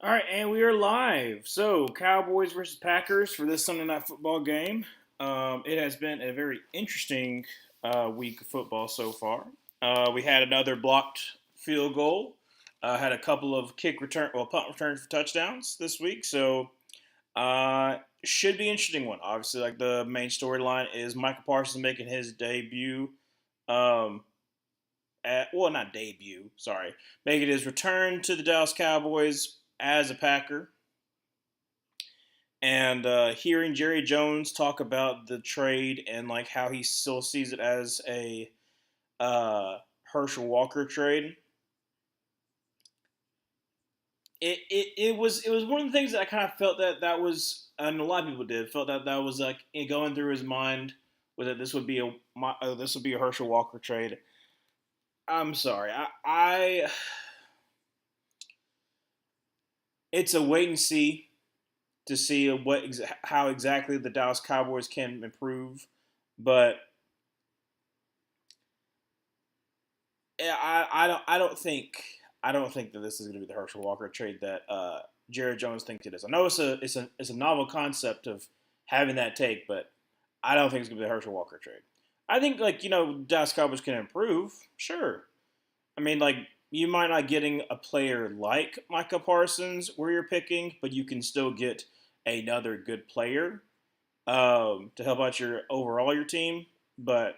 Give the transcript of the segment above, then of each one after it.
All right, and we are live. So, Cowboys versus Packers for this Sunday night football game. It has been a very interesting week of football so far. We had another blocked field goal. Had a couple of punt returns for touchdowns this week. So, should be an interesting one. Obviously, like the main storyline is Micah Parsons making his debut. Um, not debut. Sorry, making his return to the Dallas Cowboys as a Packer. And hearing Jerry Jones talk about the trade and like how he still sees it as a Herschel Walker trade, it was one of the things that I kind of felt that was, and a lot of people did felt that was like going through his mind was that this would be a Herschel Walker trade. I'm sorry, I it's a wait and see how exactly the Dallas Cowboys can improve, but yeah, I don't think that this is going to be the Herschel Walker trade that Jared Jones thinks it is. I know it's a novel concept of having that take, but I don't think it's going to be the Herschel Walker trade. I think Dallas Cowboys can improve, sure. I mean you might not getting a player like Micah Parsons where you're picking, but you can still get another good player to help out your team. But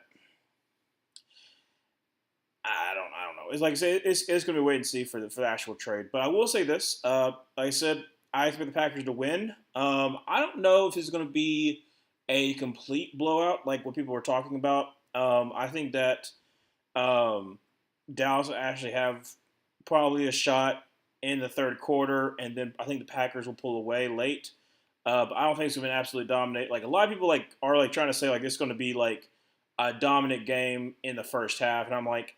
I don't know. It's like I say, it's going to be wait and see for the actual trade. But I will say this: like I said, I expect the Packers to win. I don't know if it's going to be a complete blowout like what people were talking about. I think that um, Dallas will actually have probably a shot in the third quarter, and then I think the Packers will pull away late. But I don't think it's going to be absolutely dominate. Like a lot of people are trying to say it's going to be like a dominant game in the first half, and I'm like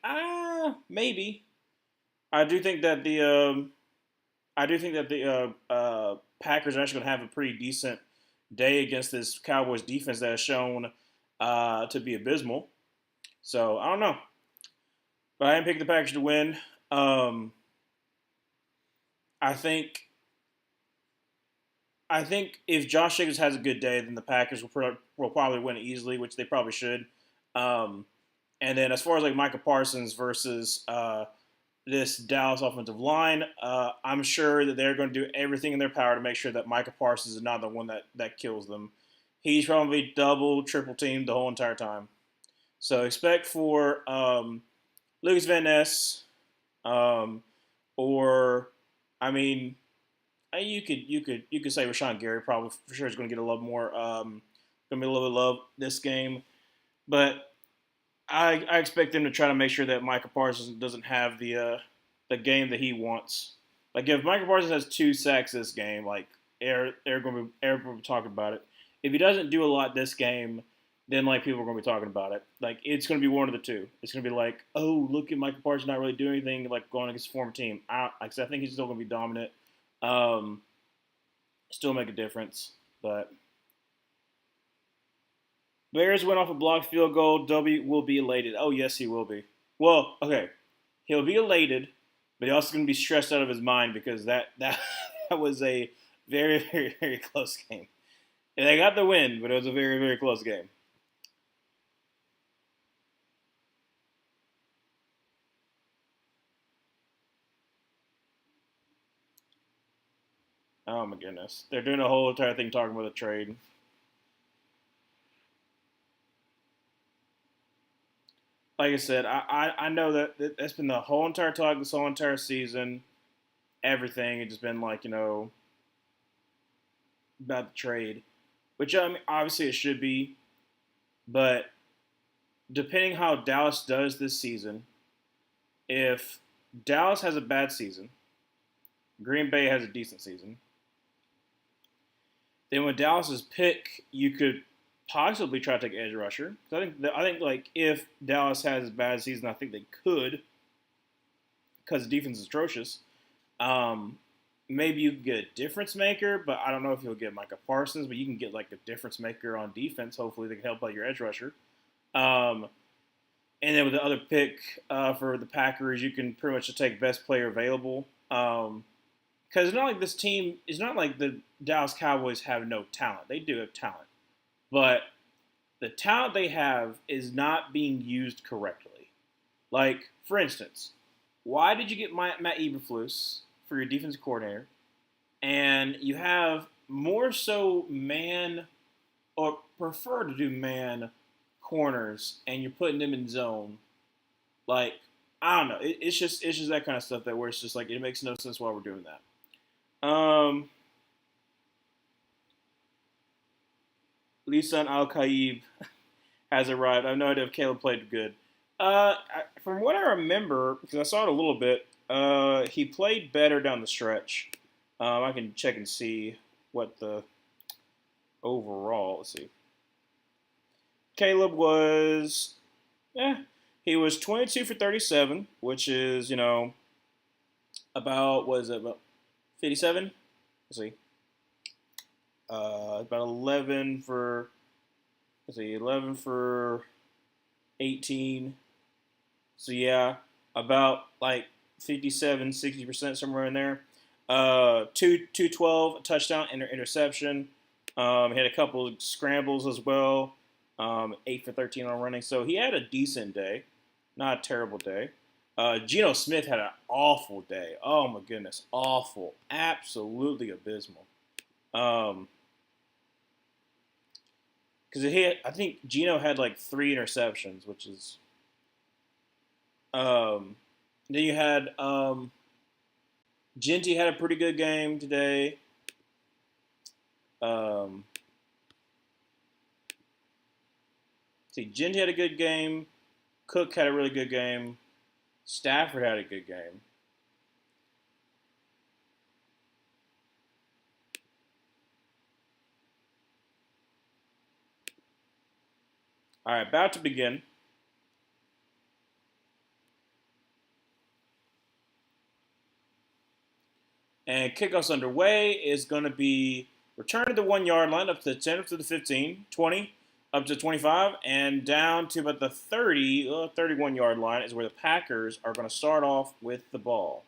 maybe. I do think that the Packers are actually going to have a pretty decent day against this Cowboys defense that has shown to be abysmal. So I don't know, but I am picking the Packers to win. Um, I think I think if Josh Jacobs has a good day, then the Packers will probably win easily, which they probably should. Um, and then as far as like Micah Parsons versus this Dallas offensive line, I'm sure that they're going to do everything in their power to make sure that Micah Parsons is not the one that kills them. He's probably double, triple teamed the whole entire time. So expect for Lucas Van Ness, um, or I mean, you could say Rashawn Gary probably for sure is going to get a little more, going to be a little bit of love this game, but I expect them to try to make sure that Micah Parsons doesn't have the game that he wants. Like if Micah Parsons has 2 sacks this game, like everyone will be talking about it. If he doesn't do a lot this game, then like people are going to be talking about it. Like it's going to be one of the two. It's going to be like, oh, look at Micah Parsons not really doing anything like going against his former team. I think he's still going to be dominant. Um, Still make a difference, but Bears went off a blocked field goal. W will be elated. Oh, yes, he will be. Well, okay. He'll be elated, but he's also going to be stressed out of his mind because that was a very, very, very close game. And they got the win, but it was a very, very close game. Oh, my goodness. They're doing a whole entire thing talking about the trade. Like I said, I know that that's been the whole entire talk this whole entire season. Everything. It's just been like, about the trade, which I mean, obviously it should be, but depending how Dallas does this season, if Dallas has a bad season, Green Bay has a decent season, then with Dallas's pick, you could possibly try to take edge rusher. I think like if Dallas has a bad season, I think they could because the defense is atrocious. Um, Maybe you can get a difference maker, but I don't know if you'll get Micah Parsons, but you can get like a difference maker on defense. Hopefully, they can help out your edge rusher. Um, and then with the other pick for the Packers, you can pretty much just take best player available because it's not like this team. It's not like the Dallas Cowboys have no talent. They do have talent, but the talent they have is not being used correctly. Like, for instance, why did you get Matt Eberflus for your defensive coordinator, and you have more so man or prefer to do man corners, and you're putting them in zone? Like, I don't know. It's just that kind of stuff that where it's just like it makes no sense why we're doing that. Lisan Al Kaib has arrived. I have no idea if Caleb played good. From what I remember, because I saw it a little bit, he played better down the stretch. I can check and see what the overall. Let's see. Caleb was, he was 22 for 37, which is about what is it about 57? Let's see. About 11 for 18. So yeah, about like 57, 60% somewhere in there. 212 touchdown interception. He had a couple of scrambles as well. 8 for 13 on running. So he had a decent day, not a terrible day. Geno Smith had an awful day. Oh my goodness, awful, absolutely abysmal. Because I think Geno had like 3 interceptions, which is. Then you had Genty had a pretty good game today. Genty had a good game. Cook had a really good game. Stafford had a good game. All right, about to begin. And kickoffs underway is going to be return to the 1 yard line up to the 10, up to the 15, 20, up to 25, and down to about the 31 yard line is where the Packers are going to start off with the ball.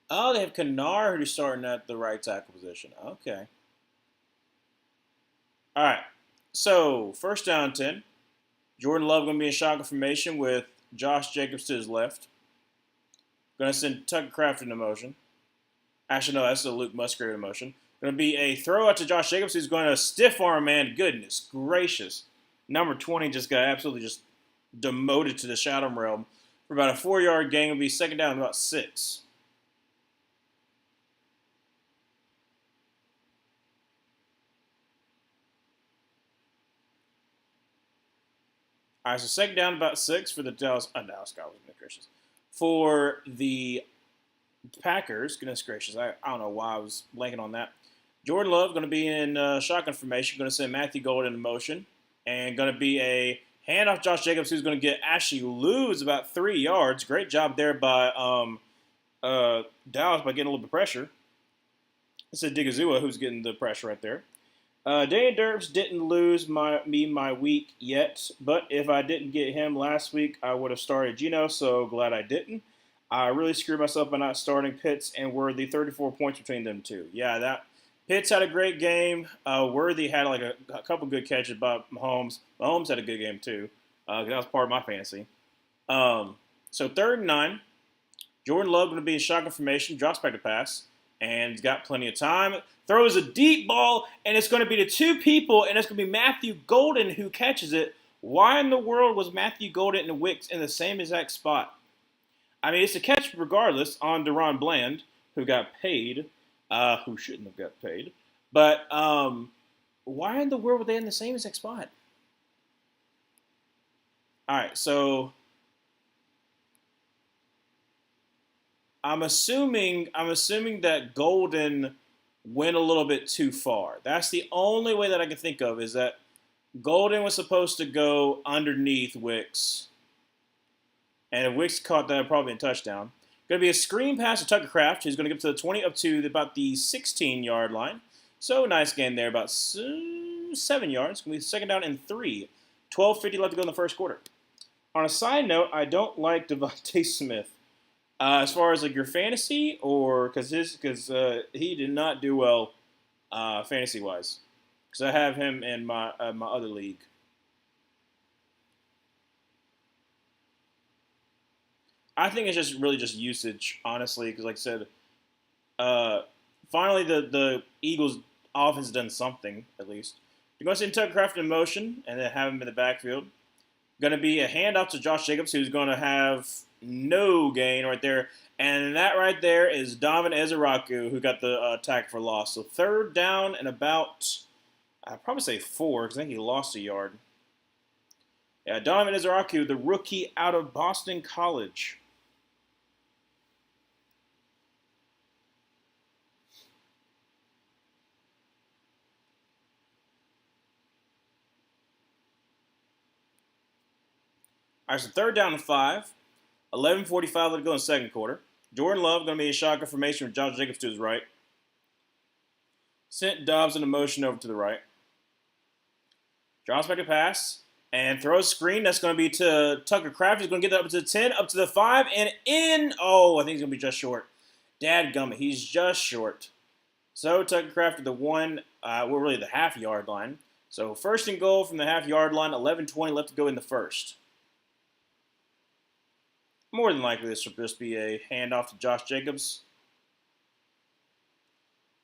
Oh, they have Kennard who's starting at the right tackle position. Okay. All right. So, first down 10. Jordan Love going to be in shotgun formation with Josh Jacobs to his left. Going to send Tucker Kraft into motion. Actually, no, that's the Luke Musgrave in motion. Going to be a throw out to Josh Jacobs who's going to stiff arm man. Goodness gracious. Number 20 just got absolutely just demoted to the shadow realm for about a 4 yard gain. It'll be second down about 6. All right, so second down about 6 for the Dallas Cowboys. Goodness gracious. For the Packers, goodness gracious, I don't know why I was blanking on that. Jordan Love going to be in shotgun formation, going to send Matthew Golden in motion, and going to be a handoff Josh Jacobs, who's going to actually lose about 3 yards. Great job there by Dallas by getting a little bit of pressure. It's a Digazua who's getting the pressure right there. Daniel Derps didn't lose my week yet, but if I didn't get him last week, I would have started Geno, so glad I didn't. I really screwed myself by not starting Pitts and Worthy. 34 points between them two. Yeah, that Pitts had a great game. Worthy had like a couple good catches by Mahomes. Mahomes had a good game too. That was part of my fantasy. So 3rd and 9. Jordan Love going to be in shotgun formation, drops back to pass, and he's got plenty of time. Throws a deep ball, and it's going to be to 2 people, and it's going to be Matthew Golden who catches it. Why in the world was Matthew Golden and Wicks in the same exact spot? I mean, it's a catch regardless on Deron Bland, who got paid, who shouldn't have got paid. But why in the world were they in the same exact spot? All right, so I'm assuming that Golden went a little bit too far. That's the only way that I can think of, is that Golden was supposed to go underneath Wicks. And if Wicks caught that, probably a touchdown. Going to be a screen pass to Tucker Kraft, who's going to get to the 20 up to about the 16-yard line. So nice gain there, about 7 yards. Going to be second down and 3. 12:50 left to go in the first quarter. On a side note, I don't like Devontae Smith. As far as like your fantasy, or because he did not do well fantasy wise. Because I have him in my other league. I think it's just really just usage, honestly. Because like I said, finally the Eagles offense has done something at least. You're going to see Tucker Kraft in motion and then have him in the backfield. Going to be a handoff to Josh Jacobs, who's going to have no gain right there. And that right there is Donovan Ezeraku, who got the tackle for loss. So third down and about, I'd probably say 4, because I think he lost a yard. Yeah, Donovan Ezeraku, the rookie out of Boston College. All right, so third down and 5. 11:45 left to go in the second quarter. Jordan Love going to be a shotgun formation with Josh Jacobs to his right. Sent Dobbs into motion over to the right. Drops back to pass and throws a screen. That's going to be to Tucker Kraft. He's going to get that up to the 10, up to the 5, and in. Oh, I think he's going to be just short. Dadgummit, he's just short. So Tucker Kraft at the 1, really the half-yard line. So first and goal from the half-yard line. 11:20 left to go in the first. More than likely, this will just be a handoff to Josh Jacobs.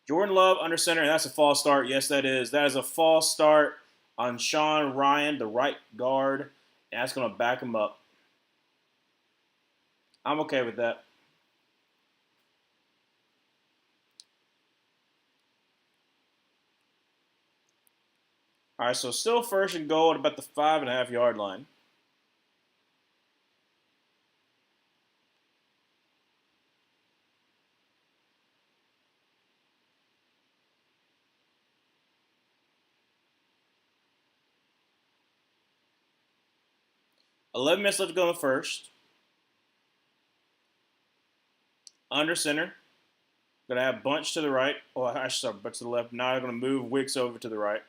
Jordan Love under center, and that's a false start. Yes, that is. That is a false start on Sean Ryan, the right guard, and that's going to back him up. I'm okay with that. All right, so still first and goal at about the 5.5-yard line. Eleven minutes left to go in the first. Under center. Going to have Bunch to the right. Oh, I saw Bunch to the left. Now I'm going to move Wicks over to the right.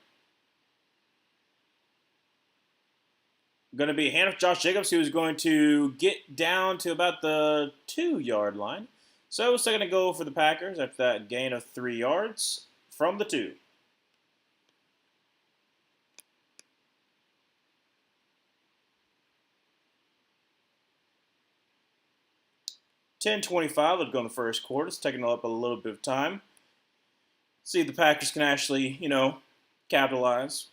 Going to be a handoff Josh Jacobs, who's going to get down to about the 2-yard line. So second to go for the Packers after that gain of 3 yards from the 2. $10:25 let's go in the first quarter. It's taking up a little bit of time. See if the Packers can actually, capitalize.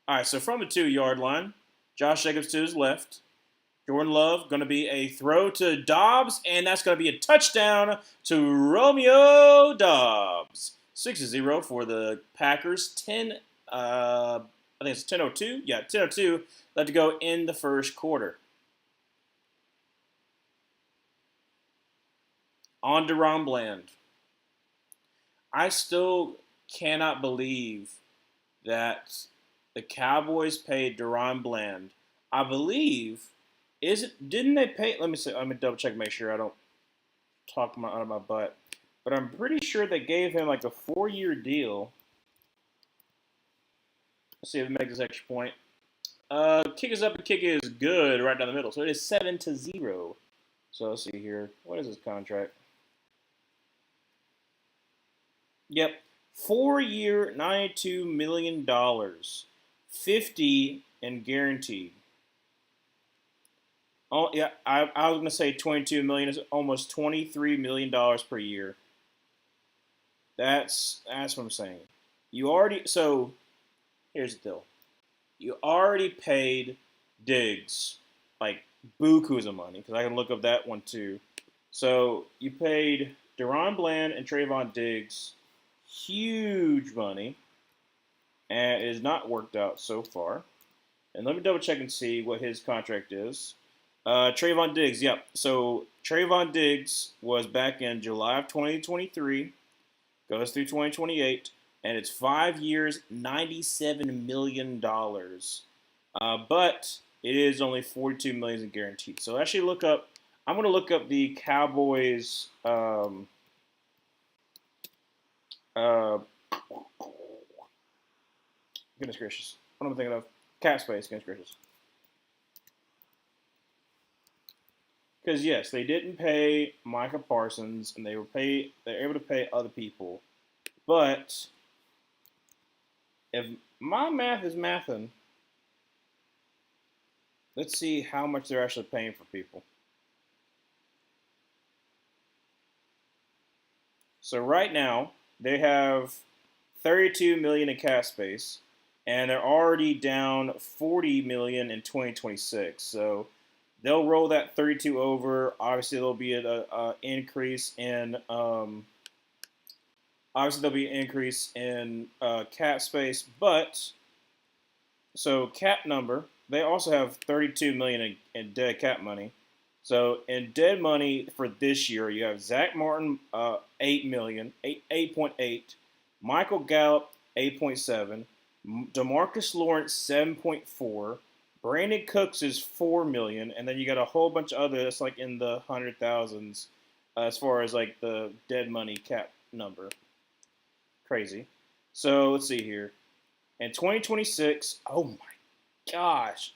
All right, so from the 2-yard line, Josh Jacobs to his left. Jordan Love going to be a throw to Dobbs, and that's going to be a touchdown to Romeo Dobbs. 6-0 for the Packers. 10, I think it's 10:02. Yeah, 10:02 left to go in the first quarter. On DaRon Bland. I still cannot believe that the Cowboys paid DaRon Bland. I believe, didn't they pay, let me double check, make sure I don't talk out of my butt. But I'm pretty sure they gave him like a 4-year deal. Let's see if we make this extra point. Kick is up and kick is good right down the middle. So it is 7-0. So let's see here. What is his contract? Yep. 4-year, $92 million. 50 and guaranteed. Oh yeah, I was gonna say 22 million is almost $23 million per year. That's what I'm saying. So here's the deal. You already paid Diggs like bukus of money, because I can look up that one too. So you paid DaRon Bland and Trayvon Diggs huge money, and it has not worked out so far. And let me double check and see what his contract is. Trayvon Diggs, yep. So Trayvon Diggs was back in July of 2023. Goes through 2028, and it's 5 years, $97 million. But it is only 42 million guaranteed. So actually, look up. I'm going to look up the Cowboys. Uh, goodness gracious, what am I thinking of? Cap space. Goodness gracious. Because yes, they didn't pay Micah Parsons, and they're able to pay other people. But if my math is mathing, let's see how much they're actually paying for people. So right now they have 32 million in cap space, and they're already down 40 million in 2026. So they'll roll that 32 over. Obviously, there'll be an increase in cap space, but so cap number, they also have 32 million in dead cap money. So in dead money for this year, you have Zach Martin, 8 million, 8.8, Michael Gallup, 8.7, DeMarcus Lawrence, 7.4, Brandon Cooks is 4 million, and then you got a whole bunch of other that's like in the hundred thousands, as far as like the dead money cap number. Crazy. So let's see here. In 2026, oh my gosh,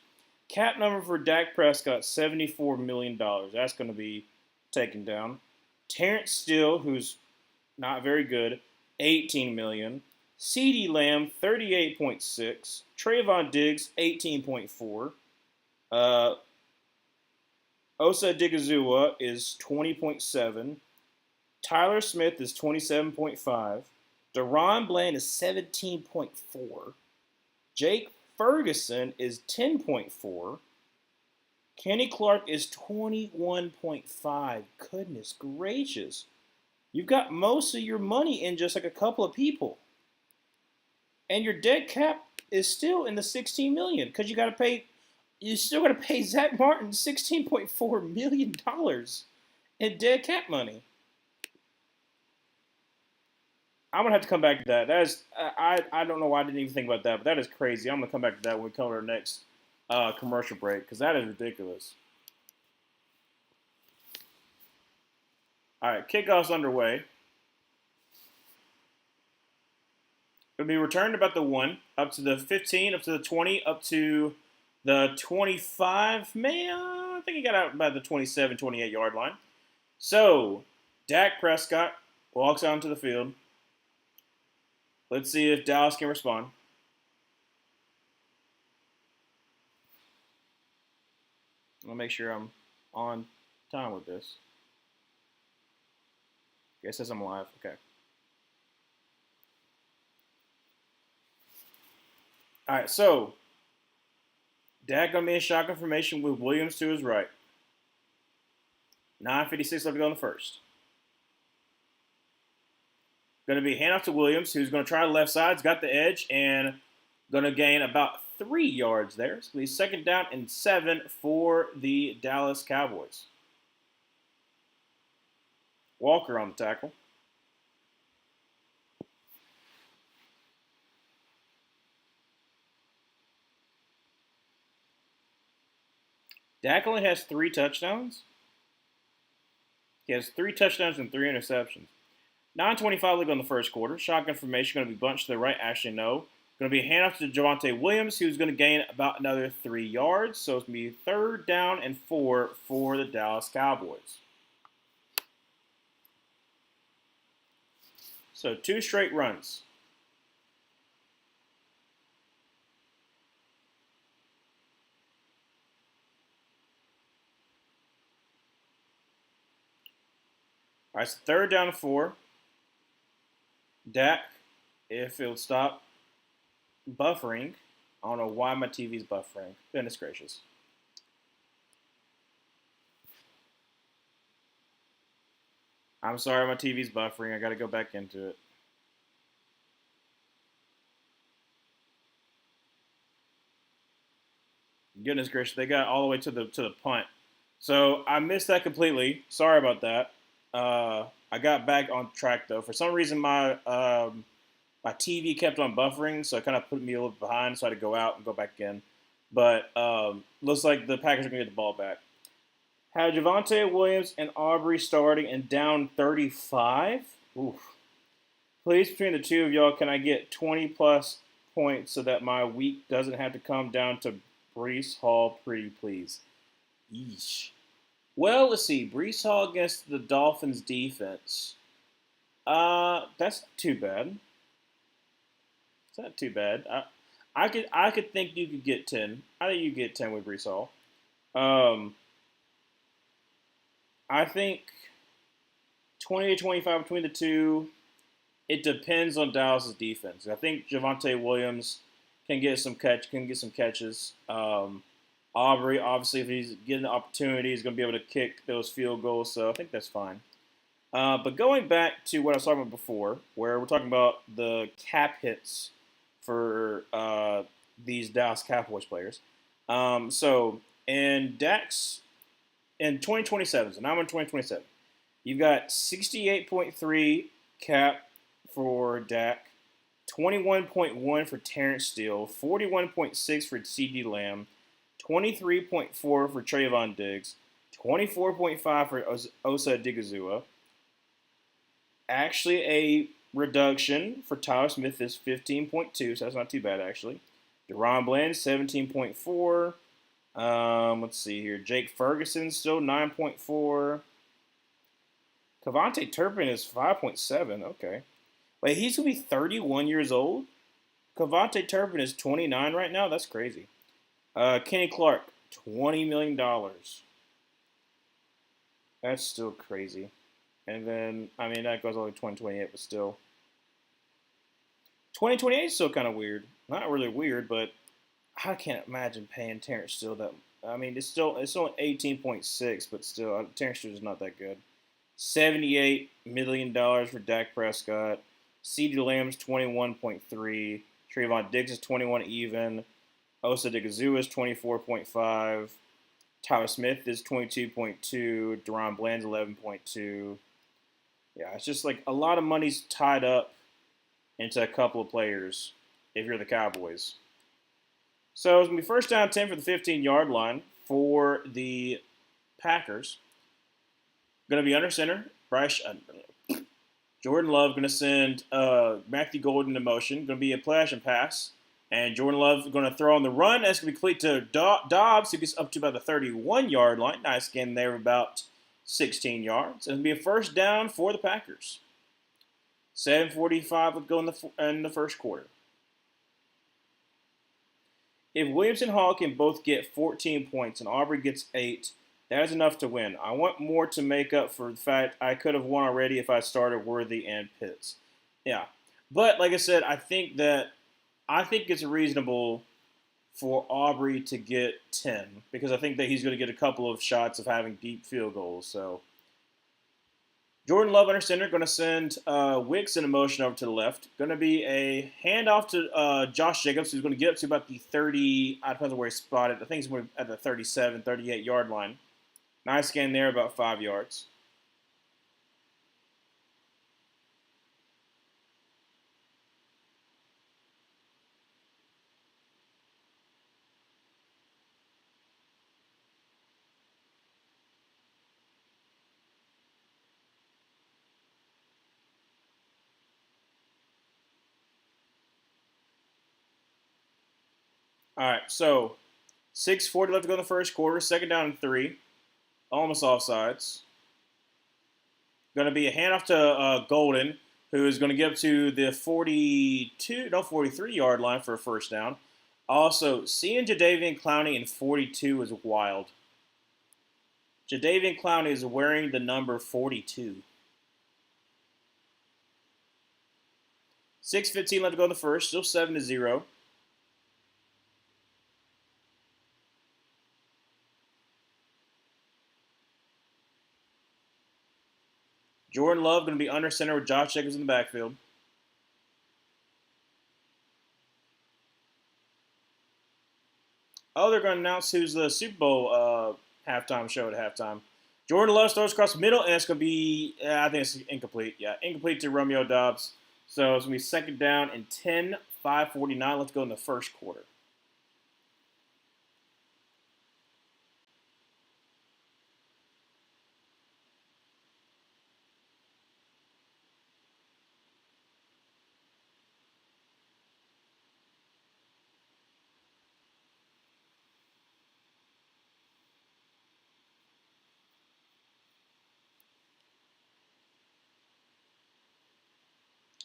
cap number for Dak Prescott, $74 million. That's going to be taken down. Terrence Steele, who's not very good, 18 million. CeeDee Lamb, 38.6. Trayvon Diggs, 18.4. Osa Digizua is 20.7. Tyler Smith is 27.5. Deron Bland is 17.4. Jake Ferguson is 10.4. Kenny Clark is 21.5. Goodness gracious. You've got most of your money in just like a couple of people. And your dead cap is still in the 16 million because you still got to pay Zach Martin $16.4 million in dead cap money. I'm gonna have to come back to that. That is, I don't know why I didn't even think about that, but that is crazy. I'm gonna come back to that when we come to our next commercial break because that is ridiculous. All right, kickoff's underway. It'll be returned about the 1, up to the 15, up to the 20, up to the 25. Man, I think he got out by the 27, 28 yard line. So, Dak Prescott walks out onto the field. Let's see if Dallas can respond. I'll make sure I'm on time with this. Okay, it says I'm live. Okay. All right, so Dak gonna be in shotgun formation with Williams to his right. 9:56 left to go in the first. Going to be handoff to Williams, who's going to try the left side. He's got the edge and going to gain about 3 yards there. It's going to be second down and 7 for the Dallas Cowboys. Walker on the tackle. Dak only has 3 touchdowns. He has 3 touchdowns and 3 interceptions. 9:25 to go in the first quarter. Shotgun formation going to be bunched to the right. Actually, no. Going to be a handoff to Javonte Williams, who's going to gain about another 3 yards. So it's going to be third down and 4 for the Dallas Cowboys. So 2 straight runs. All right, so third down and 4. Dak, if it'll stop buffering. I don't know why my TV's buffering. Goodness gracious. I'm sorry my TV's buffering. I got to go back into it. Goodness gracious, they got all the way to the punt. So I missed that completely. Sorry about that. I got back on track though. For some reason, my TV kept on buffering, so it kind of put me a little behind. So I had to go out and go back in. But looks like the Packers are going to get the ball back. Had Javonte Williams and Aubrey starting and down 35. Oof. Please, between the two of y'all, can I get 20 plus points so that my week doesn't have to come down to Brees Hall, pretty please? Yeesh. Well, let's see. Brees Hall against the Dolphins defense. That's not too bad. It's not too bad. I could think you could get 10. I think you could get 10 with Brees Hall. Um, I think 20 to 25 between the two. It depends on Dallas's defense. I think Javonte Williams can get some catches. Aubrey, obviously, if he's getting the opportunity, he's going to be able to kick those field goals. So I think that's fine. But going back to what I was talking about before, where we're talking about the cap hits for these Dallas Cowboys players. So in Dax in 2027, so now I'm in 2027. You've got 68.3 cap for Dak, 21.1 for Terrence Steele, 41.6 for CeeDee Lamb, 23.4 for Trayvon Diggs, 24.5 for Osa Digizua. Actually, a reduction for Tyler Smith is 15.2, so that's not too bad, actually. Deron Bland, 17.4. Let's see here. Jake Ferguson, still 9.4. Kevontae Turpin is 5.7. Okay. Wait, he's going to be 31 years old? Kevontae Turpin is 29 right now? That's crazy. Kenny Clark, $20 million. That's still crazy. And then, I mean, that goes all the way to 2028, but still. 2028 is still kind of weird. Not really weird, but I can't imagine paying Terrence Steele that. I mean, it's only 18.6, but still, Terrence Steele is not that good. $78 million for Dak Prescott. CeeDee Lamb's 21.3. Trayvon Diggs is 21 even. Osa Digizua is 24.5. Tyler Smith is 22.2. Deron Bland's 11.2. Yeah, it's just like a lot of money's tied up into a couple of players if you're the Cowboys. So it's going to be first down 10 for the 15-yard line for the Packers. Going to be under center. Jordan Love going to send Matthew Golden to motion. Going to be a play action pass. And Jordan Love going to throw on the run. That's going to be complete to Dobbs, who gets up to about the 31-yard line. Nice gain there, about 16 yards. And it'll be a first down for the Packers. 7:45 would go in the first quarter. If Williams and Hall can both get 14 points and Aubrey gets 8, that is enough to win. I want more to make up for the fact I could have won already if I started Worthy and Pitts. Yeah. But like I said, I think it's reasonable for Aubrey to get 10 because I think that he's going to get a couple of shots of having deep field goals. So Jordan Love under center, going to send Wicks in a motion over to the left. Going to be a handoff to Josh Jacobs, who's going to get up to about the 30, I don't know where he's spotted. I think he's going to be at the 37, 38-yard line. Nice gain there, about 5 yards. All right, so 6:40 left to go in the first quarter. Second down and 3. Almost offsides. Going to be a handoff to Golden, who is going to get up to the 43-yard line for a first down. Also, seeing Jadeveon Clowney in 42 is wild. Jadeveon Clowney is wearing the number 42. 6:15 left to go in the first. Still 7-0. Jordan Love going to be under center with Josh Jacobs in the backfield. Oh, they're going to announce who's the Super Bowl halftime show at halftime. Jordan Love throws across the middle, and it's going to be, I think it's incomplete. Yeah, incomplete to Romeo Doubs. So it's going to be second down and 10, 5:49. Let's go in the first quarter.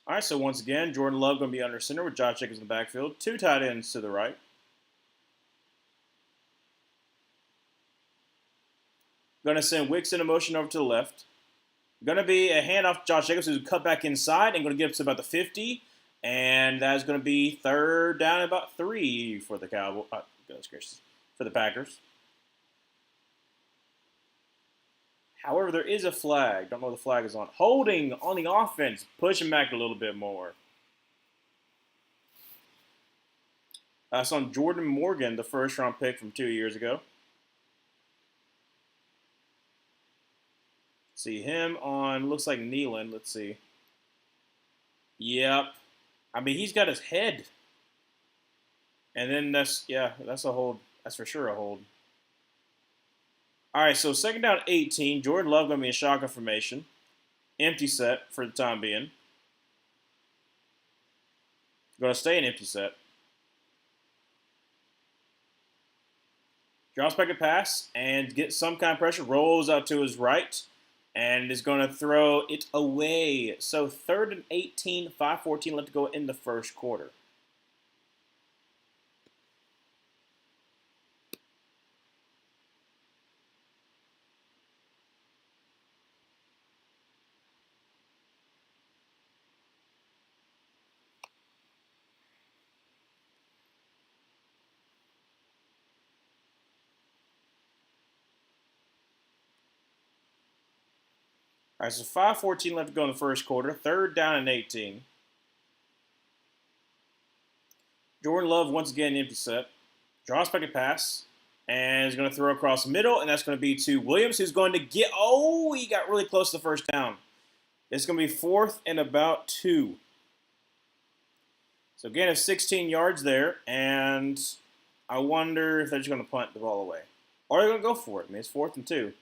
All right, so once again, Jordan Love going to be under center with Josh Jacobs in the backfield. Two tight ends to the right. Going to send Wicks in a motion over to the left. Going to be a handoff to Josh Jacobs, who's cut back inside and going to get up to about the 50. And that's going to be third down and about 3 for the Cowboys. Goodness gracious. For the Packers. However, there is a flag. Don't know what the flag is on. Holding on the offense. Pushing back a little bit more. That's on Jordan Morgan, the first-round pick from 2 years ago. See him on, looks like Nealon. Let's see. Yep. I mean, he's got his head. And then that's a hold. That's for sure a hold. All right, so second down 18. Jordan Love going to be in shotgun formation. Empty set for the time being. Going to stay in empty set. Drops back a pass and gets some kind of pressure. Rolls out to his right. And is going to throw it away. So third and 18, 5:14 left to go in the first quarter. All right, so 5:14 left to go in the first quarter. Third down and 18. Jordan Love once again empty set. Draws back a pass. And is going to throw across the middle. And that's going to be to Williams, who's going to get... Oh, he got really close to the first down. It's going to be fourth and about 2. So again, it's 16 yards there. And I wonder if they're just going to punt the ball away. Or they're going to go for it. I mean, it's 4th and 2.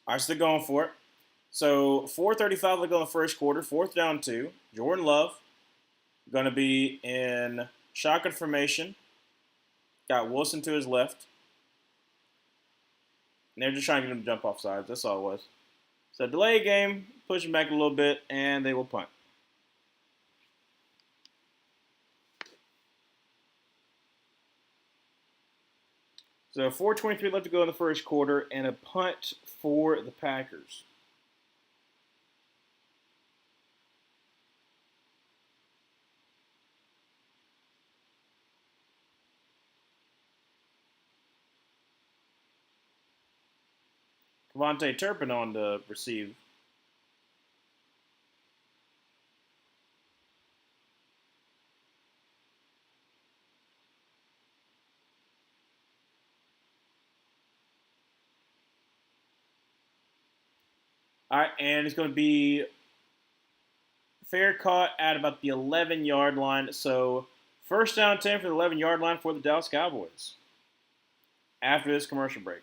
All right, so they're going for it. So 4:35 to go in the first quarter. Fourth down 2. Jordan Love going to be in shotgun formation. Got Wilson to his left. And they're just trying to get him to jump off sides. That's all it was. So delay game, push him back a little bit, and they will punt. So 4:23 left to go in the first quarter, and a punt for the Packers. Devontae Turpin on to receive. All right, and it's going to be fair caught at about the 11-yard line. So first down 10 for the 11-yard line for the Dallas Cowboys. After this commercial break.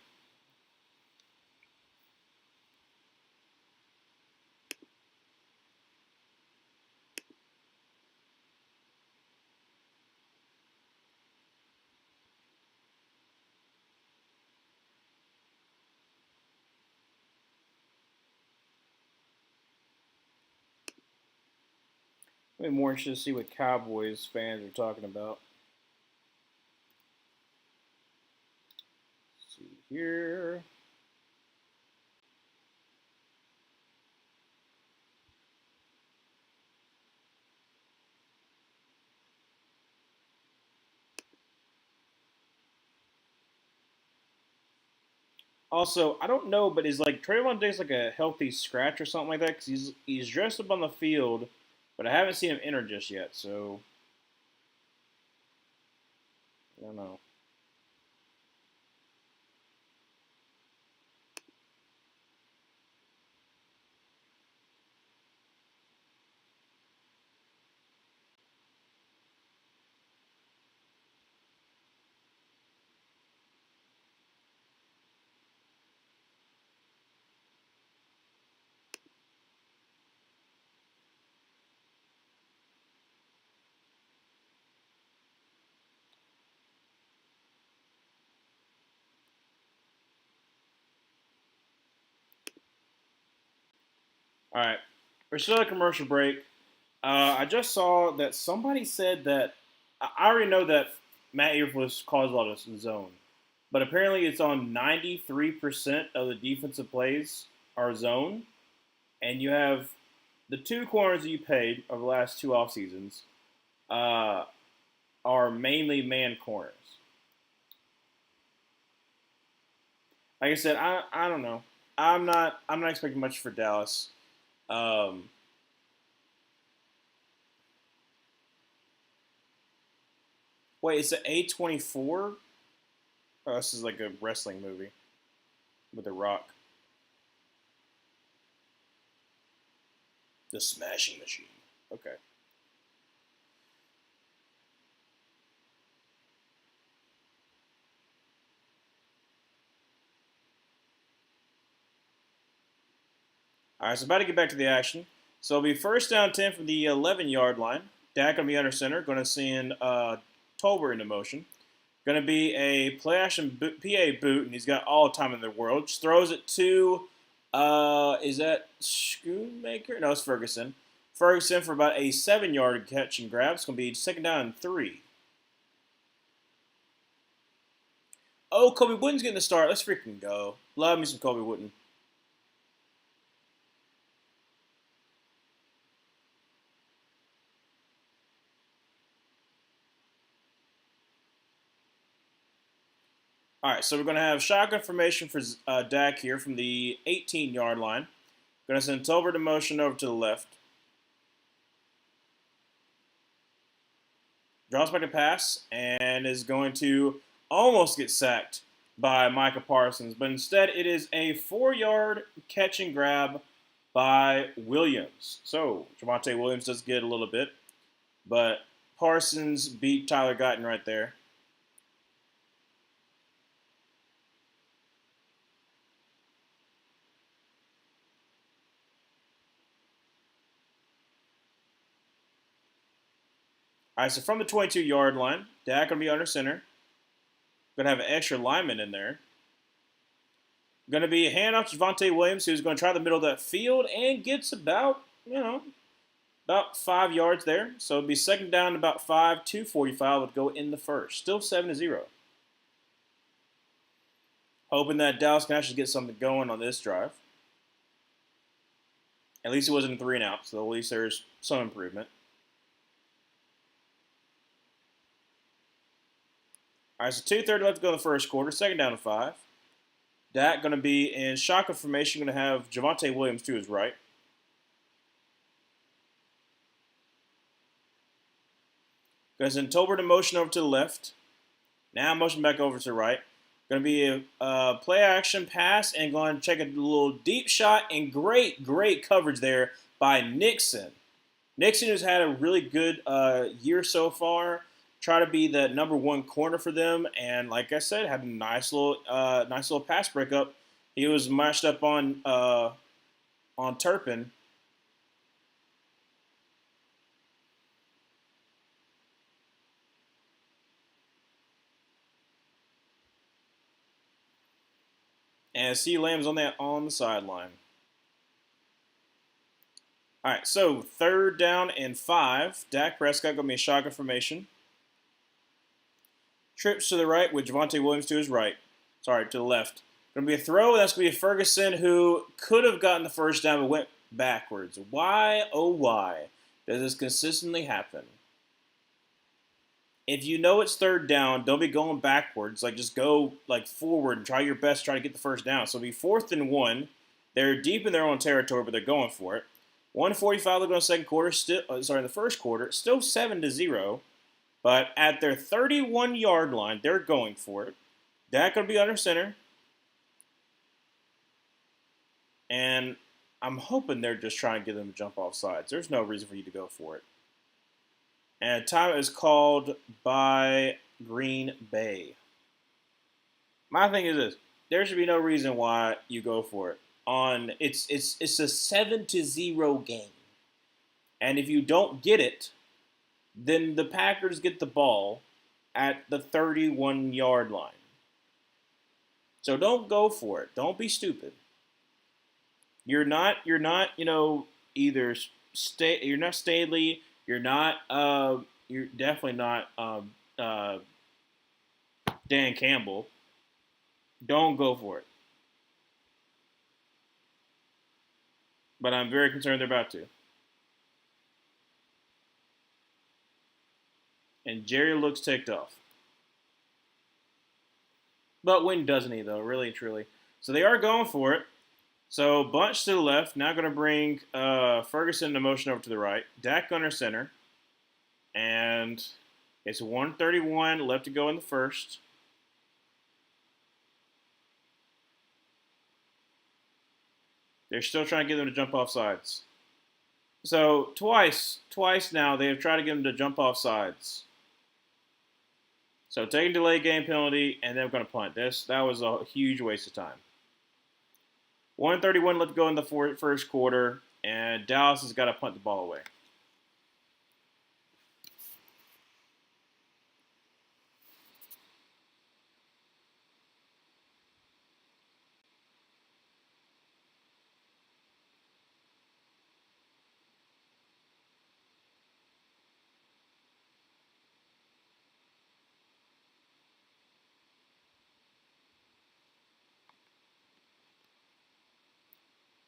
I'm more interested to see what Cowboys fans are talking about. Let's see here. Also, I don't know, but is like Trayvon Diggs like a healthy scratch or something like that? Because he's dressed up on the field, but I haven't seen him enter just yet. So I don't know. All right, we're still at a commercial break. I just saw that somebody said that I already know that Matt Eberflus calls a lot of zone, but apparently it's on 93% of the defensive plays are zone, and you have the two corners that you paid over the last two off seasons uh, are mainly man corners. Like I said, I don't know. I'm not expecting much for Dallas. Um, wait, it's an A24. Oh, this is like a wrestling movie with a Rock, the Smashing Machine. Okay. All right, so about to get back to the action. So it'll be first down 10 from the 11-yard line. Dak going to be under center. Going to send Tolbert into motion. Going to be a play action PA boot, and he's got all the time in the world. Just throws it to, is that Schoonmaker? No, it's Ferguson. Ferguson for about a 7-yard catch and grab. It's going to be second down and 3. Oh, Kobe Wooden's getting the start. Let's freaking go. Love me some Kobe Wooden. All right, so we're going to have shotgun formation for Dak here from the 18-yard line. Going to send Tolbert to motion over to the left. Draws back a pass and is going to almost get sacked by Micah Parsons, but instead it is a 4-yard catch and grab by Williams. So Javonte Williams does get a little bit, but Parsons beat Tyler Guyton right there. All right, so from the 22-yard line, Dak going to be under center. Going to have an extra lineman in there. Going to be a handoff to Javonte Williams, who's going to try the middle of that field and gets about 5 yards there. So it'd be second down about 5, 2:45 would go in the first. Still 7-0. Hoping that Dallas can actually get something going on this drive. At least it wasn't 3 and out, so at least there's some improvement. All right, so 2:30 left to go in the first quarter. Second down and 5. Dak going to be in shotgun formation. Going to have Javonte Williams to his right. Going to send Tolbert in motion over to the left. Now motion back over to the right. Going to be a play action pass and going to check a little deep shot and great coverage there by Nixon. Nixon has had a really good year so far. Try to be the number one corner for them, and like I said, had a nice little pass breakup. He was matched up on Turpin. And C. Lamb's on the sideline. All right, so third down and 5. Dak Prescott going to be a shotgun formation. Trips to the right with Javonte Williams to his right. Sorry, to the left. Going to be a throw. That's going to be a Ferguson who could have gotten the first down but went backwards. Why, oh why, does this consistently happen? If you know it's third down, don't be going backwards. Like just go like forward and try your best to try to get the first down. So it'll be 4th and 1. They're deep in their own territory, but they're going for it. 1:45 to go in the second quarter. Still, in the first quarter, still 7-0. But at their 31-yard line, they're going for it. Dak gonna be under center, and I'm hoping they're just trying to get them to jump off sides. There's no reason for you to go for it. And time is called by Green Bay. My thing is this: there should be no reason why you go for it. It's a 7-0 game, and if you don't get it, then the Packers get the ball at the 31-yard line. So don't go for it. Don't be stupid. Either you're not Staley, you're definitely not Dan Campbell. Don't go for it. But I'm very concerned they're about to. And Jerry looks ticked off. But when doesn't he, though? Really, truly. So they are going for it. So Bunch to the left. Now going to bring Ferguson to motion over to the right. Dak under center. And it's 1:31 left to go in the first. They're still trying to get them to jump off sides. So twice now they have tried to get them to jump off sides. So taking delay game penalty, and then we're going to punt. That was a huge waste of time. 1:31 left to go in the first quarter, and Dallas has got to punt the ball away.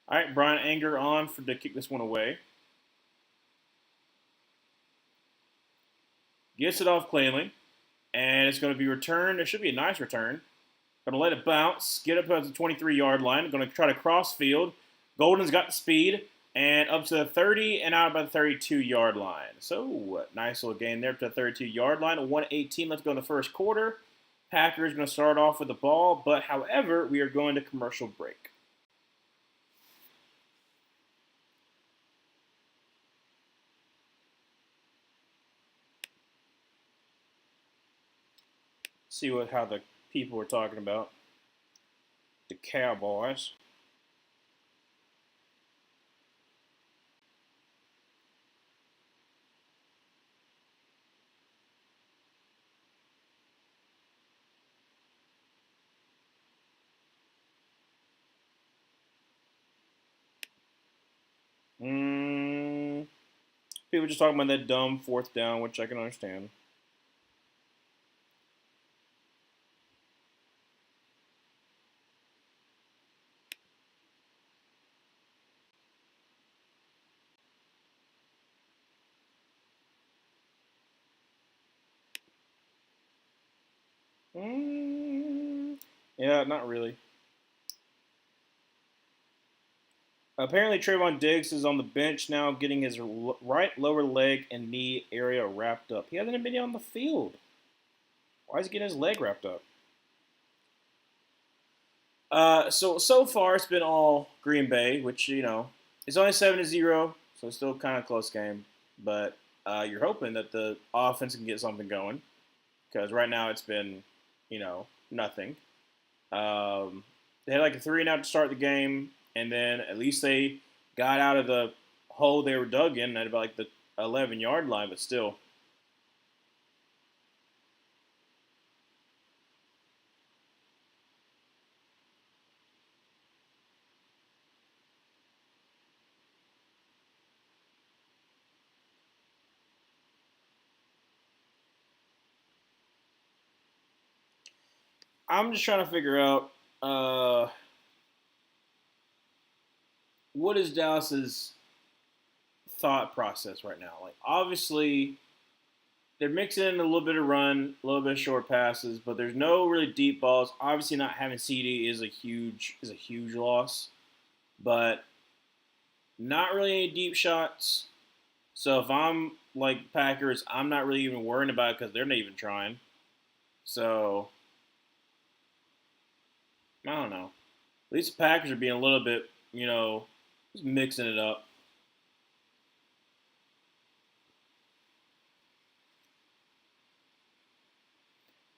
All right, Brian Anger on to kick this one away. Gets it off cleanly, and it's going to be returned. It should be a nice return. Going to let it bounce, get up to the 23-yard line. Going to try to cross field. Golden's got the speed, and up to the 30 and out by the 32-yard line. So, nice little gain there up to the 32-yard line. 1:18 left to go in the first quarter. Packers going to start off with the ball, but however, we are going to commercial break. See how the people were talking about the Cowboys. People just talking about that dumb 4th down, which I can understand. Yeah, not really. Apparently, Trayvon Diggs is on the bench now, getting his right lower leg and knee area wrapped up. He hasn't even been on the field. Why is he getting his leg wrapped up? So far it's been all Green Bay, which it's only 7-0, so it's still kind of a close game. But you're hoping that the offense can get something going, because right now it's been nothing. They had like a 3-and-out to start the game, and then at least they got out of the hole they were dug in at about like the 11-yard line, but still. I'm just trying to figure out what is Dallas's thought process right now. Like, obviously, they're mixing in a little bit of run, a little bit of short passes, but there's no really deep balls. Obviously, not having CD is a huge loss, but not really any deep shots. So if I'm like Packers, I'm not really even worrying about it because they're not even trying. So I don't know. At least the Packers are being a little bit, just mixing it up.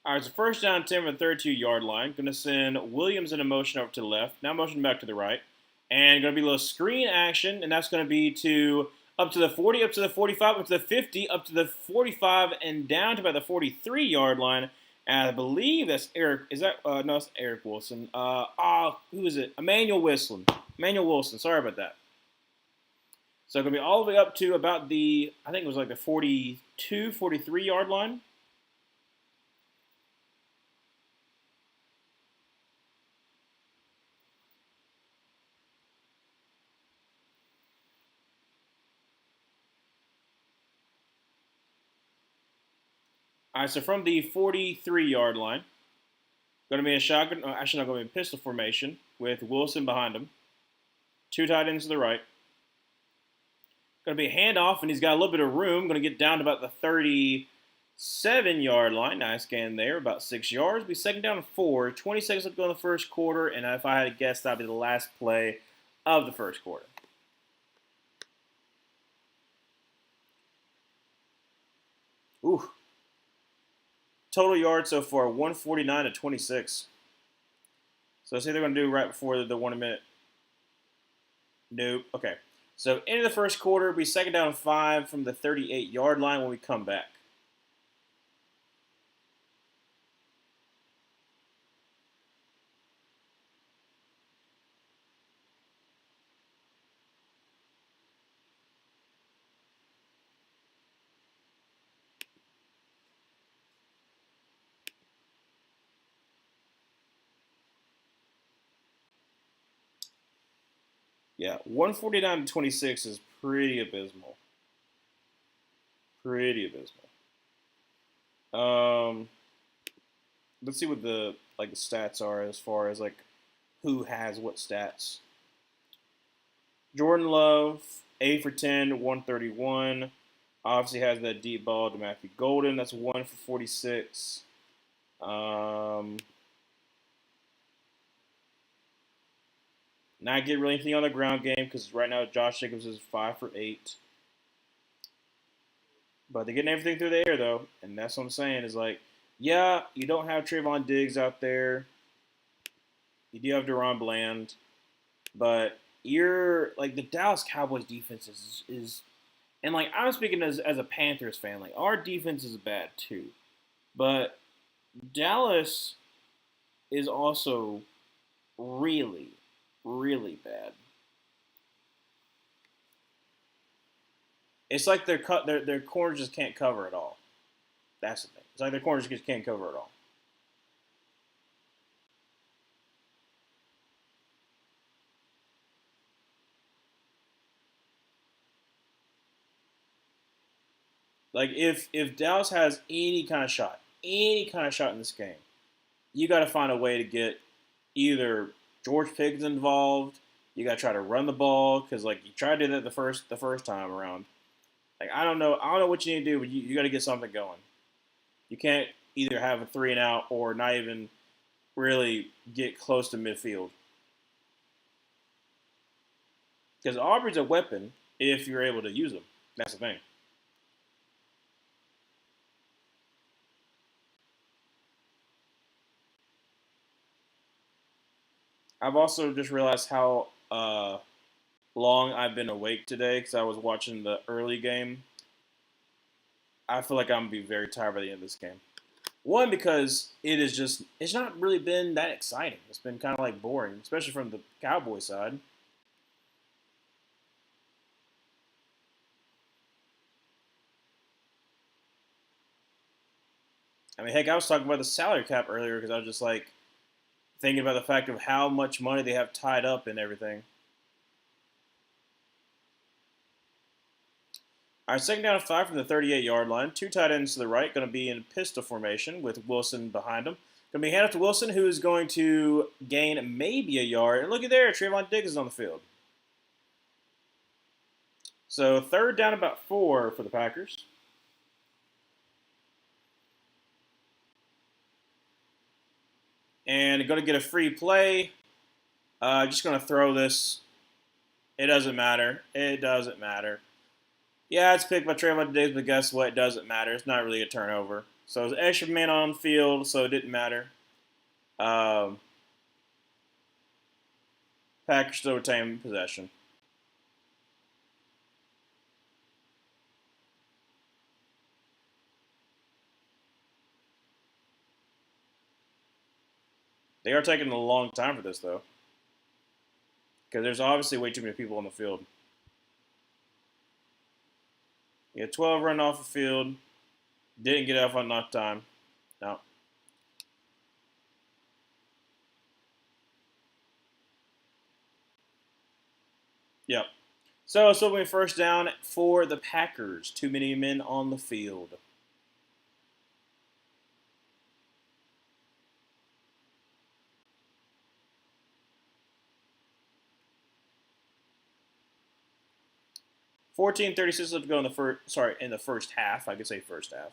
All right, so first down, 10 from the 32-yard line. Going to send Williams in a motion over to the left. Now motion back to the right. And going to be a little screen action, and that's going to be to up to the 40, up to the 45, up to the 50, up to the 45, and down to about the 43-yard line. And I believe that's Eric. Is that no? It's Eric Wilson. Who is it? Emmanuel Wilson. Emmanuel Wilson. Sorry about that. So going to be all the way up to about I think it was like the 42, 43-yard line. All right, so from the 43-yard line, going to be a shotgun, actually not going to be a pistol formation with Wilson behind him. Two tight ends to the right. Going to be a handoff, and he's got a little bit of room. Going to get down to about the 37-yard line. Nice gain there, about 6 yards. Be second down and 4. 20 seconds left to go in the first quarter, and if I had to guess, that would be the last play of the first quarter. Ooh. Total yards so far, 149 to 26. So let's see what they're going to do right before the 1 minute. Nope. Okay. So into the first quarter, we second down and 5 from the 38-yard line when we come back. Yeah, 149 to 26 is pretty abysmal. Pretty abysmal. Let's see what the stats are as far as who has what stats. Jordan Love, 8 for 10, 131. Obviously has that deep ball to Matthew Golden. That's 1 for 46. Not getting really anything on the ground game because right now Josh Jacobs is 5 for 8. But they're getting everything through the air, though. And that's what I'm saying is yeah, you don't have Trayvon Diggs out there. You do have Deron Bland. But you're, the Dallas Cowboys defense is and, I'm speaking as a Panthers fan. Our defense is bad, too. But Dallas is also really, really bad. It's like their corners just can't cover it all. That's the thing. It's like their corners just can't cover it all. If Dallas has any kind of shot in this game, you got to find a way to get either George Pickens involved. You got to try to run the ball because you tried to do that the first time around. I don't know what you need to do, but you got to get something going. You can't either have a 3 and out or not even really get close to midfield. Because Aubrey's a weapon if you're able to use them. That's the thing. I've also just realized how long I've been awake today because I was watching the early game. I feel like I'm going to be very tired by the end of this game. One, because it's not really been that exciting. It's been kind of boring, especially from the Cowboy side. I mean, heck, I was talking about the salary cap earlier because I was just thinking about the fact of how much money they have tied up and everything. All right, second down and 5 from the 38-yard line. Two tight ends to the right, going to be in pistol formation with Wilson behind them. Going to be handed to Wilson, who is going to gain maybe a yard. And look at there, Trayvon Diggs is on the field. So third down about 4 for the Packers. And going to get a free play. Just going to throw this. It doesn't matter. It doesn't matter. Yeah, it's picked by Trayvon Diggs, but guess what? It doesn't matter. It's not really a turnover. So it's an extra man on field, so it didn't matter. Packers still retain possession. They are taking a long time for this, though, because there's obviously way too many people on the field. Yeah, 12 run off the field. Didn't get off on enough time. No. Yep. So it's opening first down for the Packers. Too many men on the field. $14:36 left to go in the first. Sorry, in the first half. I could say first half.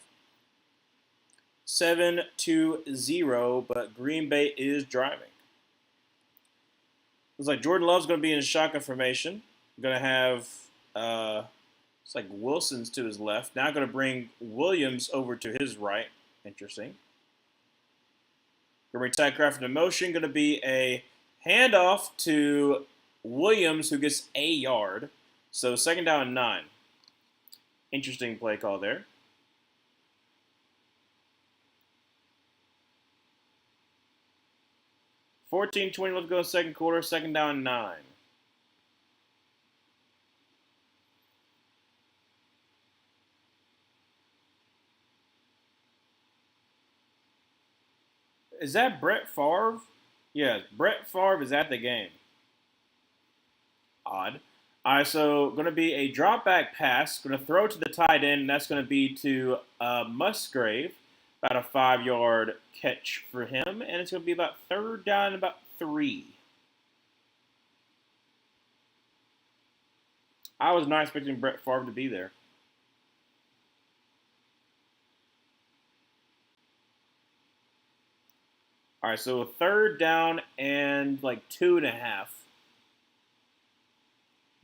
7-0, but Green Bay is driving. Looks like Jordan Love's going to be in shotgun formation. Going to have it's like Wilson's to his left. Now going to bring Williams over to his right. Interesting. Going to bring Ty Crawford in motion. Going to be a handoff to Williams, who gets a yard. So second down and 9. Interesting play call there. 14:20 left to go in the second quarter. Second down and 9. Is that Brett Favre? Yeah, Brett Favre is at the game. Odd. All right, so going to be a drop back pass. Going to throw to the tight end, and that's going to be to Musgrave. About a 5-yard catch for him, and it's going to be about third down and about 3. I was not expecting Brett Favre to be there. All right, so third down and like 2.5.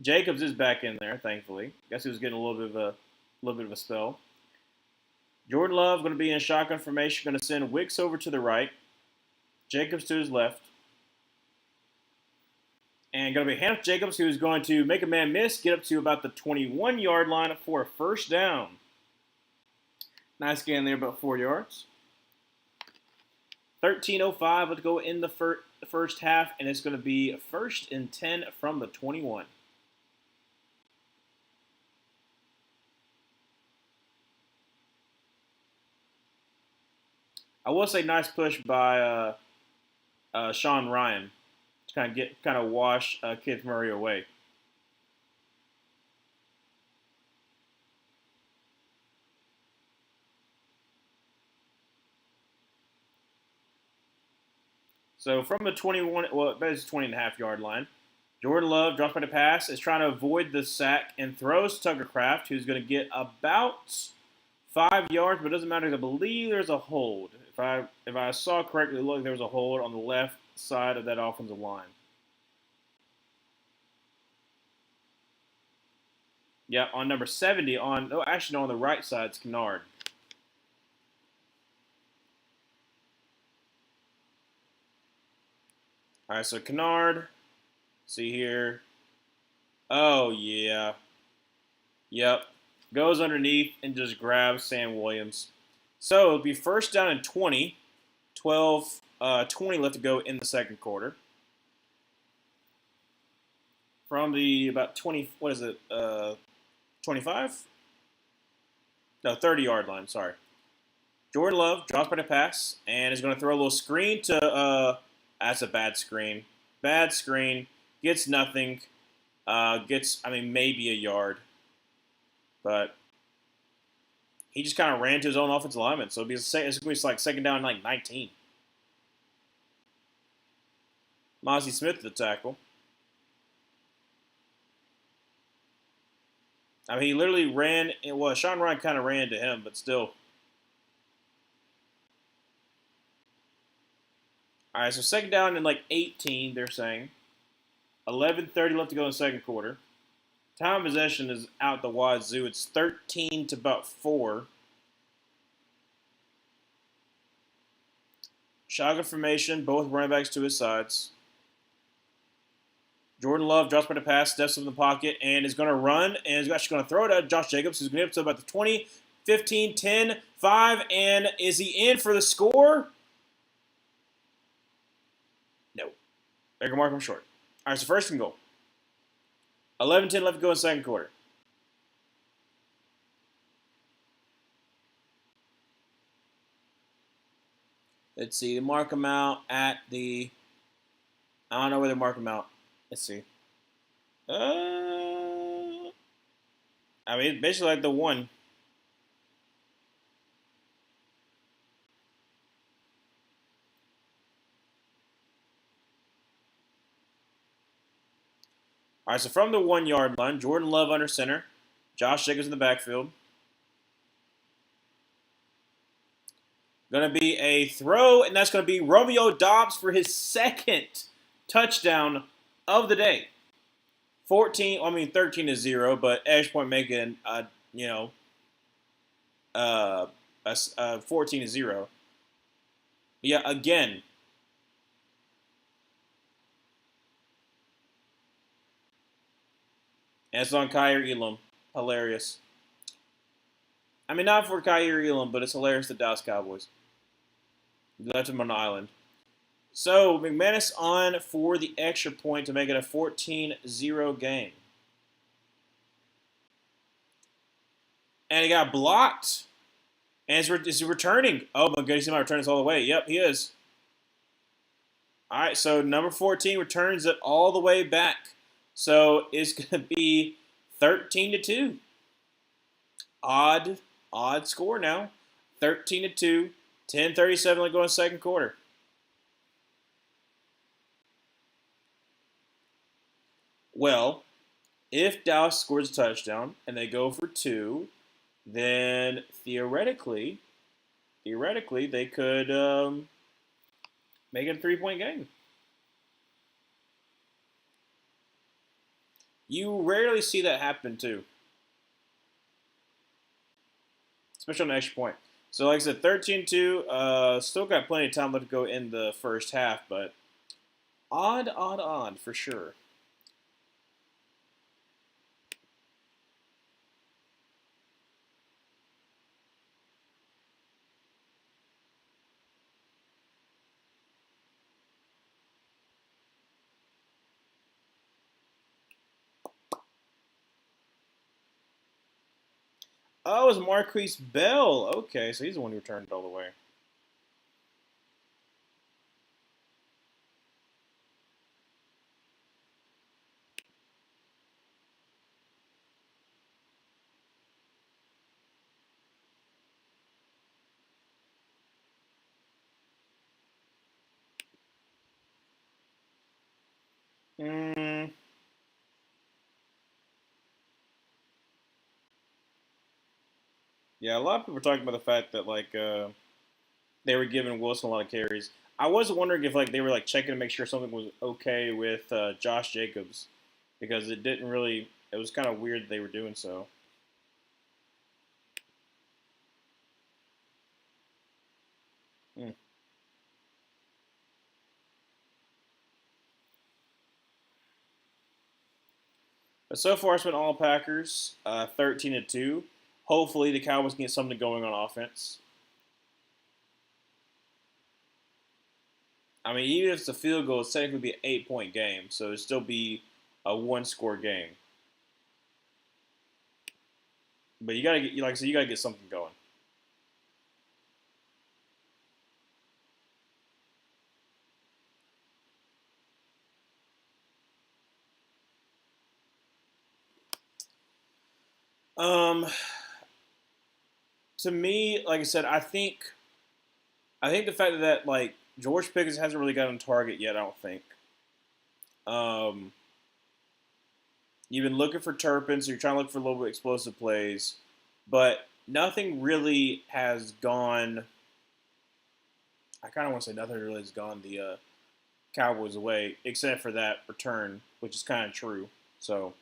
Jacobs is back in there, thankfully. Guess he was getting a little bit of a spell. Jordan Love going to be in shotgun formation. Going to send Wicks over to the right. Jacobs to his left. And going to be Hannah Jacobs, who is going to make a man miss, get up to about the 21-yard line for a first down. Nice gain there, about 4 yards. 13:05 left to go in the first half, and it's going to be first and 10 from the 21. I will say nice push by Sean Ryan to kind of wash Kenneth Murray away. So from the 21, well, that is 20.5-yard line, Jordan Love drops by the pass, is trying to avoid the sack, and throws Tucker Kraft, who's going to get about 5 yards, but it doesn't matter because I believe there's a hold. If I saw correctly, look, there was a hold on the left side of that offensive line. Yeah, on number 70, on the right side, it's Kennard. All right, so Kennard, see here. Oh, yeah. Yep. Goes underneath and just grabs Sam Williams. So it'll be first down and 20. 20 left to go in the second quarter. From the about 20, what is it, 25? No, 30-yard line, sorry. Jordan Love drops by the pass and is going to throw a little screen to, that's a bad screen. Bad screen. Gets nothing. Maybe a yard. But he just kind of ran to his own offensive lineman. So it's going to be like second down, like 19. Mozzie Smith the tackle. I mean, he literally ran. Well, Sean Ryan kind of ran to him, but still. All right, so second down and like 18, they're saying. 11:30 left to go in the second quarter. Time of possession is out the wazoo. It's 13 to about 4. Shotgun formation, both running backs to his sides. Jordan Love drops by the pass, steps up in the pocket, and is going to run, and is actually going to throw it at Josh Jacobs, who's going to get up to about the 20, 15, 10, 5, and is he in for the score? No. They're going to mark him short. All right, so first and goal. 11:10 left to go in the second quarter. Let's see. They mark him out at the. I don't know where they mark him out. Let's see. I mean, basically like the 1. All right, so from the 1-yard line, Jordan Love under center, Josh Jacobs in the backfield. Going to be a throw, and that's going to be Romeo Doubs for his second touchdown of the day. 13 to 0, but edge point making, 14 to 0. Yeah, again. And it's on Kyer Elam. Hilarious. I mean, not for Kyer Elam, but it's hilarious to Dallas Cowboys. Left him on the island. So, McManus on for the extra point to make it a 14-0 game. And he got blocked. And is he returning? Oh, my goodness, he might return this all the way. Yep, he is. All right, so number 14 returns it all the way back. So, it's going to be 13 to 2. Odd score now. 13 to 2. 10:37 to go in the second quarter. Well, if Dallas scores a touchdown and they go for 2, then theoretically they could make it a 3-point game. You rarely see that happen too, especially on an extra point. So, like I said, 13-2. Still got plenty of time left to go in the first half, but odd for sure. Oh, it was Marquise Bell. Okay, so he's the one who returned it all the way. Mm, yeah, a lot of people were talking about the fact that they were giving Wilson a lot of carries. I was wondering if they were checking to make sure something was okay with Josh Jacobs, because it didn't really. It was kind of weird they were doing so. Hmm. But so far, it's been all Packers, 13 to 2. Hopefully, the Cowboys can get something going on offense. I mean, even if it's a field goal, it's technically be an 8-point game, so it'd still be a 1-score game. But you gotta get, like I said, you gotta get something going. Um, to me, like I said, I think the fact that like George Pickens hasn't really got on target yet. I don't think. Um, you've been looking for Turpin, so you're trying to look for a little bit explosive plays, but nothing really has gone. I kind of want to say nothing really has gone the Cowboys away, except for that return, which is kind of true. So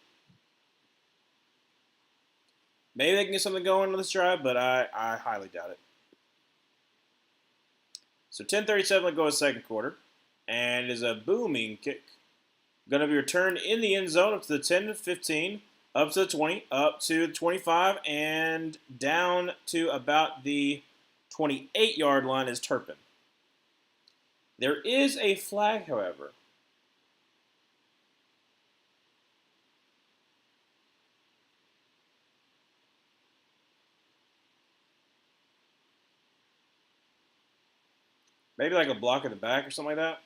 maybe they can get something going on this drive, but I highly doubt it. So 10:37 to go in second quarter, and it is a booming kick. Going to be returned in the end zone up to the 10 to 15, up to the 20, up to the 25, and down to about the 28-yard line is Turpin. There is a flag, however. Maybe like a block in the back or something like that.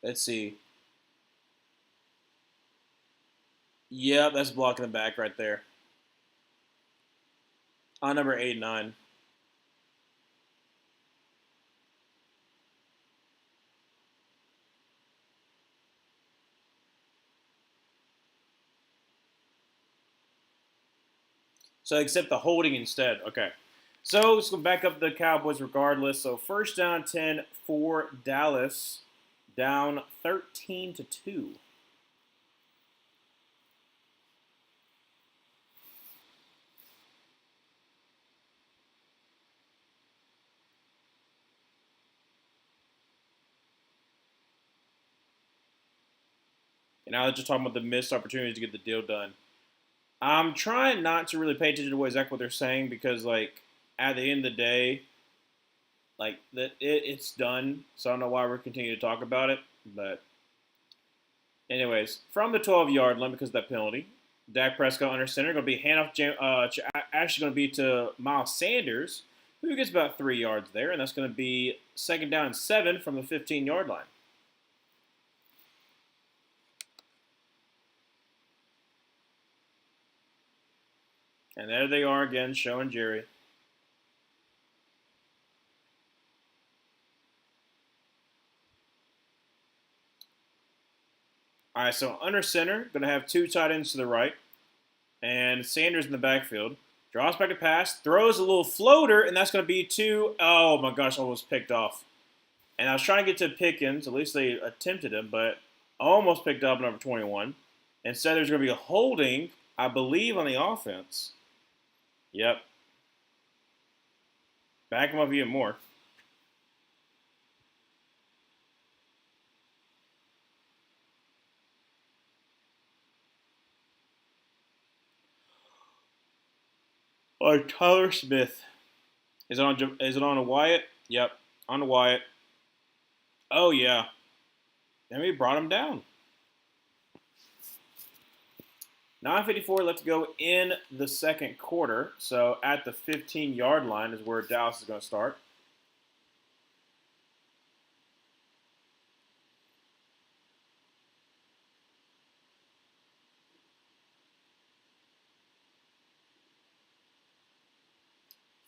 Let's see. Yep, that's blocking the back right there. On number 8-9. So accept the holding instead. Okay. So let's go back up the Cowboys regardless. So first down 10 for Dallas, down 13-2. And now just talking about the missed opportunities to get the deal done. I'm trying not to really pay attention to exactly what they're saying because, like, at the end of the day, like it's done. So I don't know why we're continuing to talk about it. But anyways, from the 12-yard line because of that penalty, Dak Prescott under center going to be handoff. Actually going to be to Miles Sanders, who gets about 3 yards there, and that's going to be second down and 7 from the 15-yard line. And there they are again, showing Jerry. All right, so under center, going to have 2 tight ends to the right, and Sanders in the backfield. Draws back to pass, throws a little floater, and that's going to be to, oh my gosh, almost picked off. And I was trying to get to Pickens, at least they attempted him, but almost picked up number 21. Instead, there's going to be a holding, I believe, on the offense. Yep. Back him up even more. Or Tyler Smith. Is it on a Wyatt? Yep. On a Wyatt. Oh yeah. And we brought him down. 9:54 left to go in the second quarter. So at the 15-yard line is where Dallas is going to start.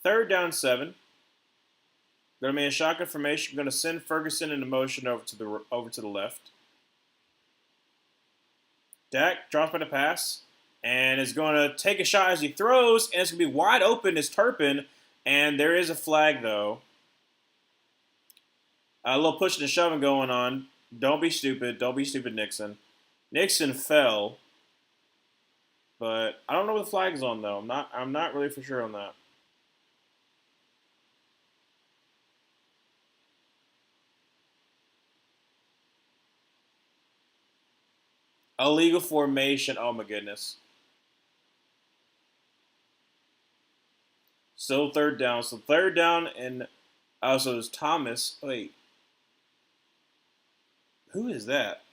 Third down 7. Going to be a shotgun formation. Going to send Ferguson into motion over to the left. Dak drops by the pass and is going to take a shot as he throws, and it's going to be wide open as Turpin. And there is a flag though. A little pushing and shoving going on. Don't be stupid. Don't be stupid, Nixon. Nixon fell, but I don't know what the flag is on though. I'm not really for sure on that. Illegal formation. Oh my goodness. Still third down. So third down and also there's Thomas. Wait, who is that?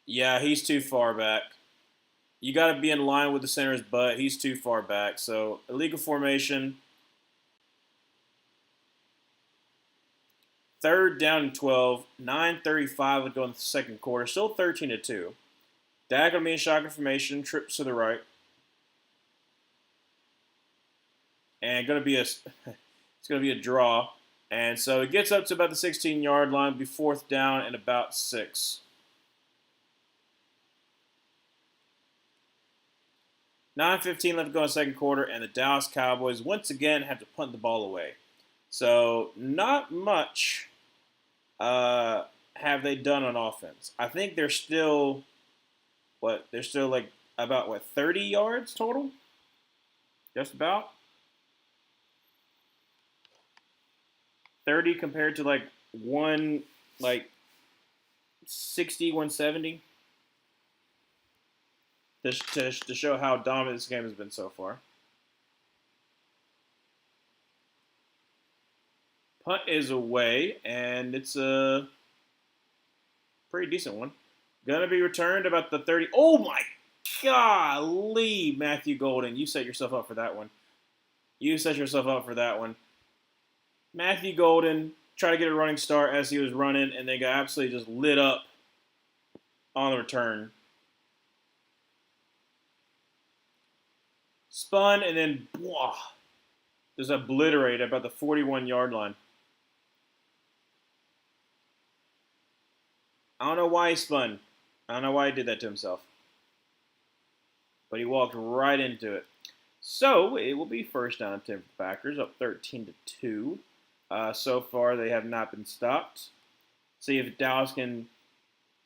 Yeah, he's too far back. You got to be in line with the center's butt. He's too far back. So illegal formation. Third down and 12. 9:35 would go in the second quarter. Still 13-2. Dak gonna be in shotgun formation. Trips to the right. And gonna be it's gonna be a draw. And so it gets up to about the 16-yard line. Be fourth down and about 6. 9:15 left to go in the second quarter, and the Dallas Cowboys once again have to punt the ball away. So not much have they done on offense. I think they're still they're still like about 30 yards total, just about 30 compared to one like 60, 170. To show how dominant this game has been so far. Punt is away, and it's a pretty decent one. Gonna be returned about the 30. Oh my golly, Matthew Golden. You set yourself up for that one. You set yourself up for that one. Matthew Golden tried to get a running start as he was running, and they got absolutely just lit up on the return. Spun, and then just obliterated about the 41-yard line. I don't know why he spun. I don't know why he did that to himself. But he walked right into it. So it will be first down and 10 for the Packers, up 13-2. So far, they have not been stopped. See if Dallas can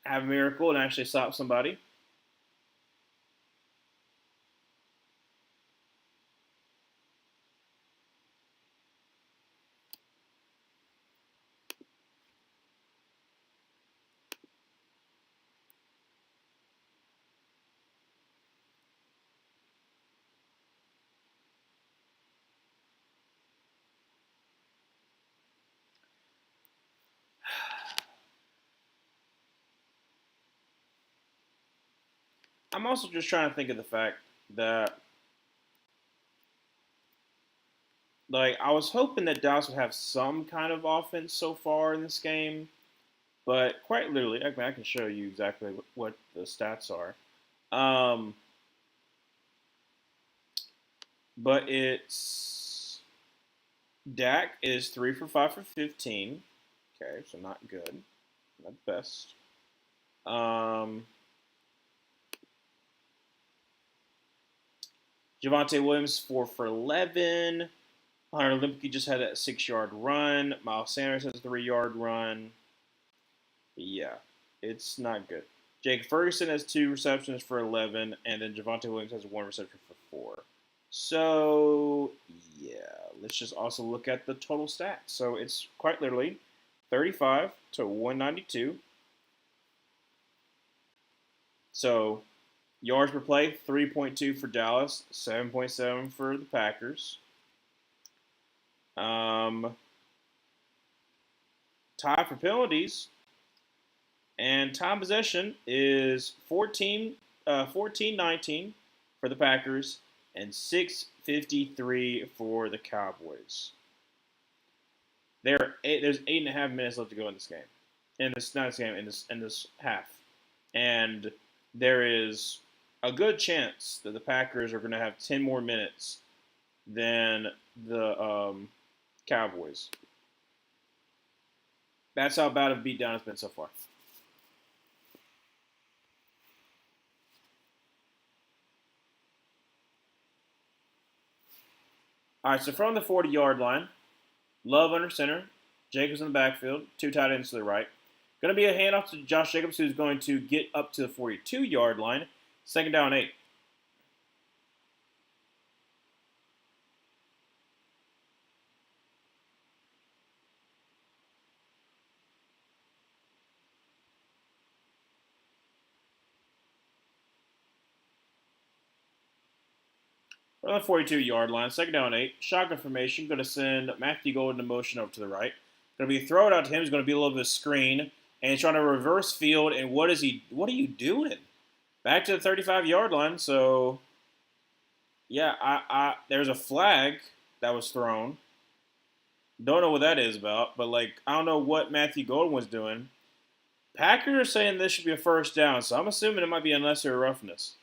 have a miracle and actually stop somebody. I'm also just trying to think of the fact that, I was hoping that Dallas would have some kind of offense so far in this game, but quite literally, I can show you exactly what the stats are. But it's Dak is 3 for 5 for 15. Okay, so not good, not the best. Javonte Williams 4 for 11. Hunter Olympic just had that 6-yard run. Miles Sanders has a 3-yard run. Yeah, it's not good. Jake Ferguson has 2 receptions for 11, and then Javonte Williams has 1 reception for 4. So, yeah, let's just also look at the total stats. So it's quite literally 35 to 192. So yards per play, 3.2 for Dallas, 7.7 for the Packers. Tie for penalties and time possession is 14-19 for the Packers and 6:53 for the Cowboys. There's 8.5 minutes left to go in this game. In this half. And there is a good chance that the Packers are going to have 10 more minutes than the Cowboys. That's how bad of a beatdown it's been so far. All right, so from the 40-yard line, Love under center, Jacobs in the backfield, 2 tight ends to the right. Going to be a handoff to Josh Jacobs, who's going to get up to the 42-yard line. Second down, 8. On the 42-yard line, second down, 8. Shotgun formation, going to send Matthew Golden in motion over to the right. Going to be thrown out to him. He's going to be a little bit of a screen. and he's trying to reverse field. And what is he? What are you doing? Back to the 35-yard line. So yeah, there's a flag that was thrown. Don't know what that is about, but like I don't know what Matthew Golden was doing. Packers are saying this should be a first down, so I'm assuming it might be unnecessary roughness.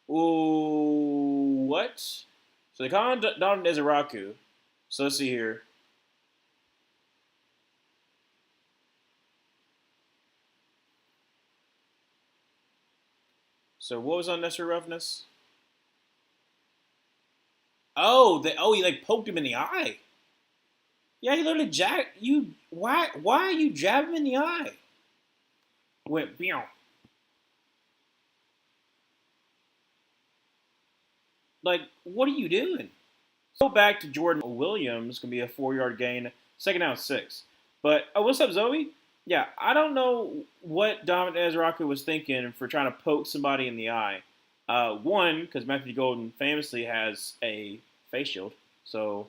Ooh, what? So they call him Don Desiraku. So let's see here. So what was unnecessary roughness? He like poked him in the eye. Yeah, he literally jacked you. Why are you jabbing him in the eye? Went meow. Like, what are you doing? Go back to Jordan Williams. Gonna be a 4-yard gain. Second down 6. But what's up, Zoe? Yeah, I don't know what Dominic Ezraku was thinking for trying to poke somebody in the eye. One, because Matthew Golden famously has a face shield. So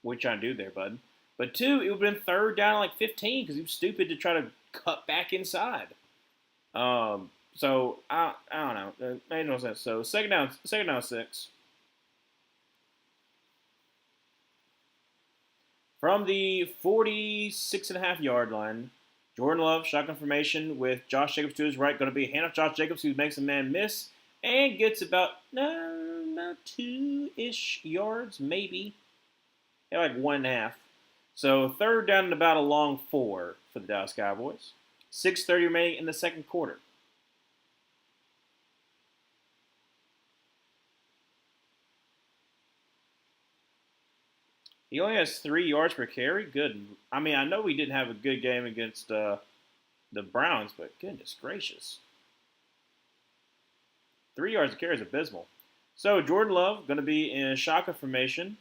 what are you trying to do there, bud? But two, it would have been third down like 15 because he was stupid to try to cut back inside. So I don't know. It made no sense. So second down 6. From the 46.5-yard line, Jordan Love, shotgun formation with Josh Jacobs to his right. Going to be a handoff Josh Jacobs who makes a man miss and gets about 2-ish yards, maybe. Yeah, like 1.5. So third down and about a long 4 for the Dallas Cowboys. 6:30 remaining in the second quarter. He only has 3 yards per carry. Good. I mean, I know we didn't have a good game against the Browns, but goodness gracious. 3 yards per carry is abysmal. So Jordan Love going to be in shotgun formation.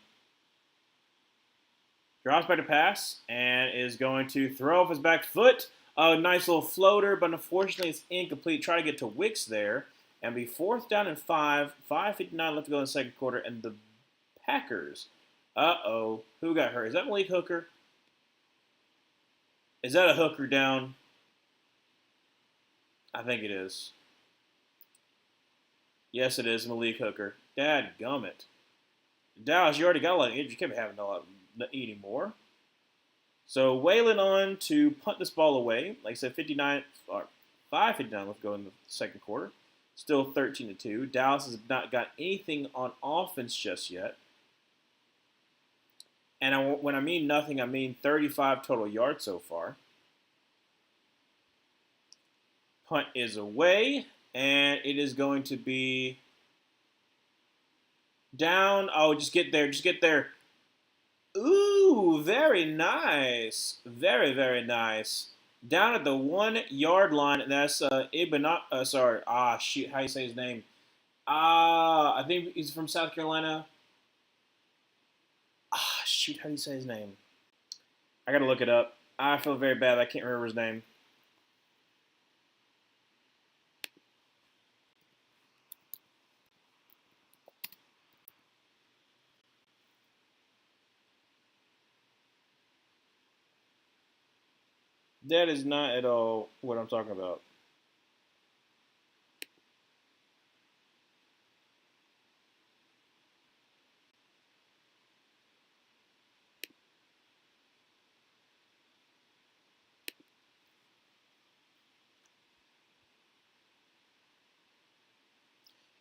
Drops back to pass and is going to throw off his back foot. A nice little floater, but unfortunately it's incomplete. Try to get to Wicks there. And be fourth down and 5. 5:59 left to go in the second quarter. And the Packers. Uh-oh. Who got hurt? Is that Malik Hooker? Is that a hooker down? I think it is. Yes, it is Malik Hooker. Dadgummit. Dallas, you already got a lot of injuries. You can't be having a lot anymore. So Waylon on to punt this ball away. Like I said, 59 or 5:59 left to go in the second quarter. Still 13-2. Dallas has not got anything on offense just yet. And when I mean nothing, I mean 35 total yards so far. Punt is away, and it is going to be down. Oh, just get there. Just get there. Ooh, very nice. Very, very nice. Down at the 1-yard line, and that's sorry. Shoot, how you say his name? I think he's from South Carolina. Shoot, how do you say his name? I gotta look it up. I feel very bad. I can't remember his name. That is not at all what I'm talking about.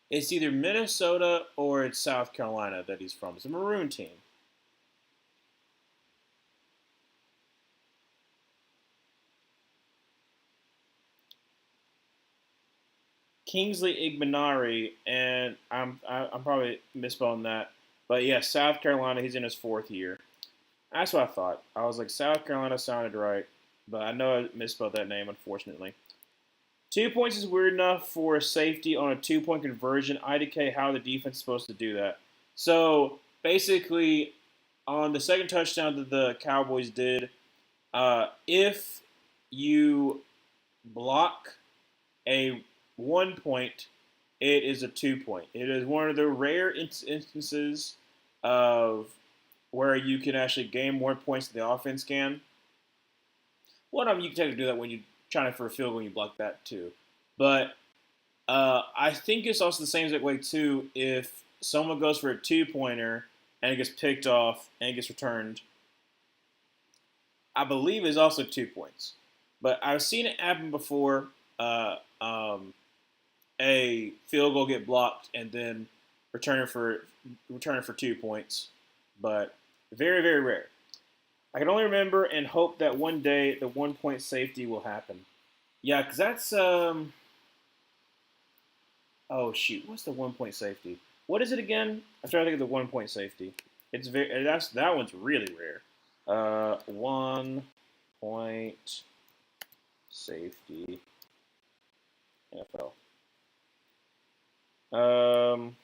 It's either Minnesota or it's South Carolina that he's from. It's a Maroon team. Kingsley Igbenari, and I'm probably misspelling that, but yeah, South Carolina. He's in his 4th year. That's what I thought. I was like, South Carolina sounded right, but I know I misspelled that name, unfortunately. 2 points is weird enough for a safety on a 2-point conversion. IDK, how the defense is supposed to do that. So basically, on the second touchdown that the Cowboys did, if you block a 1-point It is a 2 point. It is one of the rare instances of where you can actually gain more points than the offense can. Well, I mean, you can technically do that when you're trying for a field goal and you block that too. But I think it's also the same exact way too. If someone goes for a 2 pointer and it gets picked off and it gets returned, I believe it's also 2 points. But I've seen it happen before. A field goal get blocked and then return it for 2 points, but very very rare. I can only remember and hope that one day the 1 point safety will happen. Yeah, because that's oh shoot, what's the 1 point safety? What is it again? I'm trying to think of the 1 point safety. It's very that one's really rare. 1 point safety NFL. Um,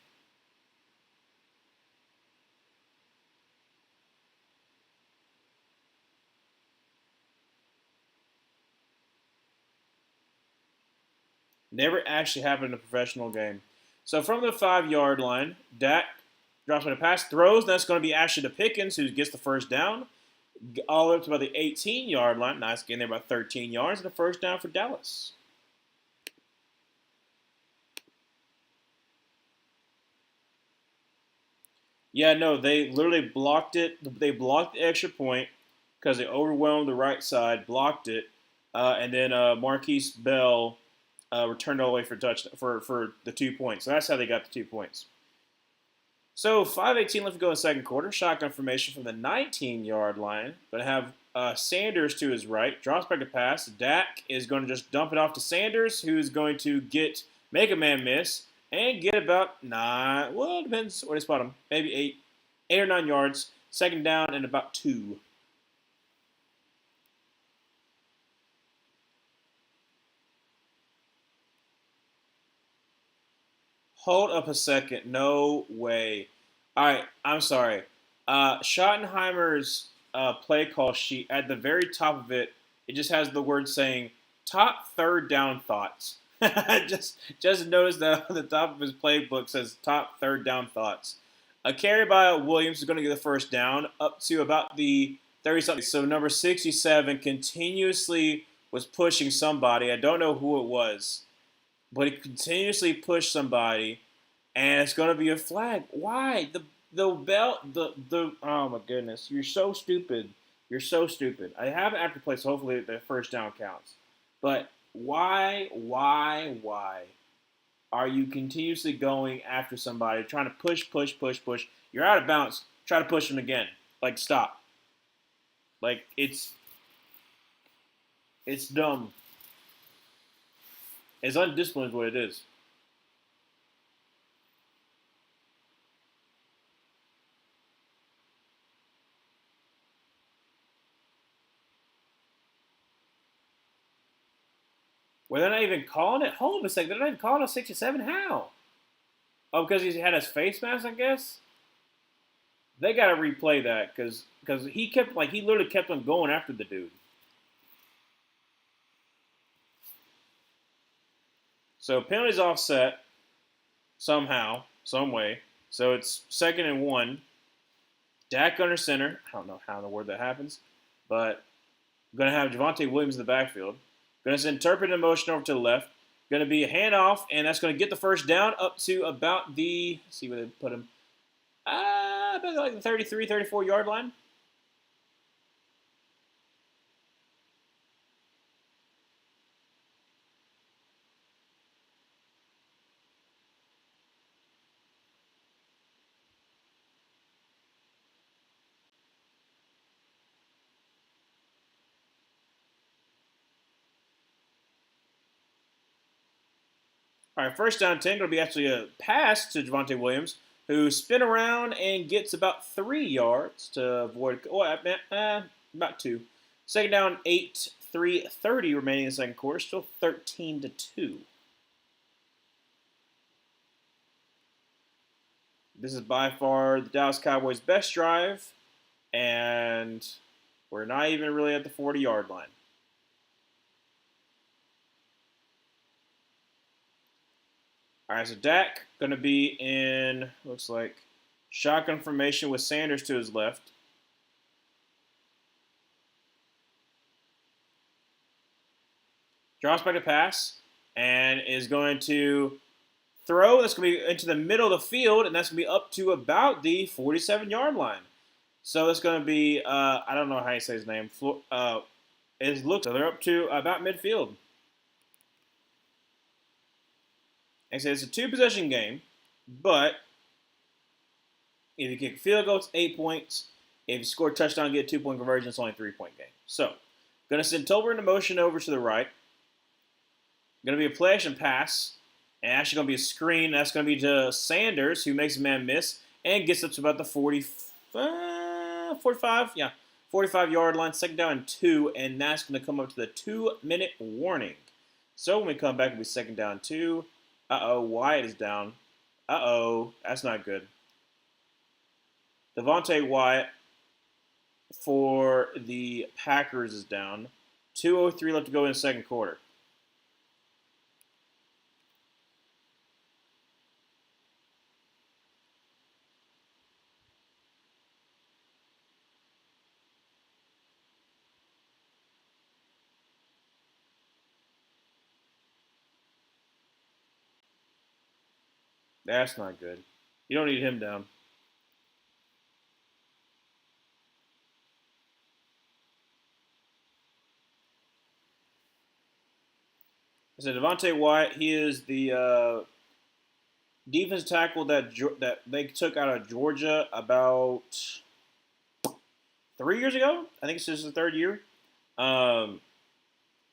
Never actually happened in a professional game. So from the 5 yard line, Dak drops on a pass, throws. That's going to be Ashley to Pickens, who gets the first down. All the way up to about the 18 yard line. Nice, getting there about 13 yards, and a first down for Dallas. Yeah, no, they literally blocked it. They blocked the extra point because they overwhelmed the right side, blocked it, and then Marquise Bell returned all the way for for the 2 points. So that's how they got the 2 points. So 5:18 left to go in the second quarter. Shotgun formation from the 19-yard line. Going to have Sanders to his right. Drops back to pass. Dak is going to just dump it off to Sanders, who is going to make a man miss and get about 9. Well, it depends where they spot him. Maybe 8 or 9 yards. Second down and about 2. Hold up a second. No way. All right, I'm sorry. Schottenheimer's play call sheet, at the very top of it, it just has the word saying top third down thoughts. just notice that on the top of his playbook says top third down thoughts. A carry by Williams is going to get the first down up to about the 30 something. So number 67 continuously was pushing somebody. I don't know who it was, but he continuously pushed somebody, and it's going to be a flag. Why? The oh my goodness, you're so stupid. You're so stupid. I have an after play, so hopefully the first down counts. But why are you continuously going after somebody, trying to push? You're out of bounds. Try to push them again. Like, stop. Like, it's dumb. It's undisciplined is what it is. Well, they're not even calling it. Hold on a second. They're not even calling it 67. How? Oh, because he had his face mask, I guess. They got to replay that because he literally kept on going after the dude. So penalties offset somehow, some way. So it's 2nd and 1. Dak under center. I don't know how in the world that happens, but I'm going to have Javonte Williams in the backfield. Going to send Turpin in motion over to the left. Going to be a handoff, and that's going to get the first down up to about the, let's see where they put him, about like the 33, 34-yard line. All right, first down 10 going to be actually a pass to Javonte Williams, who spin around and gets about 3 yards to avoid, about 2. Second down 8, 3:30 remaining in the second quarter, still 13-2. This is by far the Dallas Cowboys' best drive, and we're not even really at the 40-yard line. All right, so Dak going to be in, looks like, shotgun formation with Sanders to his left. Drops back to pass and is going to throw. That's going to be into the middle of the field, and that's going to be up to about the 47-yard line. So it's going to be, I don't know how you say his name. It looks so they're up to about midfield. And so it's a two-possession game, but if you kick a field goal, it's 8 points. If you score a touchdown, get a 2-point conversion, it's only a 3-point game. So, going to send Tolbert into motion over to the right. Going to be a play action pass, and actually going to be a screen. That's going to be to Sanders, who makes a man miss and gets up to about the 45-yard line, second down and 2, and that's going to come up to the 2-minute warning. So when we come back, it'll be second down 2. Wyatt is down. That's not good. Devontae Wyatt for the Packers is down. 2:03 left to go in the second quarter. That's not good. You don't need him down. I said Devontae Wyatt. He is the defense tackle that they took out of Georgia about 3 years ago. I think it's just the third year.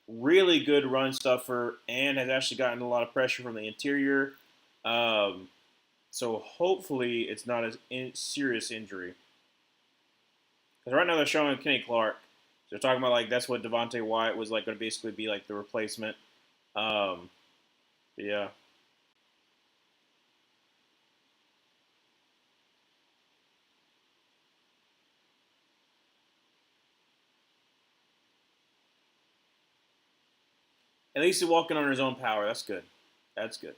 Really good run stuffer and has actually gotten a lot of pressure from the interior. So hopefully it's not a serious injury. Because right now they're showing Kenny Clark. So they're talking about like that's what Devontae Wyatt was like going to basically be like the replacement. Yeah. At least he's walking on his own power. That's good. That's good.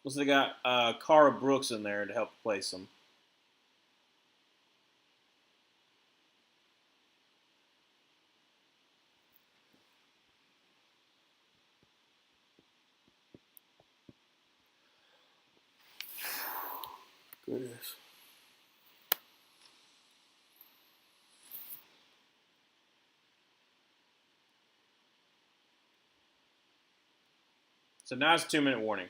Looks like they got Cara Brooks in there to help replace him. Goodness. So now it's a 2-minute warning.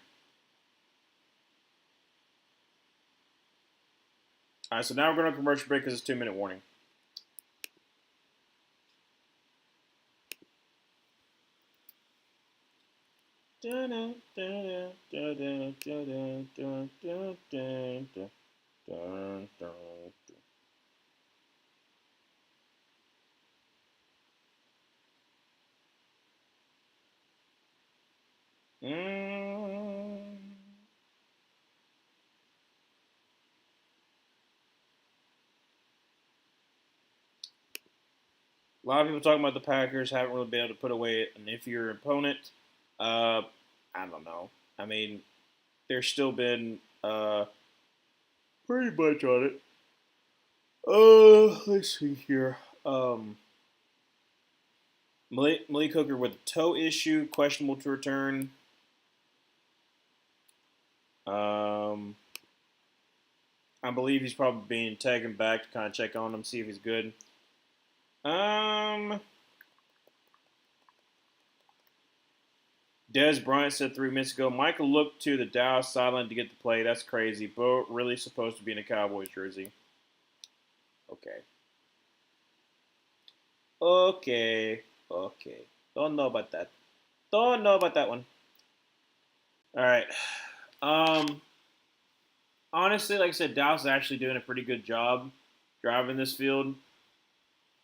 All right, so now we're going to commercial break because it's a 2-minute warning. A lot of people talking about the Packers haven't really been able to put away an inferior opponent. I don't know. I mean, there's still been pretty much on it. Let's see here. Malik Hooker with a toe issue, questionable to return. I believe he's probably being taken back to kind of check on him, see if he's good. Des Bryant said 3 minutes ago, Michael looked to the Dallas sideline to get the play. That's crazy. Bo really supposed to be in a Cowboys jersey. Okay. Okay. Don't know about that. Don't know about that one. All right. Honestly, like I said, Dallas is actually doing a pretty good job driving this field.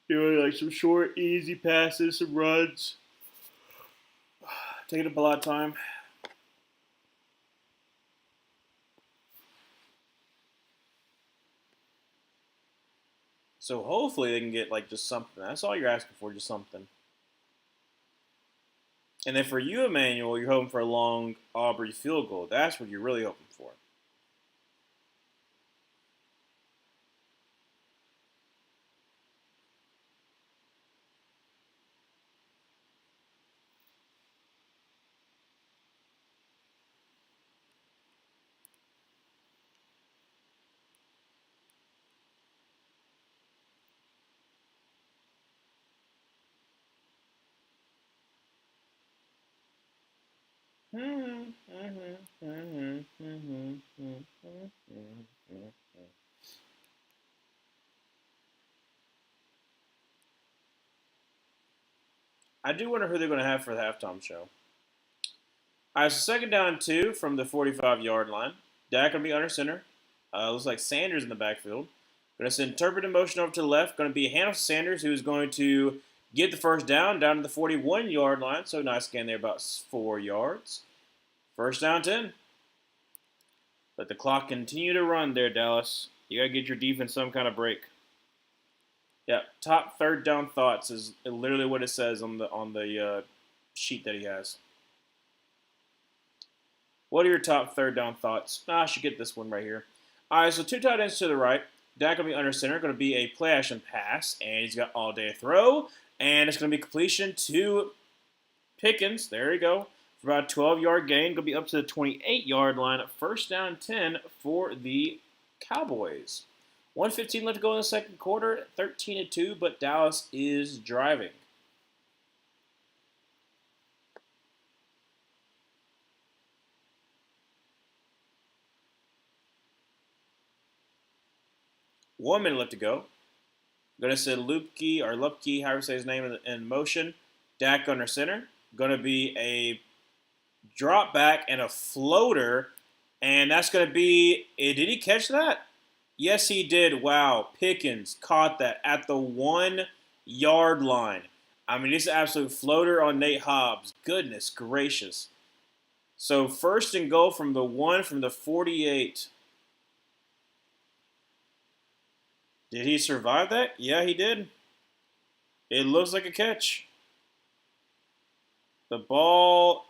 Doing like some short, easy passes, some runs. Taking up a lot of time. So hopefully they can get like just something. That's all you're asking for, just something. And then for you, Emmanuel, you're hoping for a long Aubrey field goal. That's what you're really hoping for. I do wonder who they're going to have for the halftime show. All right, so second down and 2 from the 45-yard line. Dak going to be under center. Looks like Sanders in the backfield. Going to send Turpin in motion over to the left. Going to be a handoff to Sanders, who is going to get the first down to the 41-yard line. So nice gain there, about 4 yards. First down 10. Let the clock continue to run there, Dallas. You got to get your defense some kind of break. Yeah, top third down thoughts is literally what it says on the sheet that he has. What are your top third down thoughts? I should get this one right here. All right, so 2 tight ends to the right. Dak will be under center. Going to be a play action pass, and he's got all day throw, and it's going to be completion to Pickens. There you go. For about a 12-yard gain. Going to be up to the 28-yard line. First down 10 for the Cowboys. 1:15 left to go in the second quarter. 13-2, but Dallas is driving. One minute left to go. Going to send Lupke, however you say his name, in motion. Dak under center. Going to be a drop back and a floater. And that's going to be, did he catch that? Yes, he did. Wow. Pickens caught that at the 1-yard line. I mean, this is an absolute floater on Nate Hobbs. Goodness gracious. So first and goal from the 48. Did he survive that? Yeah, he did. It looks like a catch. The ball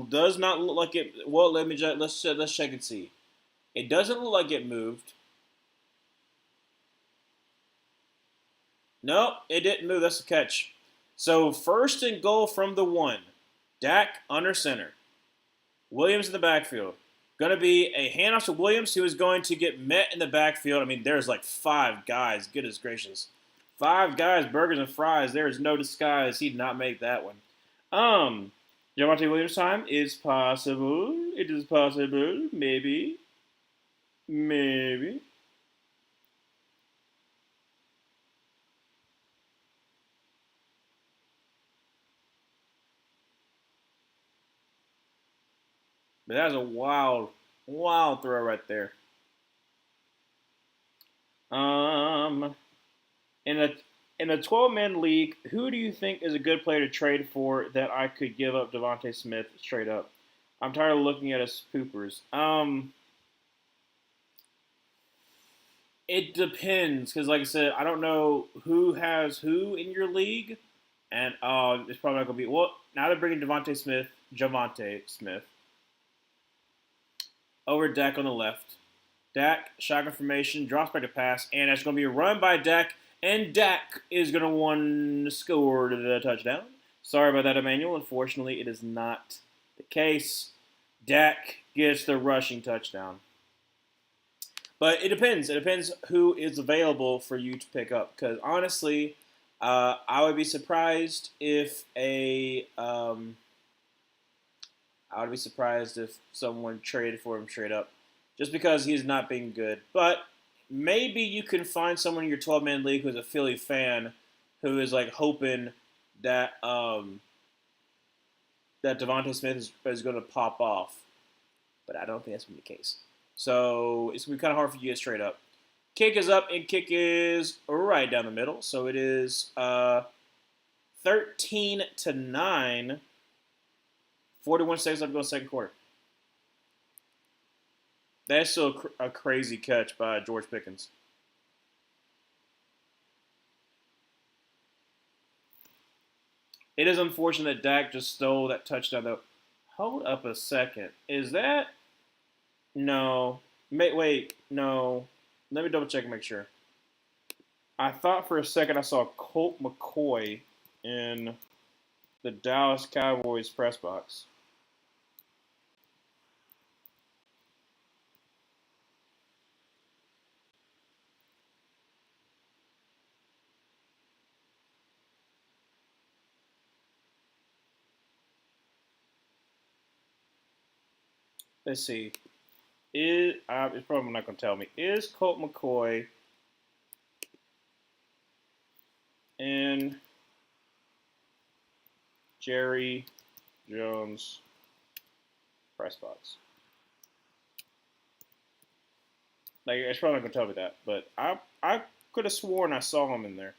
does not look like it. Well, let's check and see. It doesn't look like it moved. No, it didn't move. That's a catch. So first and goal from the 1. Dak under center. Williams in the backfield. Going to be a handoff to Williams, who is going to get met in the backfield. I mean, there's like 5 guys. Goodness gracious. 5 guys, burgers and fries. There is no disguise. He did not make that one. Javonte Williams time is possible. It is possible. Maybe. Maybe. But that was a wild, wild throw right there. In a 12-man league, who do you think is a good player to trade for that I could give up Devontae Smith straight up? I'm tired of looking at his poopers. It depends, because like I said, I don't know who has who in your league, and it's probably not gonna be. Well, now they're bringing Javonte Smith over Dak on the left. Dak, shotgun formation, drops back to pass, and that's going to be a run by Dak, and Dak is going to want to score the touchdown. Sorry about that, Emmanuel. Unfortunately, it is not the case. Dak gets the rushing touchdown. But it depends. It depends who is available for you to pick up. Because honestly, I would be surprised if someone traded for him straight up, just because he's not being good. But maybe you can find someone in your 12-man league who's a Philly fan who is like hoping that that Devontae Smith is going to pop off. But I don't think that's going to be the case. So it's going to be kind of hard for you to get straight up. Kick is up, and kick is right down the middle. So it is 13-9. 41 seconds left to go in the second quarter. That's still a crazy catch by George Pickens. It is unfortunate that Dak just stole that touchdown, though. Hold up a second. Is that no? Wait, no. Let me double check and make sure. I thought for a second I saw Colt McCoy in the Dallas Cowboys press box. Let's see. It's probably not going to tell me. Is Colt McCoy in Jerry Jones press box? Like, it's probably not going to tell me that, but I could have sworn I saw him in there.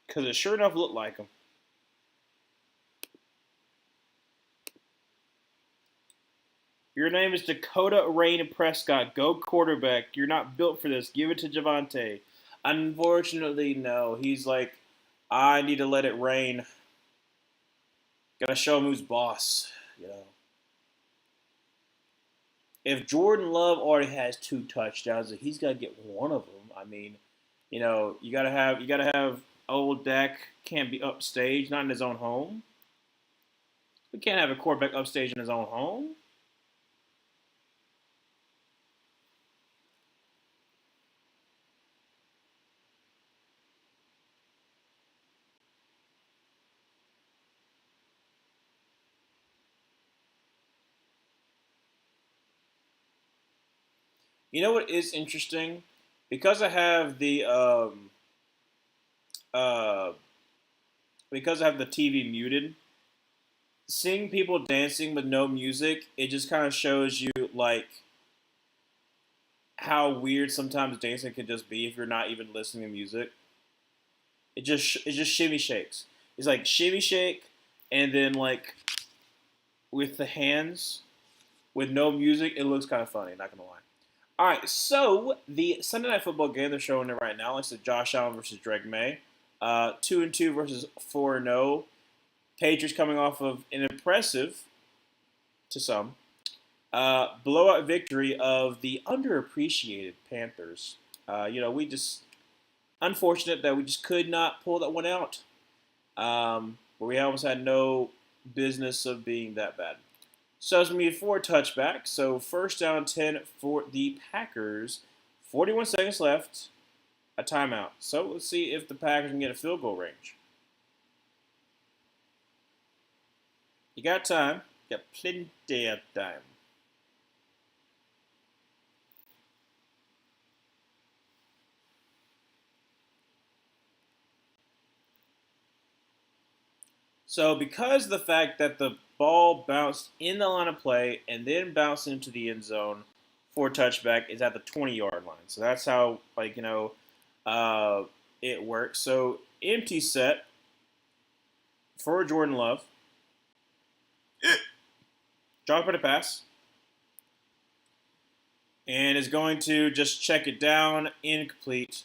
Because it sure enough looked like him. Your name is Dakota Rain Prescott. Go quarterback. You're not built for this. Give it to Javante. Unfortunately, no. He's like, I need to let it rain. Gotta show him who's boss. You know. If Jordan Love already has 2 touchdowns, he's got to get one of them. I mean, you gotta have old Dak can't be upstage, not in his own home. We can't have a quarterback upstage in his own home. You know what is interesting? Because I have the uh, because I have the TV muted, seeing people dancing with no music, it just kind of shows you like how weird sometimes dancing can just be if you're not even listening to music. It just shimmy shakes. It's like shimmy shake, and then like with the hands with no music, it looks kind of funny. Not gonna lie. All right, so the Sunday Night Football game they're showing it right now. Like I said, Josh Allen versus Drake May, 2-2 versus 4-0. Patriots coming off of an impressive, to some, blowout victory of the underappreciated Panthers. We just unfortunate that we just could not pull that one out. But we almost had no business of being that bad. So it's going to be 4 touchbacks. So first down 10 for the Packers. 41 seconds left. A timeout. So let's see if the Packers can get a field goal range. You got time. You got plenty of time. So because of the fact that the ball bounced in the line of play and then bounced into the end zone for touchback is at the 20-yard line. So that's how uh, it works. So empty set for Jordan Love. Drop it a pass. And is going to just check it down. Incomplete.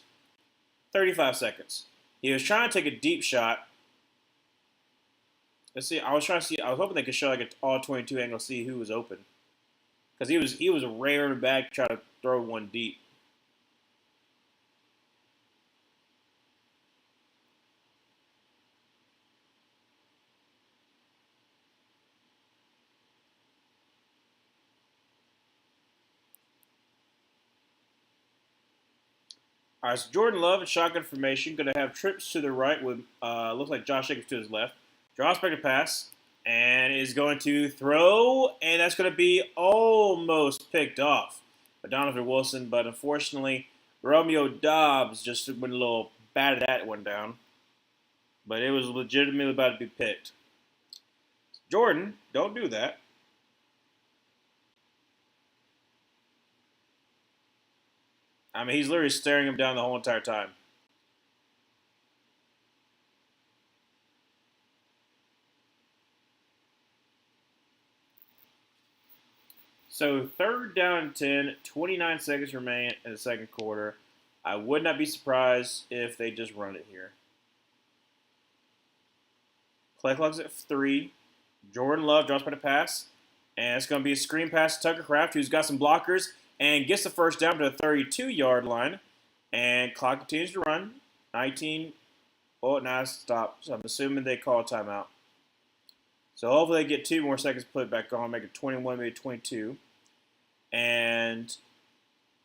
35 seconds. He was trying to take a deep shot. Let's see. I was hoping they could show like an all 22 angle, see who was open, because he was a rare back trying to throw one deep. All right, so Jordan Love in shotgun formation, going to have trips to the right with looks like Josh Jacobs to his left. Draws back a pass and is going to throw, and that's going to be almost picked off by Donovan Wilson, but unfortunately Romeo Dobbs just went a little batted that one down, but it was legitimately about to be picked. Jordan, don't do that. I mean, he's literally staring him down the whole entire time. So third down and 10, 29 seconds remain in the second quarter. I would not be surprised if they just run it here. Play clock's at 3. Jordan Love drops by the pass. And it's going to be a screen pass to Tucker Kraft, who's got some blockers, and gets the first down to the 32-yard line. And clock continues to run. 19. Oh, now it's stopped. So I'm assuming they call a timeout. So hopefully they get 2 more seconds to put it back on, make it 21, maybe 22. And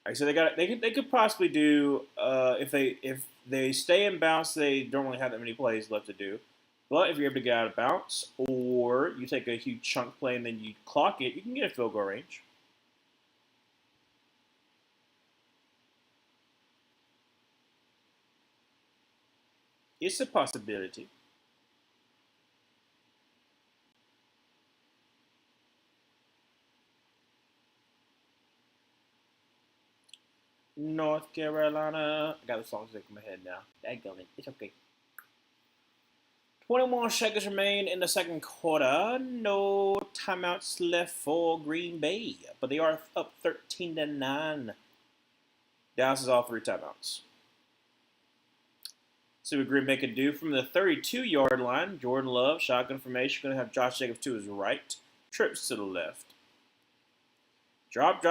like I said, they could possibly do if they stay in bounds, they don't really have that many plays left to do. But if you're able to get out of bounds, or you take a huge chunk play and then you clock it, you can get a field goal range. It's a possibility. North Carolina. I got the song stuck in my head now. Dadgummit. It's okay. 21 seconds remain in the second quarter. No timeouts left for Green Bay, but they are up 13-9. Dallas is all 3 timeouts. See what Green Bay can do from the 32-yard line. Jordan Love, shotgun formation, going to have Josh Jacobs to his right. Trips to the left. Drop.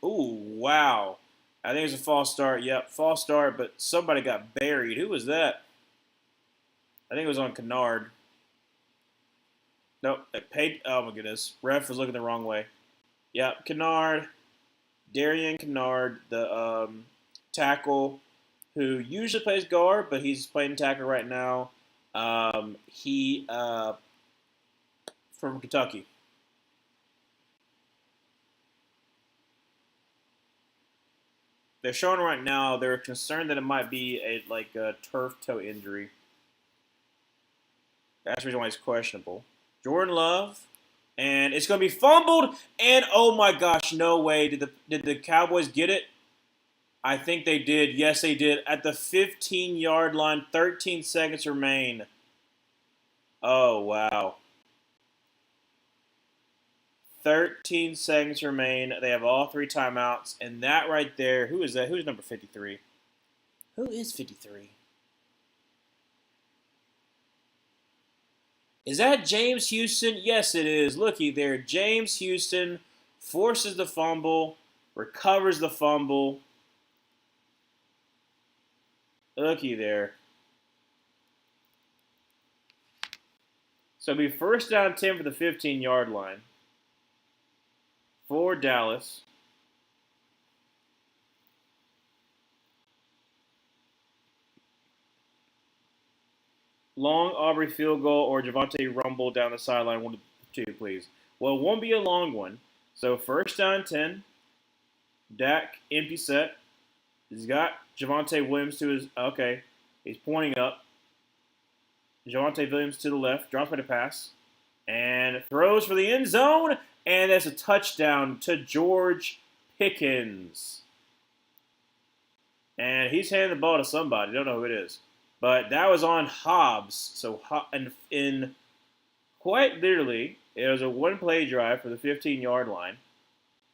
Ooh, wow. I think it's a false start. Yep, false start, but somebody got buried. Who was that? I think it was on Kennard. Nope. Oh, my goodness. Ref was looking the wrong way. Yep, Kennard. Darian Kennard, the tackle, who usually plays guard, but he's playing tackle right now. He from Kentucky. They're showing right now they're concerned that it might be a turf toe injury. That's the reason why he's questionable. Jordan Love, and it's going to be fumbled. And oh my gosh, no way! Did the Cowboys get it? I think they did. Yes, they did. At the 15-yard line, 13 seconds remain. Oh wow. 13 seconds remain. They have all 3 timeouts, and that right there. Who is that? Who's number 53? Who is 53? Is that James Houston? Yes, it is. Looky there. James Houston forces the fumble, recovers the fumble. Looky there. So it'll be first down 10 for the 15-yard line for Dallas. Long Aubrey field goal or Javonte Rumble down the sideline. 1 to 2, please. Well, it won't be a long one. So first down 10. Dak, empty set. He's got Javonte Williams to his... Okay. He's pointing up. Javonte Williams to the left. Drops by the pass. And throws for the end zone. And that's a touchdown to George Pickens. And he's handing the ball to somebody. Don't know who it is. But that was on Hobbs. So, in quite literally, it was a one-play drive for the 15-yard line.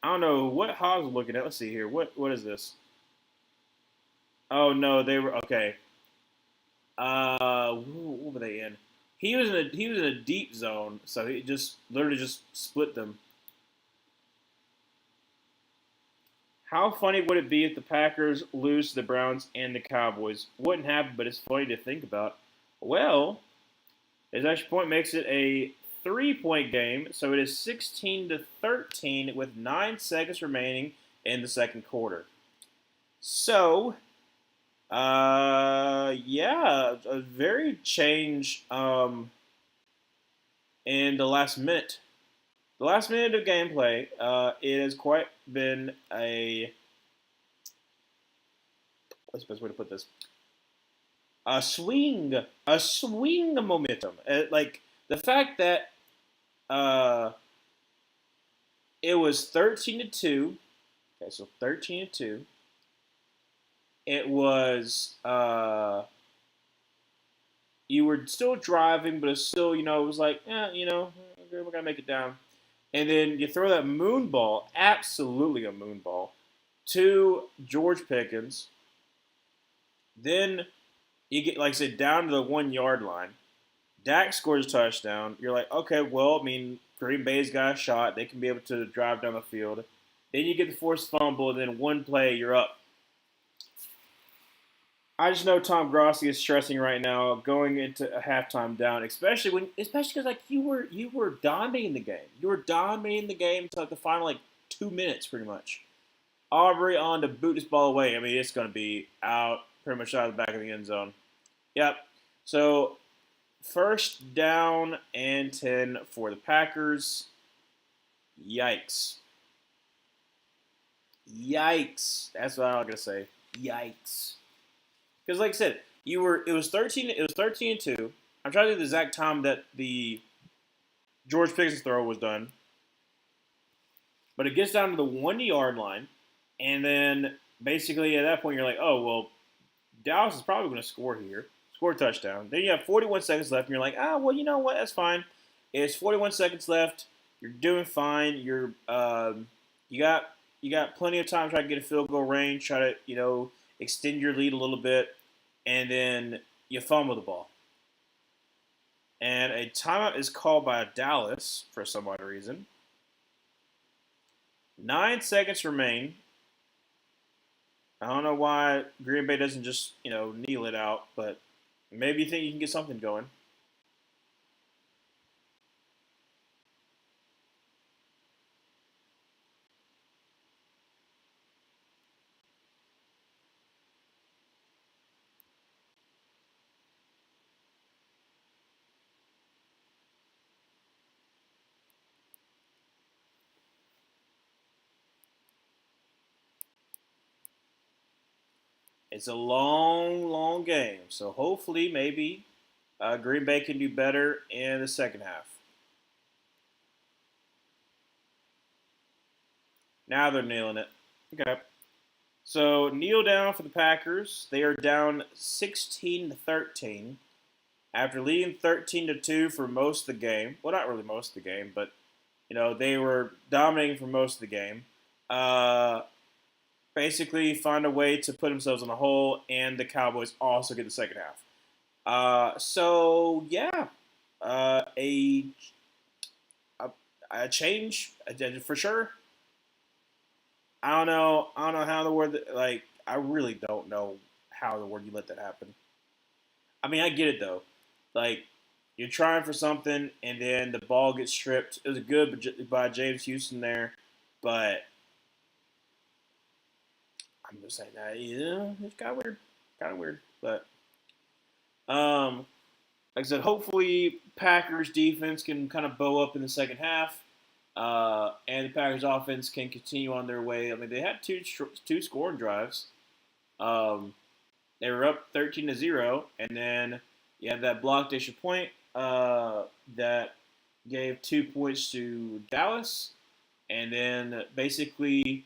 I don't know what Hobbs was looking at. Let's see here. What is this? Oh, no, they were... Okay. What were they in? He was in a deep zone, so he literally just split them. How funny would it be if the Packers lose to the Browns and the Cowboys? Wouldn't happen, but it's funny to think about. Well, his extra point makes it a 3-point game, so it is 16-13 with 9 seconds remaining in the second quarter. So, yeah, a very change in the last minute. The last minute of gameplay, it has quite been what's the best way to put this? A swing momentum. Like the fact that it was 13-2. Okay, so 13-2. It was you were still driving, but it's still it was like we're gonna make it down. And then you throw that moon ball, absolutely a moon ball, to George Pickens. Then you get, like I said, down to the 1 yard line. Dak scores a touchdown. You're like, okay, well, I mean, Green Bay's got a shot. They can be able to drive down the field. Then you get the forced fumble, and then one play, you're up. I just know Tom Grossi is stressing right now, going into a halftime down, especially because like you were dominating the game. You were dominating the game until like the final like 2 minutes, pretty much. Aubrey on to boot this ball away. I mean, it's going to be out, pretty much out of the back of the end zone. Yep. So first down and 10 for the Packers. Yikes. Yikes. That's what I'm gonna say. Yikes. Because like I said, it was 13-2. I'm trying to think the exact time that the George Pickens throw was done. But it gets down to the 1 yard line, and then basically at that point you're like, oh well, Dallas is probably going to score here, score a touchdown. Then you have 41 seconds left, and you're like, well, you know what? That's fine. It's 41 seconds left. You're doing fine. You got plenty of time to try to get a field goal range. Try to extend your lead a little bit, and then you fumble the ball. And a timeout is called by Dallas for some odd reason. 9 seconds remain. I don't know why Green Bay doesn't just, kneel it out, but maybe you think you can get something going. It's a long, long game, so hopefully, maybe Green Bay can do better in the second half. Now they're nailing it. Okay. So kneel down for the Packers. They are down 16-13 after leading 13-2 for most of the game. Well, not really most of the game, but they were dominating for most of the game. Basically, find a way to put themselves in a hole, and the Cowboys also get the second half. So yeah, a, a change for sure. I don't know. I don't know how the word like. I really don't know how the word you let that happen. I mean, I get it though. Like you're trying for something, and then the ball gets stripped. It was good by James Houston there, but I'm just saying that it's kind of weird, But um, like I said, hopefully Packers defense can kind of bow up in the second half. And the Packers offense can continue on their way. I mean, they had two scoring drives. Um, they were up 13-0, and then you had that blocked extra point that gave 2 points to Dallas, and then basically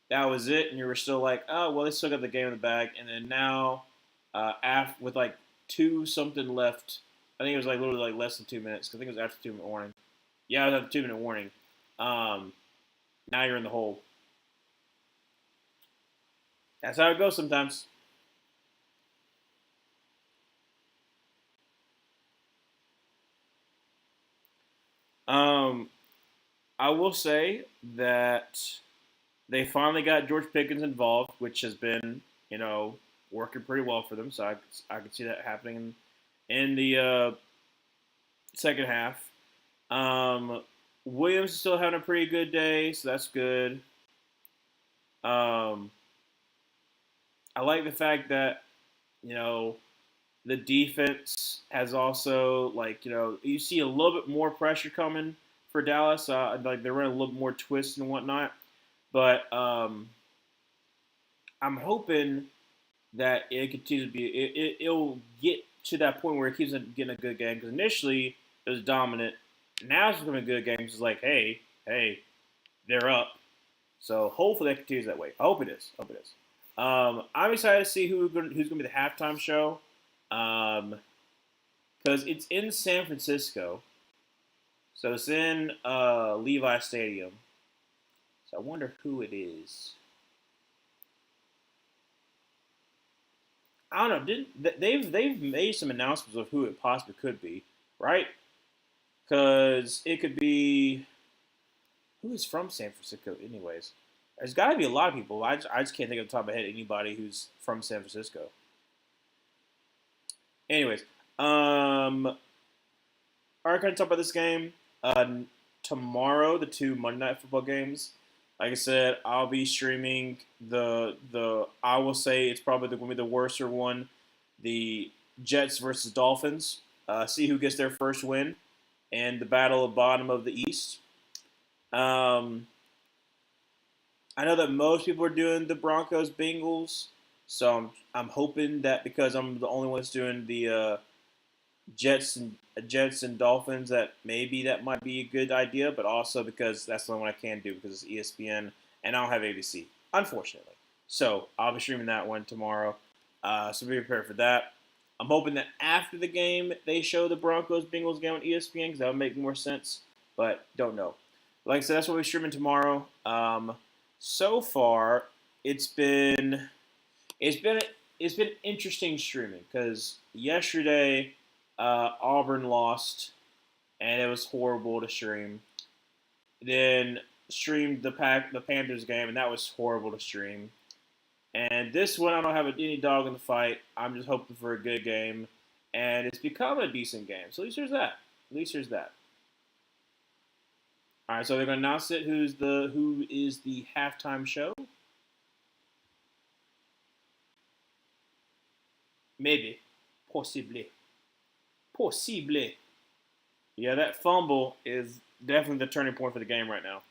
that was it. And you were still like, oh well, they still got the game in the bag. And then now, with like two something left, I think it was like literally like less than 2 minutes. I think it was after 2 minute warning. Yeah, it was after 2 minute warning. Now you're in the hole. That's how it goes sometimes. Um, I will say that they finally got George Pickens involved, which has been, working pretty well for them. So I could see that happening in the second half. Williams is still having a pretty good day, so that's good. Um, I like the fact that you know the defense has also you see a little bit more pressure coming for Dallas. Like they're running a little bit more twists and whatnot, but I'm hoping that it continues to be it'll get to that point where it keeps getting a good game because initially it was dominant. Now it's becoming a good game. It's like hey, they're up. So hopefully that continues that way. I hope it is. I'm excited to see who's going to be the halftime show. Because it's in San Francisco, so it's in Levi Stadium. So I wonder who it is. I don't know. They've made some announcements of who it possibly could be, right? Because it could be who is from San Francisco, anyways. There's got to be a lot of people. I just can't think of the top of my head anybody who's from San Francisco. Anyways, all right, can I talk about this game? Tomorrow, the two Monday Night Football games. Like I said, I'll be streaming the. I will say it's probably going to be the worser one, the Jets versus Dolphins. See who gets their first win, and the battle of bottom of the East. Um, I know that most people are doing the Broncos Bengals, so I'm hoping that because I'm the only one that's doing the Jets and Dolphins, that maybe that might be a good idea, but also because that's the only one I can do because it's ESPN and I don't have ABC, unfortunately. So I'll be streaming that one tomorrow. So be prepared for that. I'm hoping that after the game they show the Broncos Bengals game on ESPN because that would make more sense, but don't know. Like I said, that's what we're streaming tomorrow. So far, it's been it's been it's been interesting streaming because yesterday Auburn lost and it was horrible to stream. Then streamed the Panthers game and that was horrible to stream. And this one I don't have any dog in the fight. I'm just hoping for a good game, and it's become a decent game. So at least there's that. At least there's that. All right, so they're gonna announce it. Who is the halftime show? Maybe, possibly, possibly. Yeah, that fumble is definitely the turning point for the game right now.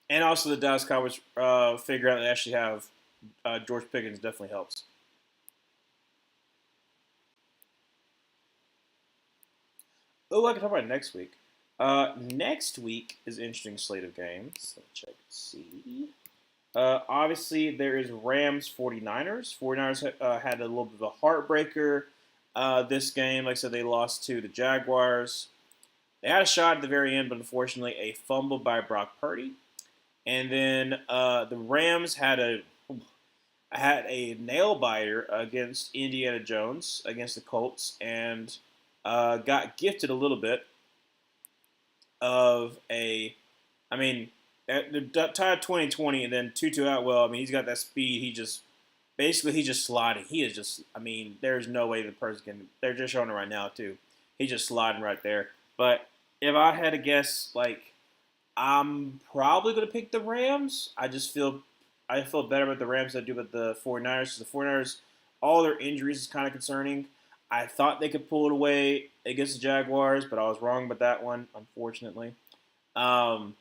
And also the Dallas Cowboys figure out they actually have George Pickens definitely helps. Oh, I can talk about it next week. Next week is an interesting slate of games. Let's check and see. Obviously, there is Rams 49ers. 49ers had a little bit of a heartbreaker this game. Like I said, they lost to the Jaguars. They had a shot at the very end, but unfortunately, a fumble by Brock Purdy. And then the Rams had a nail biter against Indiana Jones against the Colts, and got gifted a little bit of a. I mean, the tied 2020, and then Tutu Atwell. I mean, he's got that speed. He's just sliding. He is just. I mean, there's no way the person can. They're just showing it right now too. He's just sliding right there. But if I had to guess, like I'm probably going to pick the Rams. I feel better about the Rams than I do about the 49ers. The 49ers, all their injuries is kind of concerning. I thought they could pull it away against the Jaguars, but I was wrong about that one, unfortunately. Um,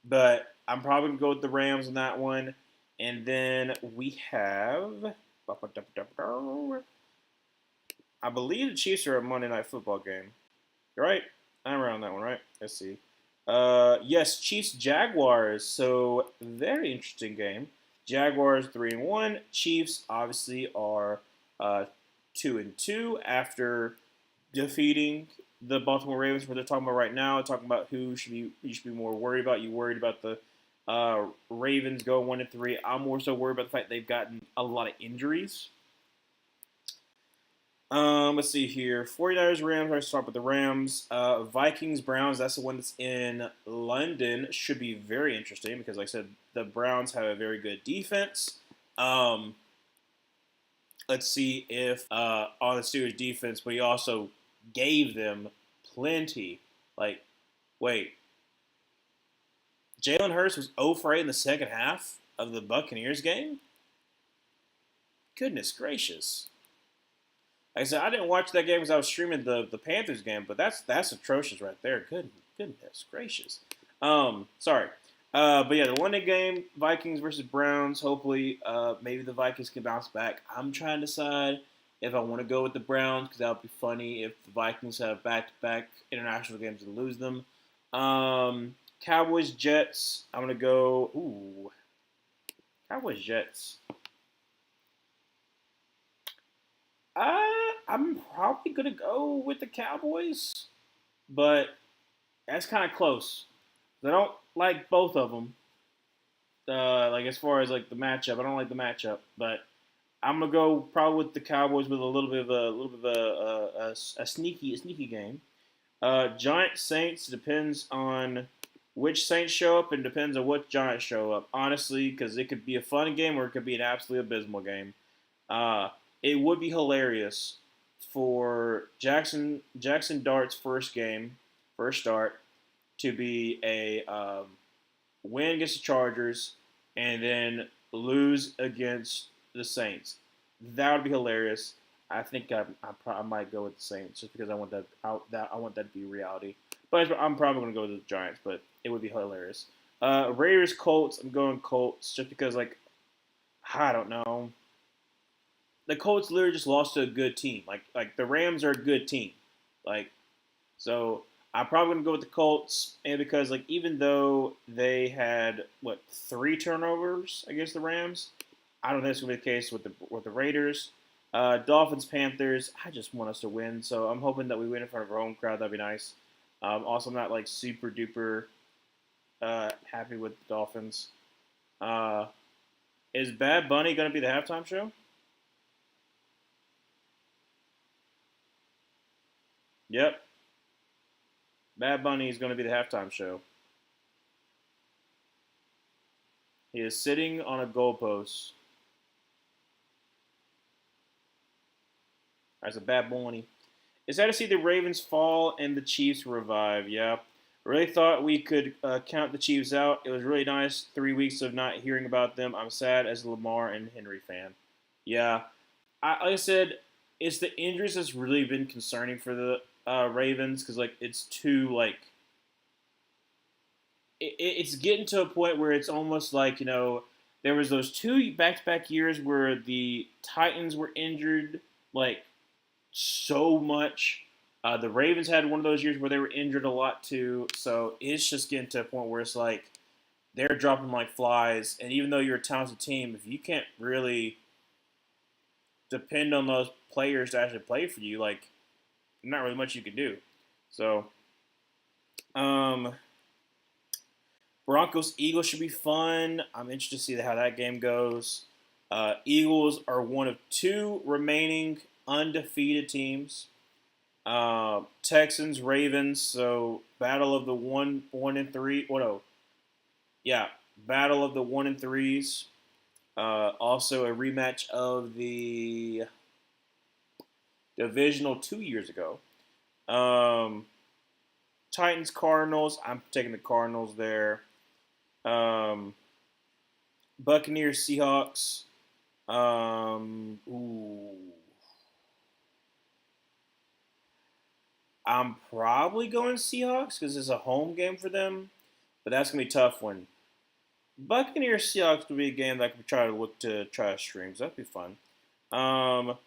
but I'm probably going to go with the Rams on that one. And then we have, I believe the Chiefs are a Monday Night Football game. Right? I'm around that one, right? Let's see. Yes, Chiefs Jaguars. So very interesting game. Jaguars 3-1. Chiefs obviously are 2-2 after defeating the Baltimore Ravens. What they're talking about right now, talking about who you should be more worried about. You worried about the Ravens go 1-3. I'm more so worried about the fact they've gotten a lot of injuries. Let's see here. 49ers, Rams. Let's start with the Rams. Vikings, Browns. That's the one that's in London. Should be very interesting because, like I said, the Browns have a very good defense. Let's see if on the Steelers defense, but he also gave them plenty. Like, wait, Jalen Hurts was 0 for 8 in the second half of the Buccaneers game? Goodness gracious. Like I said, I didn't watch that game because I was streaming the Panthers game, but that's atrocious right there. Goodness gracious. Sorry. But yeah, the one-day game, Vikings versus Browns. Hopefully, maybe the Vikings can bounce back. I'm trying to decide if I want to go with the Browns because that would be funny if the Vikings have back-to-back international games and lose them. Cowboys, Jets. I'm going to go, Cowboys, Jets. I'm probably going to go with the Cowboys, but that's kind of close. I don't like both of them. like as far as like the matchup, I don't like the matchup, but I'm gonna go probably with the Cowboys with a sneaky game. Giants Saints depends on which Saints show up and depends on what Giants show up. Honestly, because it could be a fun game or it could be an absolutely abysmal game. Uh, it would be hilarious for Jackson Dart's first start, to be a win against the Chargers and then lose against the Saints. That would be hilarious. I think I might go with the Saints just because I want that to be reality. But I'm probably going to go with the Giants, but it would be hilarious. Raiders Colts. I'm going Colts just because I don't know. The Colts literally just lost to a good team. Like the Rams are a good team. Like so I'm probably gonna go with the Colts, and because like even though they had what 3 turnovers against the Rams, I don't think it's gonna be the case with the Raiders. Dolphins Panthers. I just want us to win, so I'm hoping that we win in front of our home crowd. That'd be nice. Also, I'm not like super duper happy with the Dolphins. Uh, is Bad Bunny gonna be the halftime show? Yep, Bad Bunny is gonna be the halftime show. He is sitting on a goalpost. As a Bad Bunny. It's sad to see the Ravens fall and the Chiefs revive. Yeah, I really thought we could count the Chiefs out. It was really nice 3 weeks of not hearing about them. I'm sad as a Lamar and Henry fan. Yeah, like I said, it's the injuries that's really been concerning for the Ravens because like it's too like it's getting to a point where it's almost like there was those 2 back-to-back years where the Titans were injured like so much. The Ravens had one of those years where they were injured a lot too. So it's just getting to a point where it's like they're dropping like flies. And even though you're a talented team, if you can't really depend on those players to actually play for you, like not really much you can do. So, um, Broncos Eagles should be fun. I'm interested to see how that game goes. Eagles are one of 2 remaining undefeated teams. Texans, Ravens. So battle of the one and three. Oh no, yeah, battle of the 1 and 3s. Also a rematch of the divisional 2 years ago. Um, Titans, Cardinals. I'm taking the Cardinals there. Um, Buccaneers, Seahawks. Ooh. I'm probably going Seahawks because it's a home game for them, but that's gonna be a tough one. Buccaneers Seahawks would be a game that I could try to look to try to stream, so that'd be fun. Um,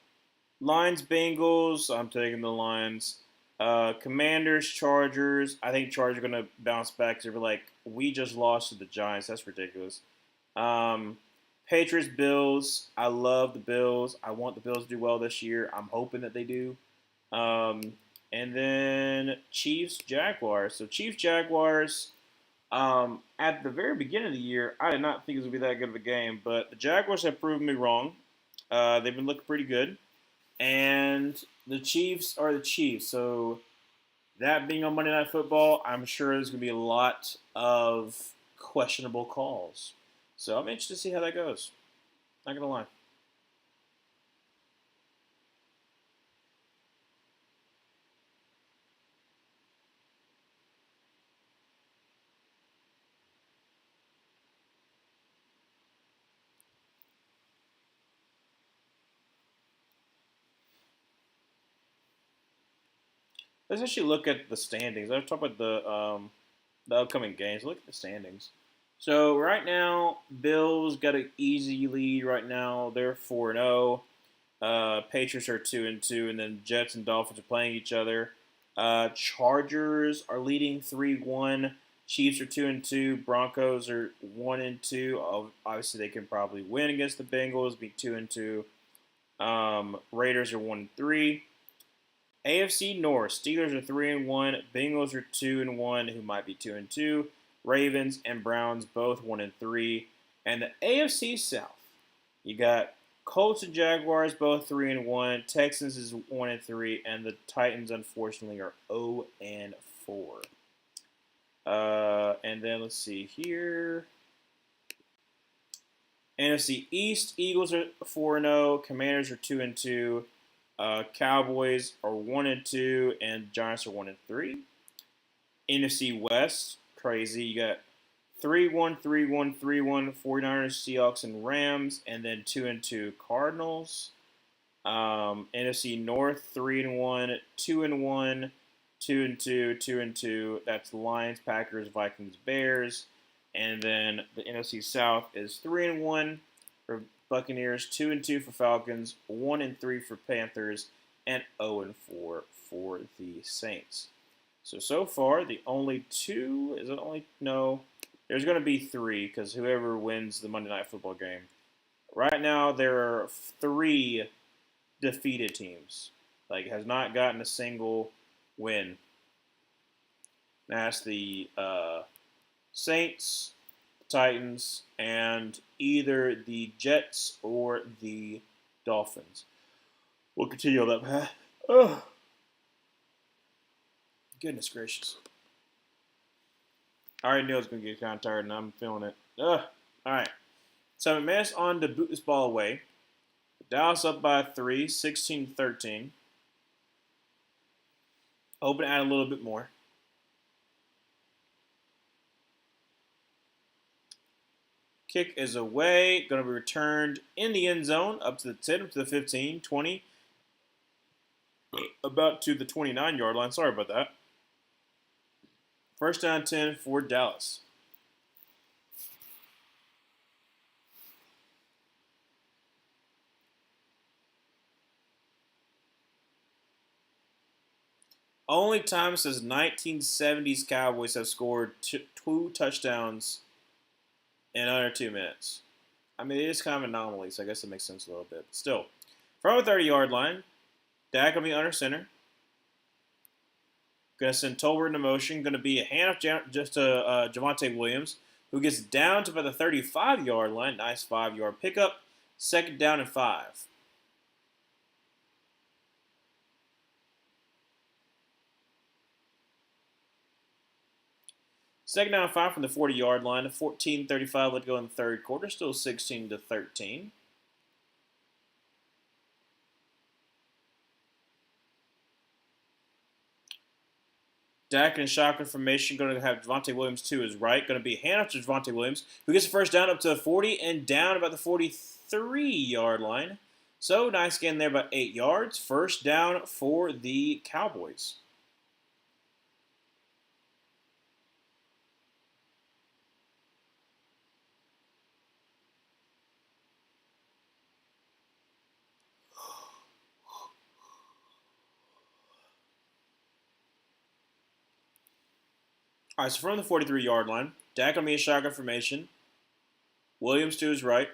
Lions Bengals. I'm taking the Lions. Commanders Chargers. I think Chargers are gonna bounce back because they're like we just lost to the Giants. That's ridiculous. Um, Patriots Bills. I love the Bills. I want the Bills to do well this year. I'm hoping that they do. Um, and then Chiefs Jaguars. So Chiefs Jaguars. At the very beginning of the year, I did not think it was going to be that good of a game, but the Jaguars have proven me wrong. They've been looking pretty good, and the Chiefs are the Chiefs. So that being on Monday Night Football, I'm sure there's going to be a lot of questionable calls. So I'm interested to see how that goes. Not gonna lie. Let's actually look at the standings. I've talked about the upcoming games. Look at the standings. So right now, Bills got an easy lead. Right now, they're 4-0. Patriots are 2-2, and then Jets and Dolphins are playing each other. Chargers are leading 3-1. Chiefs are 2-2. Broncos are 1-2. Obviously, they can probably win against the Bengals, be 2-2. Raiders are 1-3. AFC North, Steelers are 3-1, Bengals are 2-1, who might be 2-2. Ravens and Browns both 1-3. And the AFC South, you got Colts and Jaguars both 3-1. Texans is 1-3, and the Titans unfortunately are 0-4. And then let's see here. NFC East, Eagles are 4-0. Commanders are 2-2. Cowboys are 1-2, and Giants are 1-3. NFC West, crazy. You got 3-1, 3-1, 3-1, 49ers, Seahawks, and Rams, and then 2-2 Cardinals. NFC North, 3-1, 2-1, 2-2, 2-2. That's Lions, Packers, Vikings, Bears. And then the NFC South is 3-1 for Buccaneers, 2-2 for Falcons, 1-3 for Panthers, and 0-4 for the Saints. So far, the only two is it only no. There's going to be three because whoever wins the Monday Night Football game. Right now, there are three defeated teams. Like, has not gotten a single win. That's the Saints, Titans, and either the Jets or the Dolphins. We'll continue on that path. Oh, goodness gracious. I already knew I was going to get kind of tired, and I'm feeling it. All right. 7 minutes on to boot this ball away. Dallas up by 3, 16-13. Hoping to add a little bit more. Kick is away. Going to be returned in the end zone. Up to the 10, up to the 15, 20. About to the 29-yard line. Sorry about that. First down 10 for Dallas. Only time since 1970s Cowboys have scored 2 touchdowns in under 2 minutes. I mean, it is kind of an anomaly, so I guess it makes sense a little bit. Still, from a 30-yard line, Dak will be under center. Going to send Tolbert into motion. Going to be a handoff just to Javonte Williams, who gets down to about the 35-yard line. Nice 5-yard pickup. Second down and 5. Second down and 5 from the 40-yard line. 14:35 let go in the third quarter. Still 16-13. Dak in shotgun formation, going to have Javonte Williams to his right. Going to be a handoff to Javonte Williams, who gets the first down up to the 40 and down about the 43-yard line. So nice gain there, about 8 yards. First down for the Cowboys. All right, so from the 43-yard line, Dak going to be in shotgun formation. Williams to his right.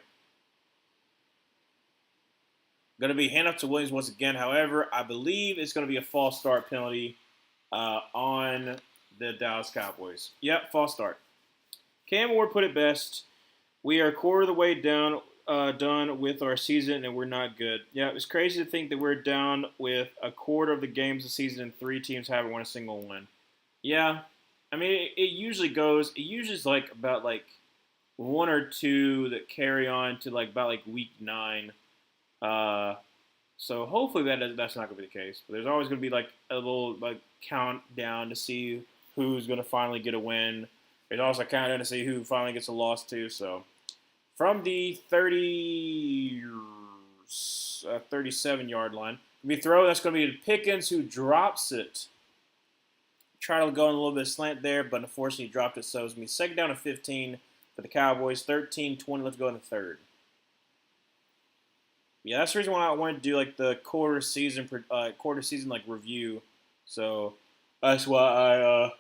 Going to be handoff to Williams once again. However, I believe it's going to be a false start penalty on the Dallas Cowboys. Yep, false start. Cam Ward put it best. We are a quarter of the way done with our season, and we're not good. Yeah, it's crazy to think that we're down with a quarter of the games of the season and 3 teams haven't won a single win. Yeah, I mean, it usually is like about like 1 or 2 that carry on to like about like week 9. So hopefully that's not going to be the case. But there's always going to be like a little like countdown to see who's going to finally get a win. There's also a countdown to see who finally gets a loss too. So from the 37-yard line, we throw. That's going to be Pickens, who drops it. Try to go on a little bit of slant there, but unfortunately he dropped it. So it's going to be second down and 15 for the Cowboys. 13-20. Let's go in the third. Yeah, that's the reason why I wanted to do like the quarter season like review. So that's why I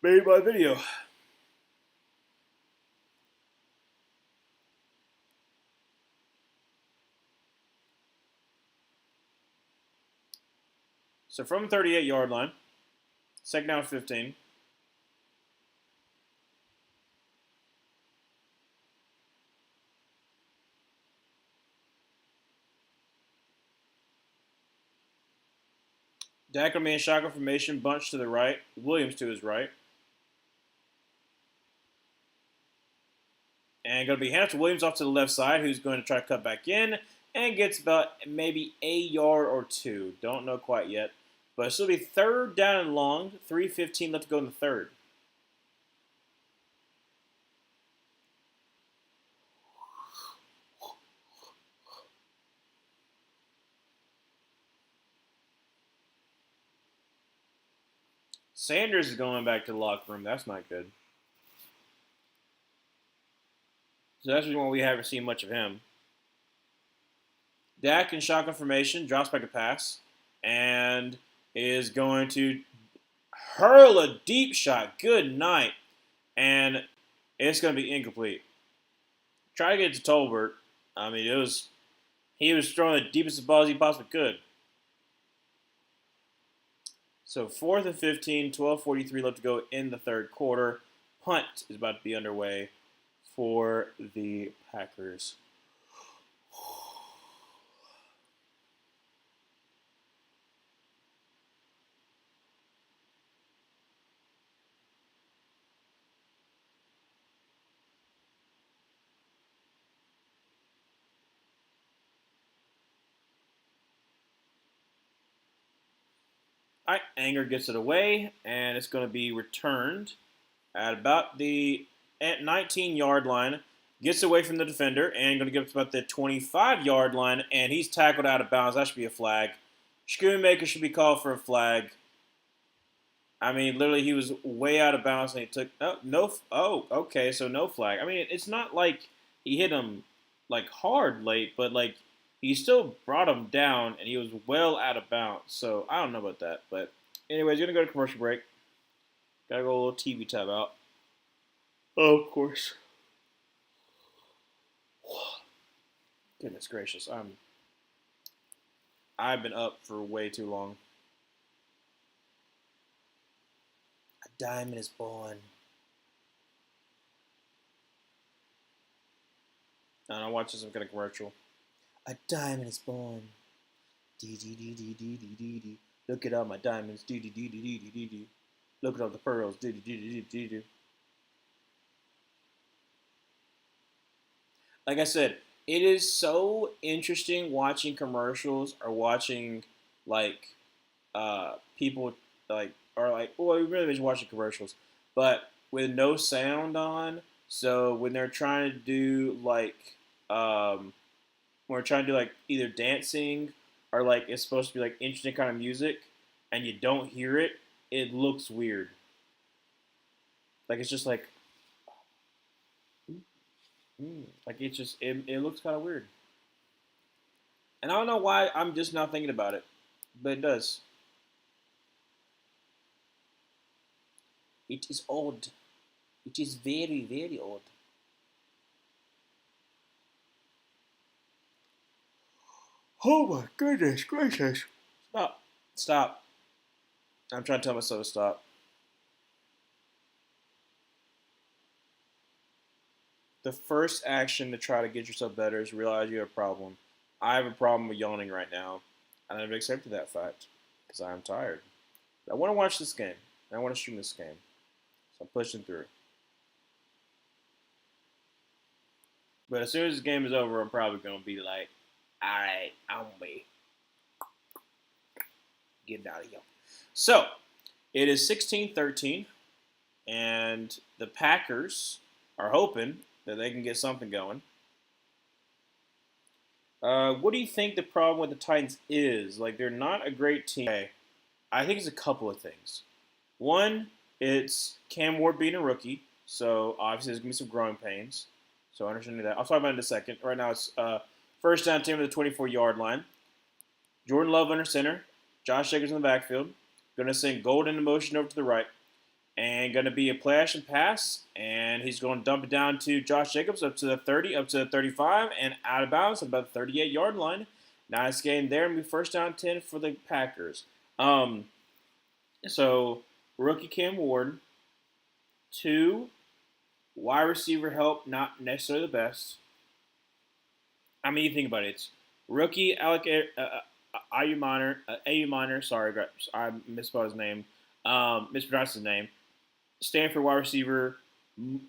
made my video. So from the 38-yard line, second down and 15. Dak will be in shotgun formation, bunch to the right, Williams to his right. And going to be hands to Williams off to the left side, who's going to try to cut back in and gets about maybe a yard or two. Don't know quite yet. But it's going to be third down and long, 3:15 left to go in the third. Sanders is going back to the locker room. That's not good. So that's one we haven't seen much of him. Dak in shotgun formation, drops back a pass, and is going to hurl a deep shot. Good night. And it's going to be incomplete. Try to get it to Tolbert. I mean, he was throwing the deepest balls he possibly could. So 4th and 15, 12:43 left to go in the third quarter. Punt is about to be underway for the Packers. All right, Anger gets it away, and it's going to be returned at about the 19-yard line. Gets away from the defender, and going to get up to about the 25-yard line, and he's tackled out of bounds. That should be a flag. Schoonmaker should be called for a flag. I mean, literally, he was way out of bounds, and he took okay, so no flag. I mean, it's not like he hit him like hard late, but like he still brought him down, and he was well out of bounds. So I don't know about that, but anyways, you're gonna go to commercial break. Gotta go a little TV tab out. Oh, of course. Goodness gracious, I've been up for way too long. A diamond is born. I watch some kind of commercial. A diamond is born. D. Look at all my diamonds. D. Look at all the pearls. D. Like I said, it is so interesting watching commercials or watching like people like or like well, we really been watching commercials, but with no sound on. So when they're trying to do like when we're trying to do like either dancing or like it's supposed to be like interesting kind of music, and you don't hear it, it looks weird. Like it's just like it looks kind of weird. And I don't know why I'm just not thinking about it, but it does. It is odd. It is very, very odd. Oh my goodness gracious. Stop. Stop. I'm trying to tell myself to stop. The first action to try to get yourself better is realize you have a problem. I have a problem with yawning right now, and I've accepted that fact because I am tired. I want to watch this game. I want to stream this game. So I'm pushing through. But as soon as this game is over, I'm probably going to be like, alright, I'm going to be getting out of here. So, it is 16-13, and the Packers are hoping that they can get something going. What do you think the problem with the Titans is? Like, they're not a great team. Okay. I think it's a couple of things. One, it's Cam Ward being a rookie, so obviously there's going to be some growing pains. So I understand that. I'll talk about it in a second. Right now it's first down team at the 24-yard line. Jordan Love under center. Josh Jacobs in the backfield. Going to send Golden in motion over to the right. And going to be a play action pass. And he's going to dump it down to Josh Jacobs up to the 30, up to the 35, and out of bounds at about the 38-yard line. Nice game there. And be first down 10 for the Packers. So rookie Cam Ward. 2, wide receiver help, not necessarily the best. I mean, you think about it. It's rookie Alec IU minor, AU minor. Sorry, I misspelled his name. Mispronounced his name. Stanford wide receiver,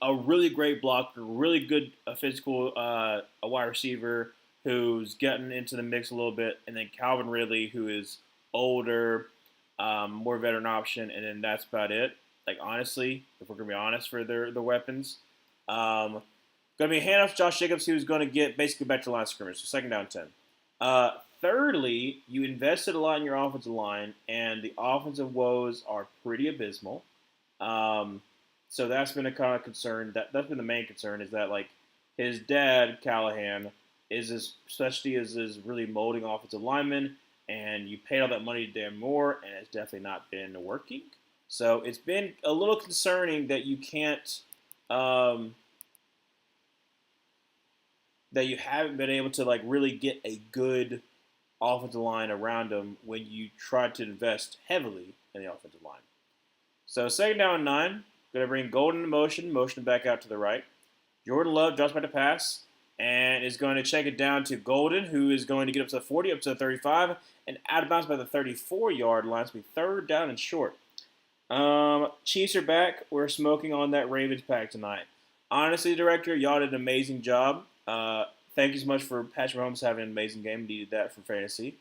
a really great blocker, really good physical a wide receiver who's getting into the mix a little bit, and then Calvin Ridley, who is older, more veteran option, and then that's about it. Like honestly, if we're gonna be honest for their weapons, gonna be a handoff to Josh Jacobs, who's gonna get basically back to the line of scrimmage, so second down 10. Thirdly, you invested a lot in your offensive line, and the offensive woes are pretty abysmal. So that's been a kind of concern. That's been the main concern is that like his dad Callahan is his specialty is really molding offensive linemen, and you paid all that money to Dan Moore, and it's definitely not been working. So it's been a little concerning that you can't that you haven't been able to like really get a good offensive line around him when you try to invest heavily in the offensive line. So second down and 9, going to bring Golden in motion back out to the right. Jordan Love drops back to pass and is going to check it down to Golden, who is going to get up to the 40, up to the 35, and out of bounds by the 34-yard line. So be third down and short. Chiefs are back. We're smoking on that Ravens pack tonight. Honestly, director, y'all did an amazing job. Thank you so much for Patrick Mahomes having an amazing game. Needed that for fantasy.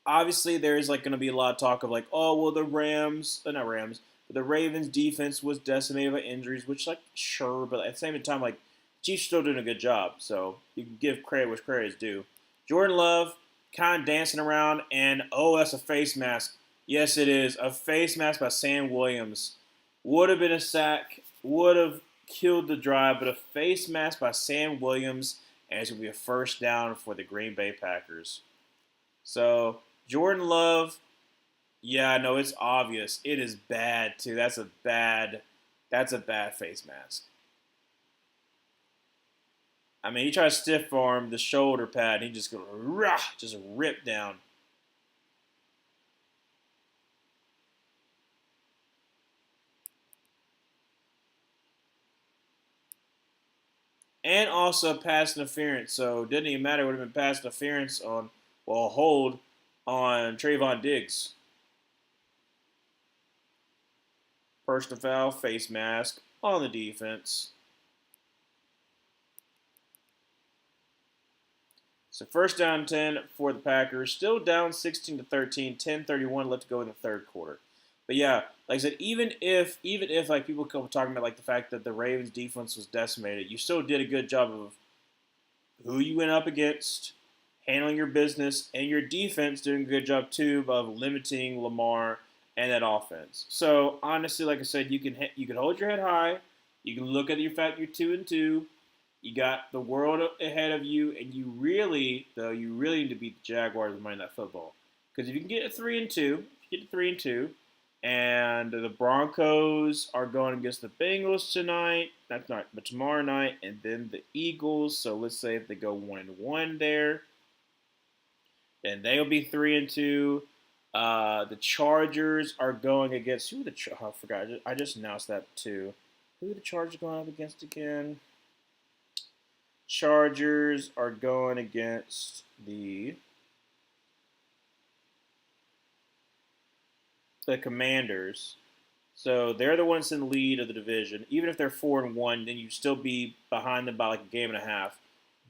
Obviously, there is like going to be a lot of talk of like, oh, well, not Rams, but the Ravens defense was decimated by injuries, which like sure, but at the same time, like Chiefs still doing a good job, so you can give credit where credit is due. Jordan Love kind of dancing around, and oh, that's a face mask. Yes, it is a face mask by Sam Williams. Would have been a sack, would have killed the drive, but a face mask by Sam Williams, and it's going to be a first down for the Green Bay Packers. So Jordan Love, yeah, no, it's obvious. It is bad too. That's a bad face mask. I mean, he tried to stiff arm the shoulder pad, and he just just rip down. And also pass interference. So it didn't even matter. It would have been pass interference on, well, hold on Trayvon Diggs. Personal foul, face mask on the defense. So first down 10 for the Packers. Still down 16-13, 10:31 left to go in the third quarter. But yeah, like I said, even if like people come talking about like the fact that the Ravens defense was decimated, you still did a good job of who you went up against, handling your business, and your defense doing a good job too of limiting Lamar and that offense. So honestly, like I said, you can hold your head high. You can look at your fact you're 2-2. You got the world ahead of you, and you really need to beat the Jaguars and Monday Night Football. Because if you can get a 3-2, and the Broncos are going against the Bengals tonight. That's not, but tomorrow night, and then the Eagles. So let's say if they go 1-1 there, then they'll be 3-2. The Chargers are going against who? I forgot. I just announced that too. Who are the Chargers going up against again? Chargers are going against the Commanders. So they're the ones in the lead of the division. Even if they're 4-1, then you'd still be behind them by like a game and a half.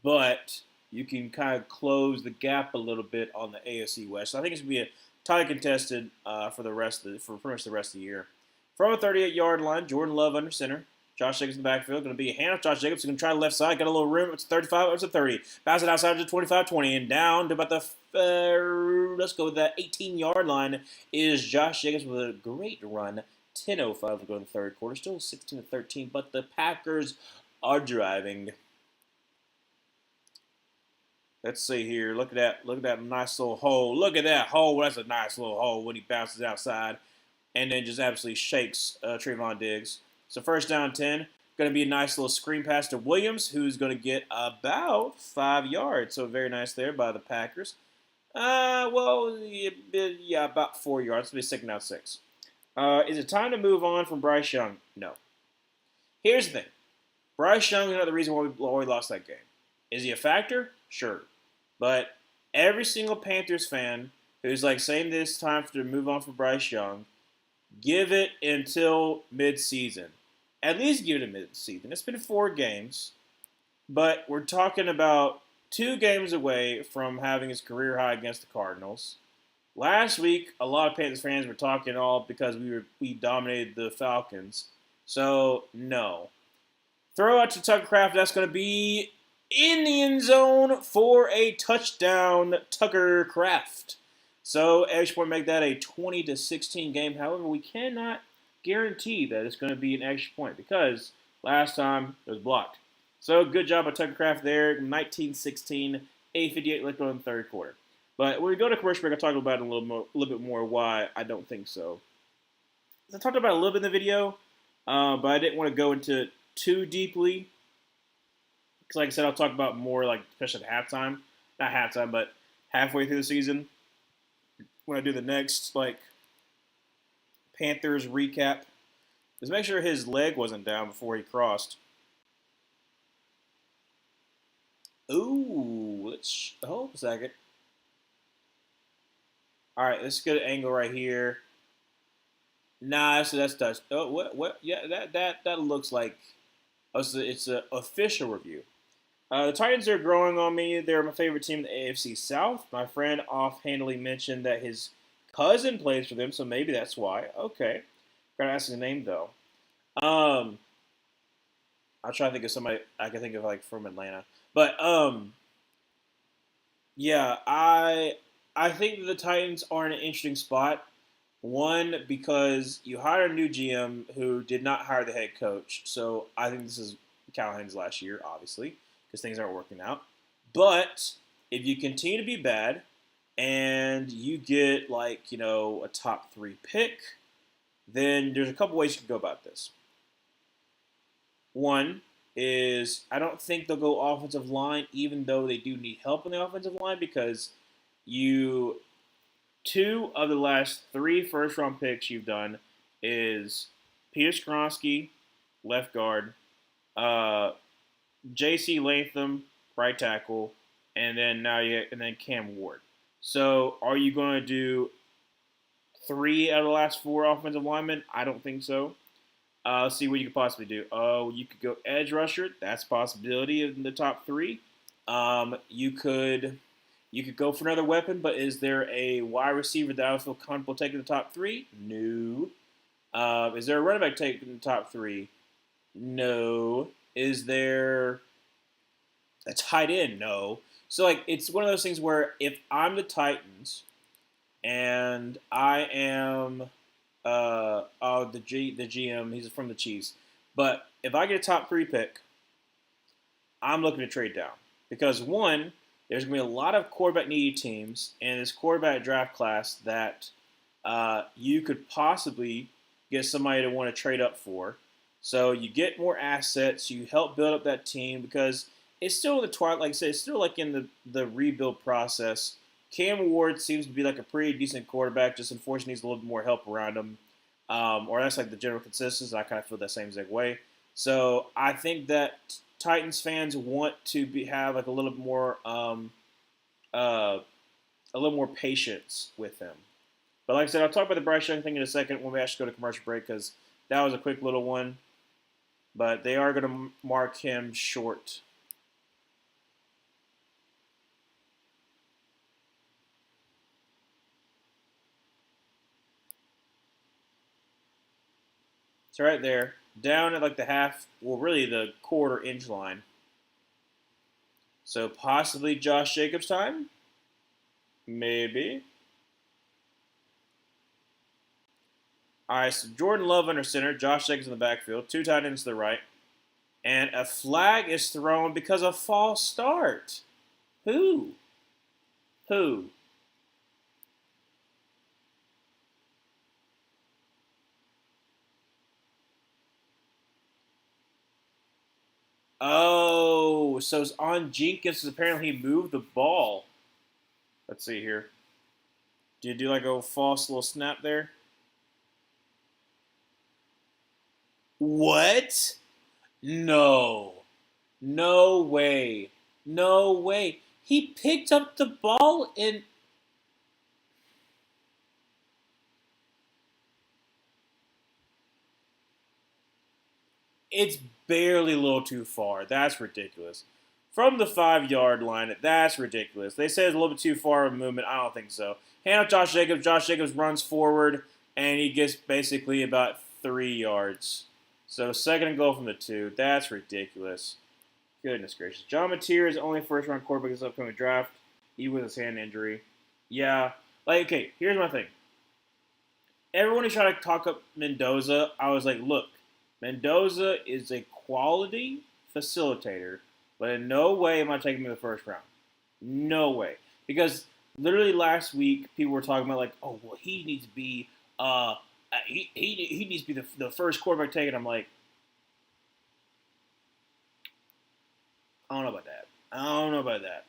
But you can kind of close the gap a little bit on the AFC West. So I think it's going to be a tightly contested for pretty much the rest of the year. From a 38-yard line, Jordan Love under center. Josh Jacobs in the backfield. Going to be a handoff. Josh Jacobs going to try the left side. Got a little room. It's 35. It's a 30. Bounce it outside to 25-20. And down to about the, let's go with that 18-yard line is Josh Jacobs with a great run. 10:05 to go in the third quarter. Still 16-13. But the Packers are driving. Let's see here. Look at that nice little hole. Look at that hole. That's a nice little hole when he bounces outside. And then just absolutely shakes Trayvon Diggs. So first down 10, going to be a nice little screen pass to Williams, who's going to get about 5 yards. So very nice there by the Packers. About 4 yards. It'll be second down 6. Is it time to move on from Bryce Young? No. Here's the thing. Bryce Young is not the reason why we lost that game. Is he a factor? Sure. But Every single Panthers fan who's like saying this time to move on from Bryce Young, give it until midseason. At least give it a midseason. It's been 4 games, but we're talking about 2 games away from having his career high against the Cardinals. Last week, a lot of Panthers fans were talking all because we dominated the Falcons. So no, throw out to Tucker Craft. That's going to be in the end zone for a touchdown, Tucker Craft. So extra point make that a 20-16 game. However, we cannot guarantee that it's going to be an extra point because last time it was blocked. So good job by Tucker Craft there. 19-16, 8:58 left in the third quarter. But when we go to commercial break, I'll talk about it a little bit more why I don't think so. I talked about it a little bit in the video, but I didn't want to go into it too deeply. Because like I said, I'll talk about more like especially at halftime. Not halftime, but halfway through the season. When I do the next like Panthers recap. Just make sure his leg wasn't down before he crossed. Ooh, let's hold a second. All right, let's get an angle right here. Nah, so that's touch. Oh, what? Yeah, that looks like. Oh, so it's an official review. The Titans are growing on me. They're my favorite team in the AFC South. My friend offhandedly mentioned that his cousin plays for them, so maybe that's why. Okay, gotta ask his name though. Um, I'll try to think of somebody I can think of like from Atlanta, but yeah, I think that the Titans are in an interesting spot. One, because you hired a new GM who did not hire the head coach. So I think this is Callahan's last year, obviously, because things aren't working out. But if you continue to be bad and you get like, a top 3 pick, then there's a couple ways you can go about this. One is I don't think they'll go offensive line, even though they do need help on the offensive line, because 2 of the last 3 first-round picks you've done is Peter Skronsky, left guard, J.C. Latham, right tackle, and then Cam Ward. So are you going to do 3 out of the last 4 offensive linemen? I don't think so. Let's see what you could possibly do. Oh, you could go edge rusher. That's a possibility in the top 3. You could go for another weapon, but is there a wide receiver that I would feel comfortable taking the top 3? No. Is there a running back taking the top 3? No. Is there a tight end? No. So it's one of those things where if I'm the Titans and I am the GM, he's from the Chiefs, but if I get a top 3 pick, I'm looking to trade down because one, there's going to be a lot of quarterback-needy teams in this quarterback draft class that you could possibly get somebody to want to trade up for. So you get more assets, you help build up that team because it's still in the twilight. Like I said, it's still like in the rebuild process. Cam Ward seems to be like a pretty decent quarterback, just unfortunately needs a little bit more help around him. Or that's like the general consensus. I kind of feel that same exact way. So I think that Titans fans want to have like a little more patience with him. But like I said, I'll talk about the Bryce Young thing in a second when we actually go to commercial break because that was a quick little one. But they are going to mark him short. So right there, down at like the half, well really the quarter-inch line. So possibly Josh Jacobs time? Maybe. All right, so Jordan Love under center, Josh Jacobs in the backfield, 2 tight ends to the right. And a flag is thrown because of false start. Who? Oh, so it's on Jenkins. Apparently he moved the ball. Let's see here. Do you do like a false little snap there? What? No. No way. No way. He picked up the ball and it's barely a little too far. That's ridiculous. From the 5 yard line, that's ridiculous. They say it's a little bit too far of a movement. I don't think so. Hand off Josh Jacobs. Josh Jacobs runs forward, and he gets basically about 3 yards. So second and goal from the 2. That's ridiculous. Goodness gracious. John Mateer is only first-round quarterback in this upcoming draft, even with his hand injury. Yeah. Like, okay, here's my thing. Everyone who tried to talk up Mendoza, I was like, look, Mendoza is a quality facilitator, but in no way am I taking him in the first round. No way. Because literally last week, people were talking about, like, oh, well, he needs to be he needs to be the first quarterback taken. I'm like, I don't know about that. I don't know about that.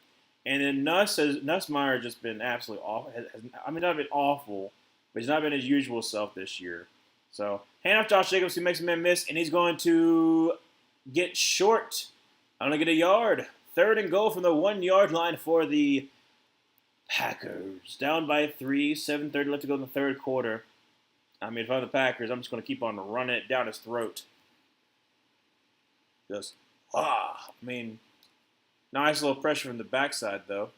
And then Nussmeier just been absolutely awful. I mean, not been awful, but he's not been his usual self this year. So, hand off Josh Jacobs, who makes a man miss, and he's going to get short. I'm going to get a yard. Third and goal from the 1 yard line for the Packers. Down by 3, 7:30 left to go in the third quarter. I mean, if I'm the Packers, I'm just going to keep on running it down his throat. I mean, nice little pressure from the backside, though.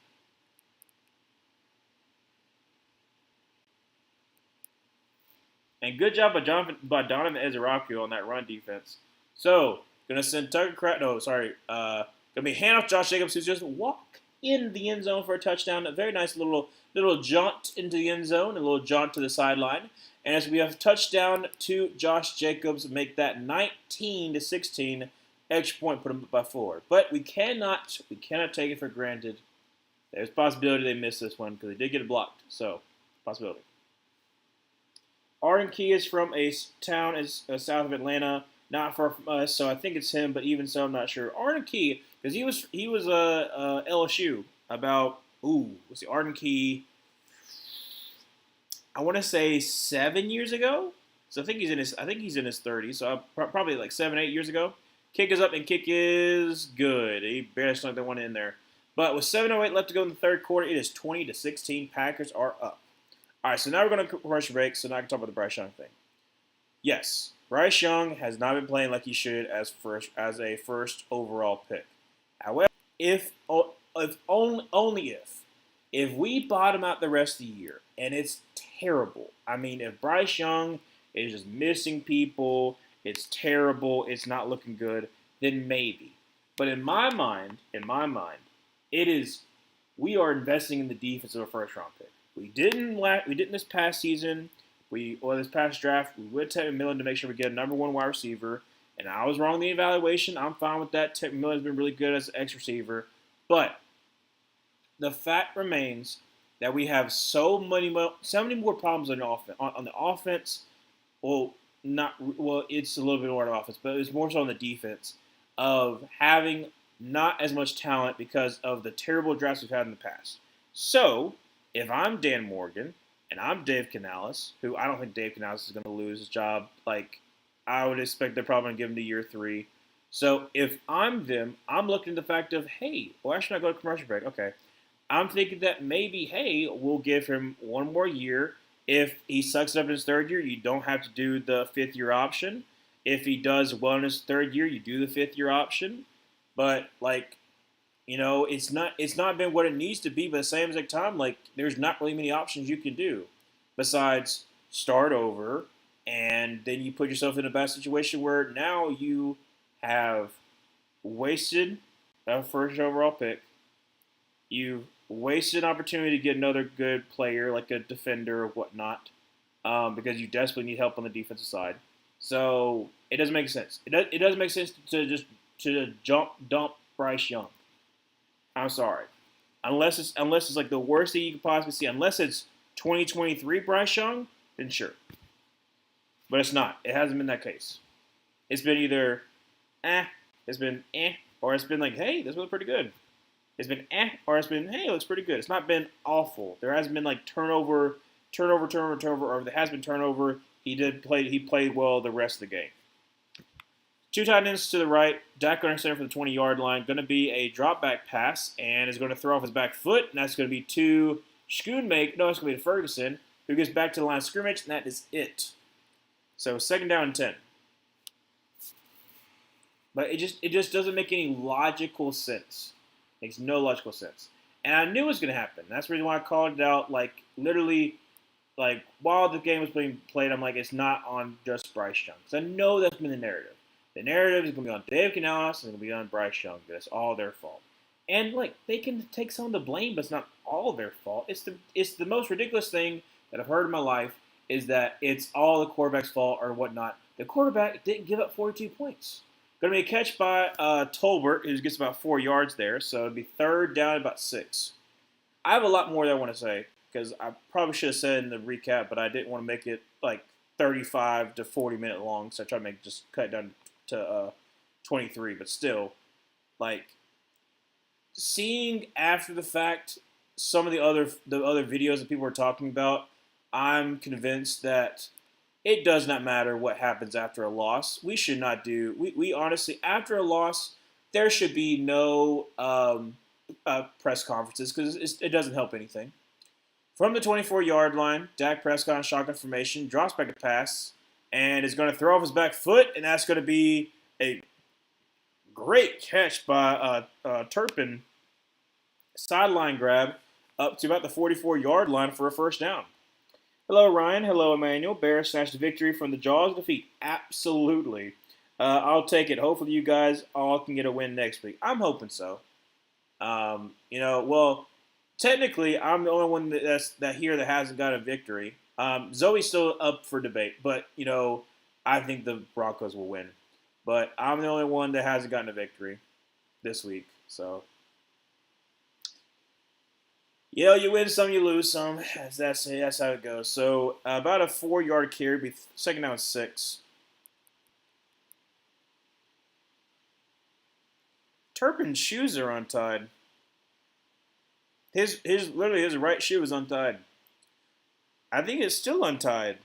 And good job by Donovan Ezeraku on that run defense. So, gonna send Tucker Kraft. No, sorry. Gonna be hand off Josh Jacobs, who's just walk in the end zone for a touchdown. A very nice little jaunt into the end zone, a little jaunt to the sideline. And as we have touchdown to Josh Jacobs, make that 19-16. Extra point, put them up by 4. But we cannot take it for granted. There's a possibility they missed this one because they did get it blocked. So, possibility. Arden Key is from a town south of Atlanta, not far from us, so I think it's him. But even so, I'm not sure. Arden Key, because he was LSU about was the Arden Key? I want to say 7 years ago. So I think he's in his 30s. So probably like 7-8 years ago. Kick is up and kick is good. He barely snuck that one in there. But with 7:08 left to go in the third quarter, it is 20-16. Packers are up. All right, so now we're going to rush break, so now I can talk about the Bryce Young thing. Yes, Bryce Young has not been playing like he should as a first overall pick. However, if we bottom out the rest of the year, and it's terrible. I mean, if Bryce Young is just missing people, it's terrible, it's not looking good, then maybe. But in my mind, it is we are investing in the defense of a first round pick. We didn't this past season. This past draft, we would take McMillan to make sure we get a number 1 wide receiver. And I was wrong in the evaluation. I'm fine with that. Tech McMillan's been really good as an X receiver. But the fact remains that we have so many more problems on the offense. On the offense, it's a little bit more on the offense, but it's more so on the defense of having not as much talent because of the terrible drafts we've had in the past. So, if I'm Dan Morgan and I'm Dave Canales, who I don't think Dave Canales is going to lose his job, like I would expect they're probably going to give him to year 3. So if I'm them, I'm looking at the fact of, hey, why should I go to commercial break? Okay. I'm thinking that maybe, hey, we'll give him 1 more year. If he sucks it up in his 3rd year, you don't have to do the 5th-year option. If he does well in his 3rd year, you do the 5th-year option. But, it's not been what it needs to be, but at the same exact time, there's not really many options you can do besides start over, and then you put yourself in a bad situation where now you have wasted a first overall pick. You've wasted an opportunity to get another good player, like a defender or whatnot, because you desperately need help on the defensive side. So it doesn't make sense. It doesn't make sense to dump Bryce Young. I'm sorry. Unless it's like the worst thing you could possibly see. Unless it's 2023 Bryce Young, then sure. But it's not. It hasn't been that case. It's been either or it's been like, hey, this was pretty good. It's been or it's been, hey, it looks pretty good. It's not been awful. There hasn't been like turnover, or if there has been turnover, he played well the rest of the game. Two tight ends to the right. Dak under center for the 20-yard line. Going to be a drop back pass, and is going to throw off his back foot, and that's going to be to Schoonmaker. No, it's going to be to Ferguson, who gets back to the line of scrimmage, and that is it. So second down and 10. But it just doesn't make any logical sense. Makes no logical sense. And I knew it was going to happen. That's the reason why I called it out. Like, literally, like, while the game was being played, I'm like, it's not on just Bryce Young. Because I know that's been the narrative. The narrative is going to be on Dave Canales and it's going to be on Bryce Young. That's all their fault. And, like, they can take some of the blame, but it's not all their fault. It's the most ridiculous thing that I've heard in my life is that it's all the quarterback's fault or whatnot. The quarterback didn't give up 42 points. Going to be a catch by Tolbert, who gets about 4 yards there. So it'll be third down about 6. I have a lot more that I want to say because I probably should have said in the recap, but I didn't want to make it like 35 to 40 minute long. So I tried to cut it down to 23. But still, like seeing after the fact some of the other videos that people were talking about, I'm convinced that it does not matter what happens after a loss. We should not do. We honestly, after a loss, there should be no press conferences because it doesn't help anything. From the 24-yard line, Dak Prescott in shotgun formation drops back a pass and is going to throw off his back foot, and that's going to be a great catch by Turpin. Sideline grab up to about the 44-yard line for a first down. Hello, Ryan. Hello, Emmanuel. Bears snatched the victory from the jaws of defeat. Absolutely. I'll take it. Hopefully you guys all can get a win next week. I'm hoping so. Well, technically, I'm the only one that hasn't got a victory. Zoe's still up for debate, but, I think the Broncos will win. But I'm the only one that hasn't gotten a victory this week, so... you win some, you lose some. That's how it goes. So about a 4-yard carry, be second down and 6. Turpin's shoes are untied. His right shoe is untied. I think it's still untied.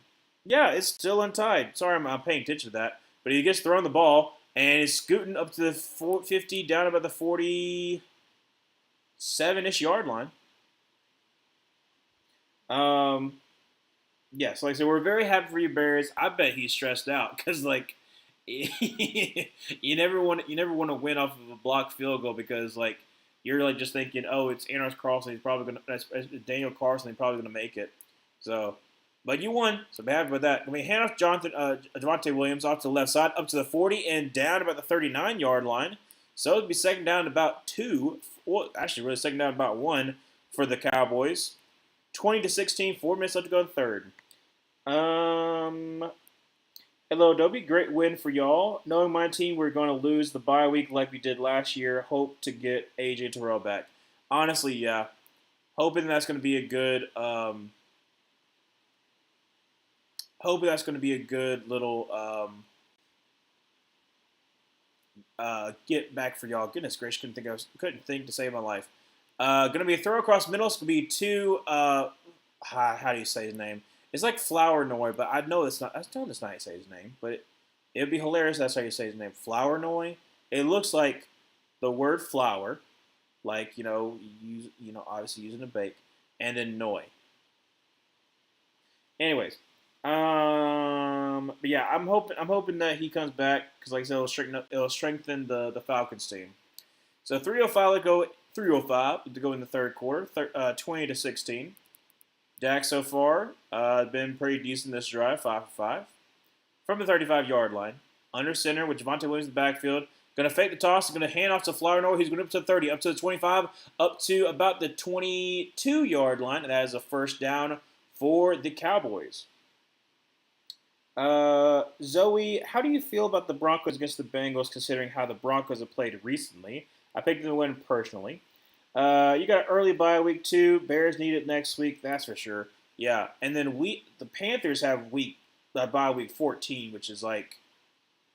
Yeah, it's still untied. Sorry, I'm paying attention to that. But he gets thrown the ball and is scooting up to the 50, down about the 47-ish yard line. Yeah, so like I said, we're very happy for you, Bears. I bet he's stressed out because like you never want to win off of a blocked field goal because like you're like just thinking, oh, it's Anders Carlson, he's probably gonna Daniel Carlson, he's probably gonna make it. So, but you won, so I'm happy with that. We hand off Javonte Williams off to the left side, up to the 40 and down about the 39-yard line. So it'd be second down about 2. Well, actually, really second down about 1 for the Cowboys. 20-16, 4 minutes left to go in third. Hello, Adobe. Great win for y'all. Knowing my team, we're going to lose the bye week like we did last year. Hope to get AJ Terrell back. Honestly, yeah. Hoping that's going to be a good. Hoping that's going to be a good little get back for y'all. Goodness gracious, couldn't think to save my life. Going to be a throw across middle. It's going to be to, how do you say his name? It's like Flournoy, but I know that's not how you say his name. But it'd be hilarious if that's how you say his name. Flournoy. It looks like the word flour, like, obviously using a bake, and then Noi. Anyways, but yeah, I'm hoping that he comes back, because like I said, it'll strengthen the Falcons team. So 3:05 to go in the third quarter, 20-16. Dak so far been pretty decent this drive, 5 for 5. From the 35-yard line, under center with Javonte Williams in the backfield. Going to fake the toss, going to hand off to Flournoy. He's going up to the 30, up to the 25, up to about the 22-yard line. And that is a first down for the Cowboys. Zoe, how do you feel about the Broncos against the Bengals, considering how the Broncos have played recently? I picked them to win personally. You got an early bye week 2. Bears need it next week, that's for sure. Yeah, and then the Panthers have bye week 14, which is like,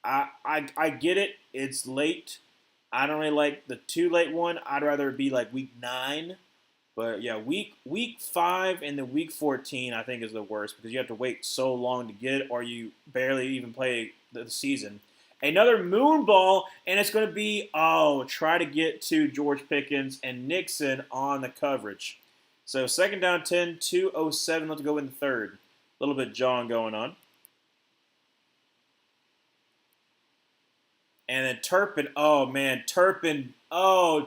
I get it. It's late. I don't really like the too late one. I'd rather it be like week 9. But yeah, week 5 and then week 14 I think is the worst because you have to wait so long to get it, or you barely even play the season. Another moon ball, and it's going to be, try to get to George Pickens and Nixon on the coverage. So second down 10, 2:07 left to go in the third. A little bit John going on. And then Turpin,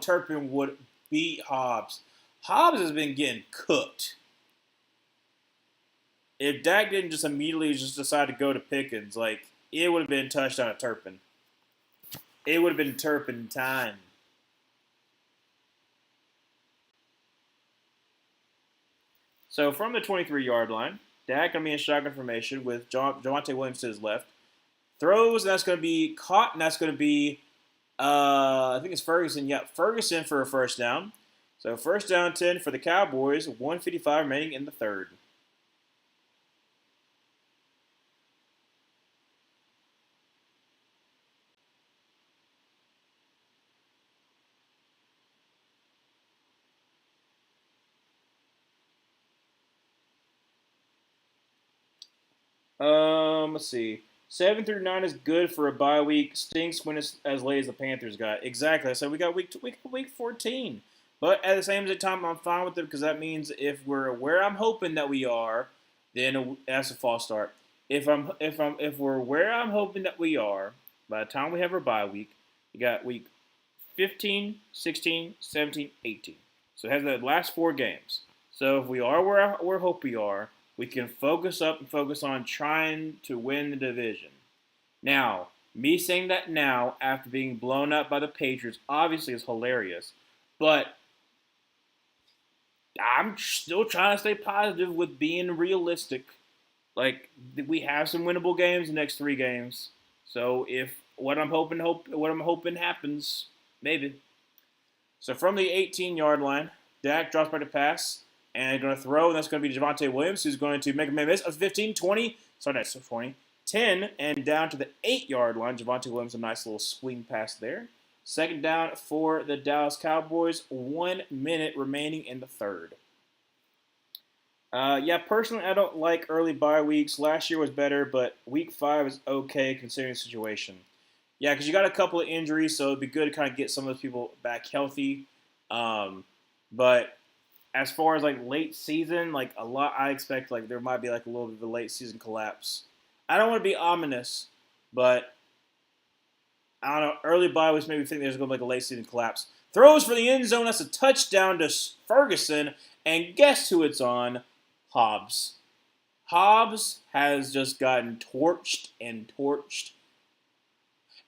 Turpin would beat Hobbs. Hobbs has been getting cooked. If Dak didn't just immediately just decide to go to Pickens, like, it would have been touchdown at Turpin. It would have been Turpin time. So from the 23-yard line, Dak going to be in shotgun formation with Javonte Williams to his left. Throws, and that's going to be caught, and that's going to be, I think it's Ferguson. Yeah, Ferguson for a first down. So first down 10 for the Cowboys, 1:55 remaining in the third. Let's see. 7 through 9 is good for a bye week. Stinks when it's as late as the Panthers got. Exactly. So we got week 14. But at the same time, I'm fine with it because that means if we're where I'm hoping that we are, then that's a false start. If we're where I'm hoping that we are, by the time we have our bye week, we got week 15, 16, 17, 18. So it has the last 4 games. So if we are where we hope we are, we can focus up and focus on trying to win the division. Now, me saying that now after being blown up by the Patriots obviously is hilarious, but I'm still trying to stay positive with being realistic. Like, we have some winnable games the next 3 games. So if what I'm hoping happens, maybe. So from the 18-yard line, Dak drops back to pass. And going to throw, and that's going to be Javonte Williams, who's going to make a miss of 15, 20, sorry, that's 20, 10, and down to the 8-yard line. Javonte Williams, a nice little swing pass there. Second down for the Dallas Cowboys, 1 minute remaining in the third. Personally, I don't like early bye weeks. Last year was better, but week 5 is okay considering the situation. Yeah, because you got a couple of injuries, so it'd be good to kind of get some of those people back healthy. But as far as like late season, like a lot, I expect like there might be like a little bit of a late season collapse. I don't want to be ominous, but I don't know. Early bye weeks maybe think there's going to be like a late season collapse. Throws for the end zone. That's a touchdown to Ferguson, and guess who it's on? Hobbs. Hobbs has just gotten torched and torched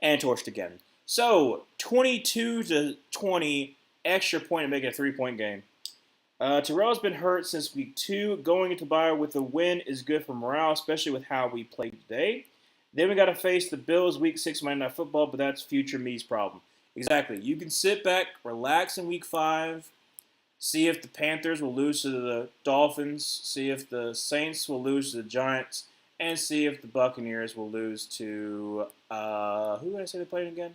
and torched again. So 22-20 extra point to make it a 3-point game. Terrell's been hurt since week 2. Going into bye with a win is good for morale, especially with how we played today. Then we got to face the Bills week 6 Monday Night Football, but that's future me's problem. Exactly. You can sit back, relax in week 5, see if the Panthers will lose to the Dolphins, see if the Saints will lose to the Giants, and see if the Buccaneers will lose to, who did I say they played again?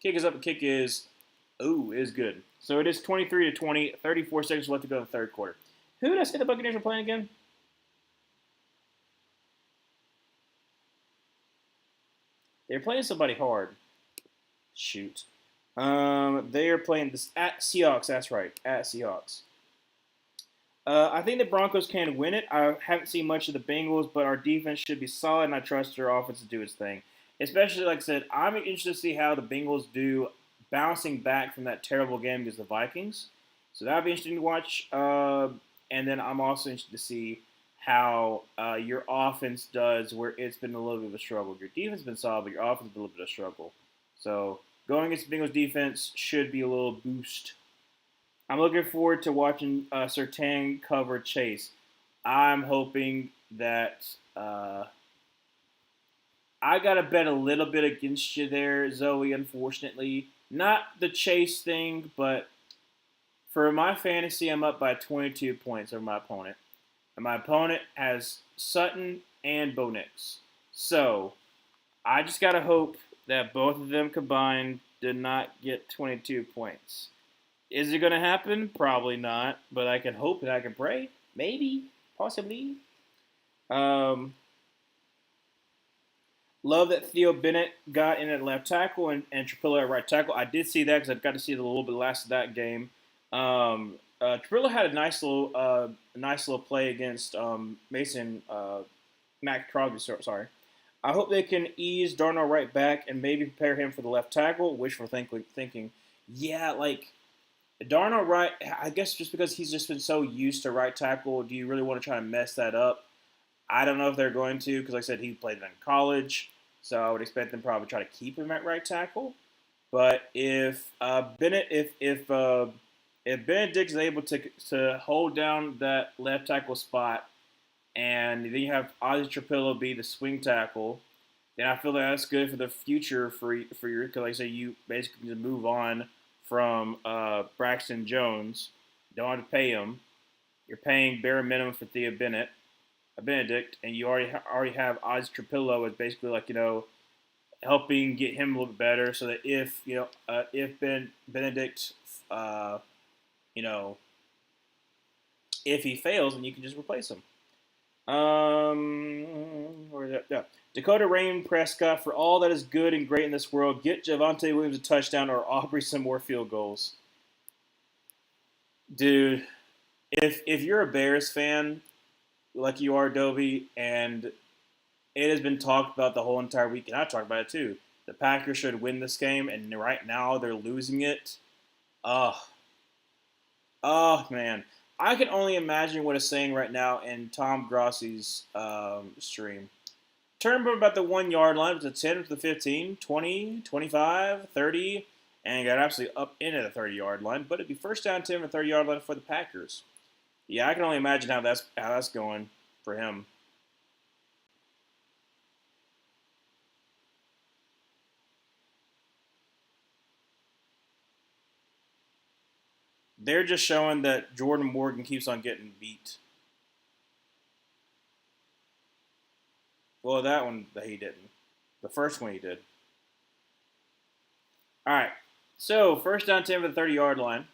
Kick is up, and kick is good. So it is 23-20, 34 seconds left to go in the third quarter. Who did I say the Buccaneers are playing again? They're playing somebody hard. Shoot. They are playing this at Seahawks. That's right, at Seahawks. I think the Broncos can win it. I haven't seen much of the Bengals, but our defense should be solid, and I trust their offense to do its thing. Especially, like I said, I'm interested to see how the Bengals do bouncing back from that terrible game against the Vikings. So that'll be interesting to watch. And then I'm also interested to see how your offense does where it's been a little bit of a struggle. Your defense has been solid, but your offense has been a little bit of a struggle. So going against the Bengals defense should be a little boost. I'm looking forward to watching Surtain cover Chase. I'm hoping that I got to bet a little bit against you there, Zoe, unfortunately. Not the Chase thing, but for my fantasy, I'm up by 22 points over my opponent. And my opponent has Sutton and Bo Nix. So, I just got to hope that both of them combined did not get 22 points. Is it going to happen? Probably not. But I can hope and I can pray. Maybe. Possibly. Love that Theo Bennett got in at left tackle and Trapillo at right tackle. I did see that because I got to see a little bit last of that game. Trapillo had a nice little play against Mason Mac Crosby. Sorry. I hope they can ease Darnell right back and maybe prepare him for the left tackle. Wishful thinking. Yeah, like Darnell right. I guess just because he's just been so used to right tackle, do you really want to try to mess that up? I don't know if they're going to because, like I said, he played in college, so I would expect them probably try to keep him at right tackle. But if Benedict is able to hold down that left tackle spot, and then you have Ozzy Trapillo be the swing tackle, then I feel like that's good for the future for your because like I say you basically need to move on from Braxton Jones. Don't have to pay him. You're paying bare minimum for Thea Benedict, and you already have Oz Trapillo as basically like helping get him a little bit better, so that if Benedict you know if he fails, then you can just replace him. Where is that? Yeah. Dakota Rain Prescott, for all that is good and great in this world, get Javonte Williams a touchdown or Aubrey some more field goals. Dude, if you're a Bears fan like you are, Dobie, and it has been talked about the whole entire week, and I talked about it too. The Packers should win this game, and right now they're losing it. Oh, oh man. I can only imagine what it's saying right now in Tom Grossi's stream. Turn about the 1 yard line to the 10 to the 15, 20, 25, 30, and got absolutely up into the 30-yard line. But it'd be first down 10 from the 30-yard line for the Packers. Yeah, I can only imagine how that's going for him. They're just showing that Jordan Morgan keeps on getting beat. Well, that one that he didn't. The first one he did. All right. So first down 10 for the 30-yard line.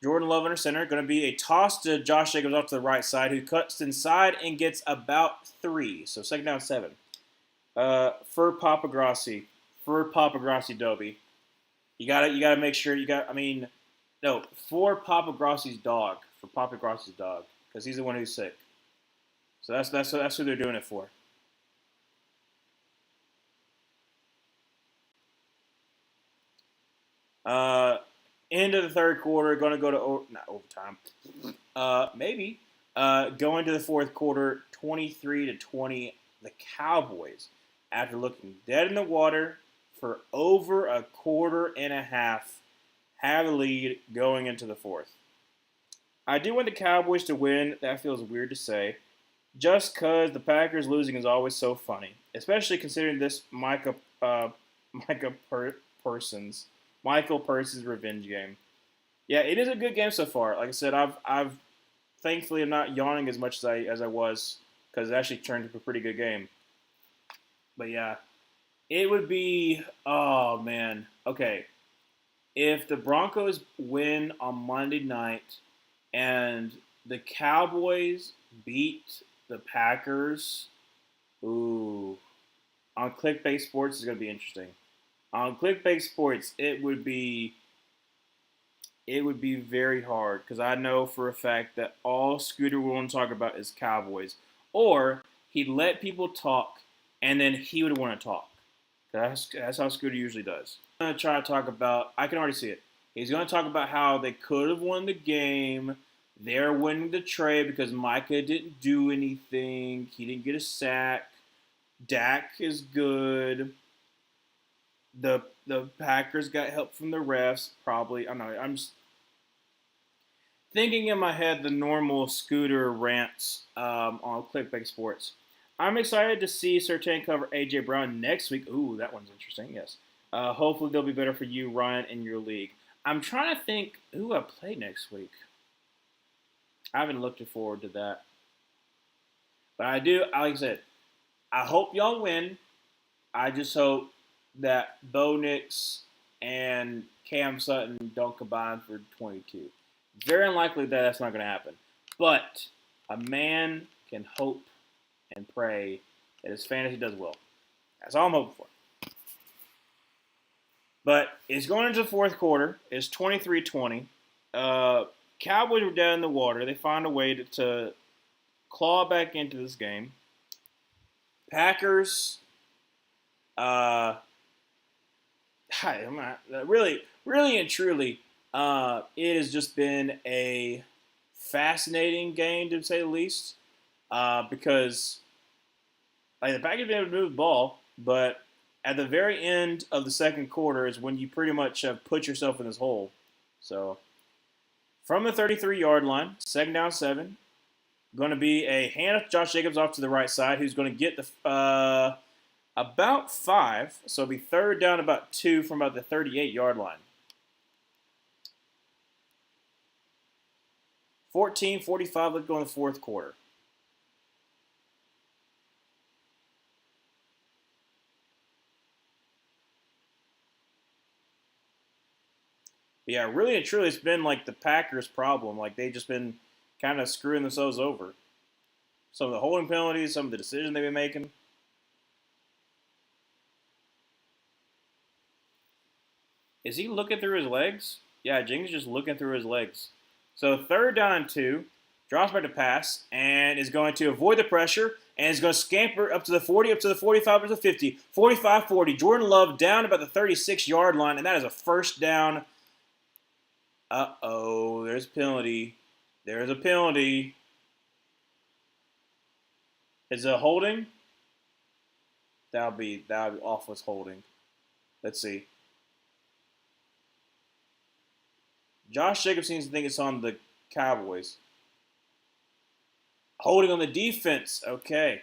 Jordan Love under center. Going to be a toss to Josh Jacobs off to the right side, who cuts inside and gets about 3. So second down 7. For Papa Grossi. For Papa Grossi Dobie. You gotta make sure you got. I mean, no, for Papa Grossi's dog. For Papa Grossi's dog, because he's the one who's sick. So that's who they're doing it for. Uh, End of the third quarter, going to go to not overtime. Maybe. Going to the fourth quarter, 23-20, the Cowboys, after looking dead in the water for over a quarter and a half, have the lead going into the fourth. I do want the Cowboys to win. That feels weird to say. Just because the Packers losing is always so funny, especially considering this Micah Parsons, Michael Parsons revenge game. Yeah, it is a good game so far. Like I said, I've thankfully I'm not yawning as much as I was because it actually turned into a pretty good game. But yeah, it would be oh man. Okay, if the Broncos win on Monday night and the Cowboys beat the Packers, ooh, on Clickbait Sports is going to be interesting. On Clickbait Sports, it would be very hard because I know for a fact that all Scooter will want to talk about is Cowboys, or he'd let people talk and then he would want to talk. That's how Scooter usually does. I'm going to try to talk about. I can already see it. He's going to talk about how they could have won the game. They're winning the trade because Micah didn't do anything. He didn't get a sack. Dak is good. The Packers got help from the refs. Probably. I don't know. I'm just thinking in my head the normal Scooter rants on Clickbait Sports. I'm excited to see Surtain cover A.J. Brown next week. Ooh, that one's interesting, yes. Hopefully they'll be better for you, Ryan, in your league. I'm trying to think who I play next week. I haven't looked forward to that. But I do, like I said, I hope y'all win. I just hope that Bo Nix and Cam Sutton don't combine for 22. Very unlikely that that's not going to happen. But a man can hope and pray that his fantasy does well. That's all I'm hoping for. But it's going into the fourth quarter. It's 23-20. Cowboys were dead in the water. They found a way to claw back into this game. Packers, really and truly, it has just been a fascinating game, to say the least, because like the Packers have been able to move the ball, but at the very end of the second quarter is when you pretty much have put yourself in this hole. So from the 33-yard line, second down 7, going to be a hand of Josh Jacobs off to the right side, who's going to get the about 5, so it'll be third down about 2 from about the 38-yard line. 14-45, let's go in the fourth quarter. Yeah, really and truly, it's been like the Packers' problem. Like, they've just been kind of screwing themselves over. Some of the holding penalties, some of the decisions they've been making. Is he looking through his legs? Yeah, Jenkins just looking through his legs. So third down and 2, drops back to pass, and is going to avoid the pressure, and is going to scamper up to the 40, up to the 45, up to the 50, 45-40. Jordan Love down about the 36-yard line, and that is a first down. Uh-oh, there's a penalty. There's a penalty. Is it holding? That'll be awful as holding. Let's see. Josh Jacobs seems to think it's on the Cowboys. Holding on the defense. Okay.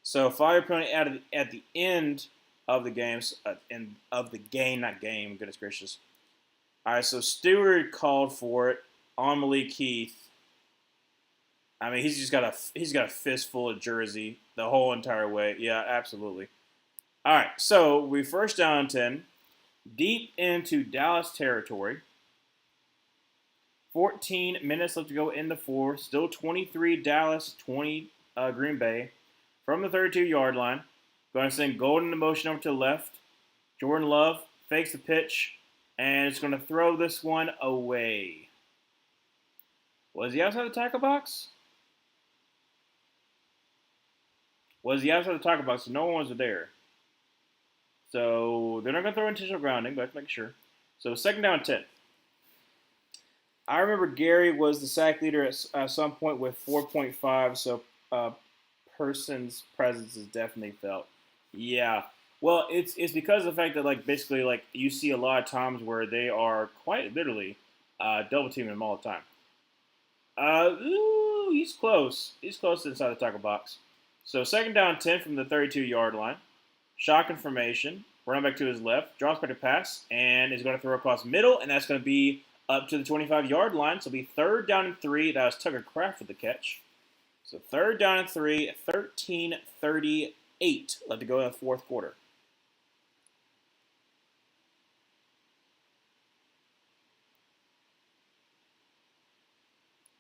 So fire penalty at the end of the games, not game. Goodness gracious. All right, so Stewart called for it on Malik Heath. I mean, he's got a fistful of jersey the whole entire way. Yeah, absolutely. All right, so we first down 10, deep into Dallas territory. 14 minutes left to go in the fourth. Still 23 Dallas, 20 Green Bay. From the 32-yard line, going to send Golden in motion over to the left. Jordan Love fakes the pitch, and it's going to throw this one away. Was he outside the tackle box? Was he outside the tackle box? So no one was there. So they're not going to throw intentional grounding, but let's make sure. So second down 10. I remember Gary was the sack leader at some point with 4.5, so Parsons' presence is definitely felt. Yeah. Well, it's because of the fact that, like, basically, like, you see a lot of times where they are quite literally double teaming him all the time. He's close. He's close to inside the tackle box. So second down 10 from the 32-yard line. Shotgun formation. Run back to his left. Draws back to pass. And is going to throw across middle. And that's going to be up to the 25-yard line. So it'll be third down and 3. That was Tucker Kraft with the catch. So third down and 3. 13-38. Left to go in the fourth quarter.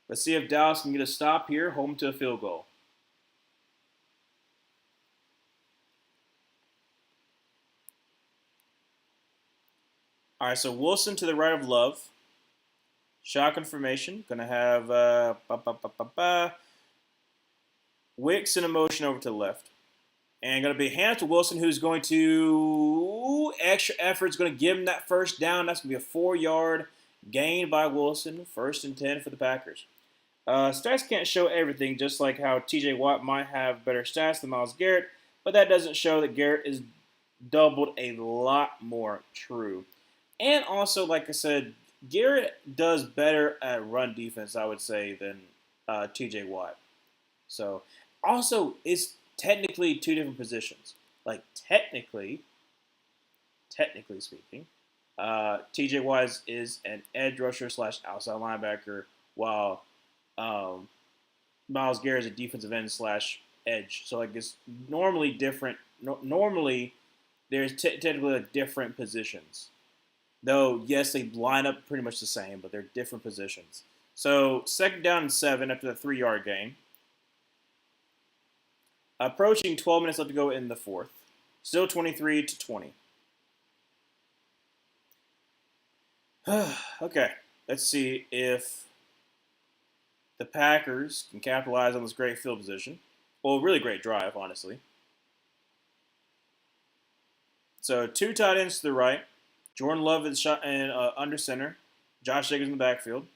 Let's see if Dallas can get a stop here. Home to a field goal. All right, so Wilson to the right of Love. Shotgun formation. Going to have Wicks in a motion over to the left. And going to be hand to Wilson, who's going to extra effort. Is going to give him that first down. That's going to be a 4-yard gain by Wilson. First and 10 for the Packers. Stats can't show everything, just like how TJ Watt might have better stats than Myles Garrett, but that doesn't show that Garrett is doubled a lot more true. And also, like I said, Garrett does better at run defense, I would say, than TJ Watt. So, also, it's technically two different positions. Like, technically speaking, TJ Watt is an edge rusher / outside linebacker, while Myles Garrett is a defensive end / edge. So, like, it's normally different. Normally, there's technically like different positions. Though, yes, they line up pretty much the same, but they're different positions. So, second down and 7 after the 3-yard gain. Approaching 12 minutes left to go in the fourth. Still 23-20. Okay, let's see if the Packers can capitalize on this great field position. Well, really great drive, honestly. So 2 tight ends to the right. Jordan Love is shot and under center. Josh Jacobs in the backfield.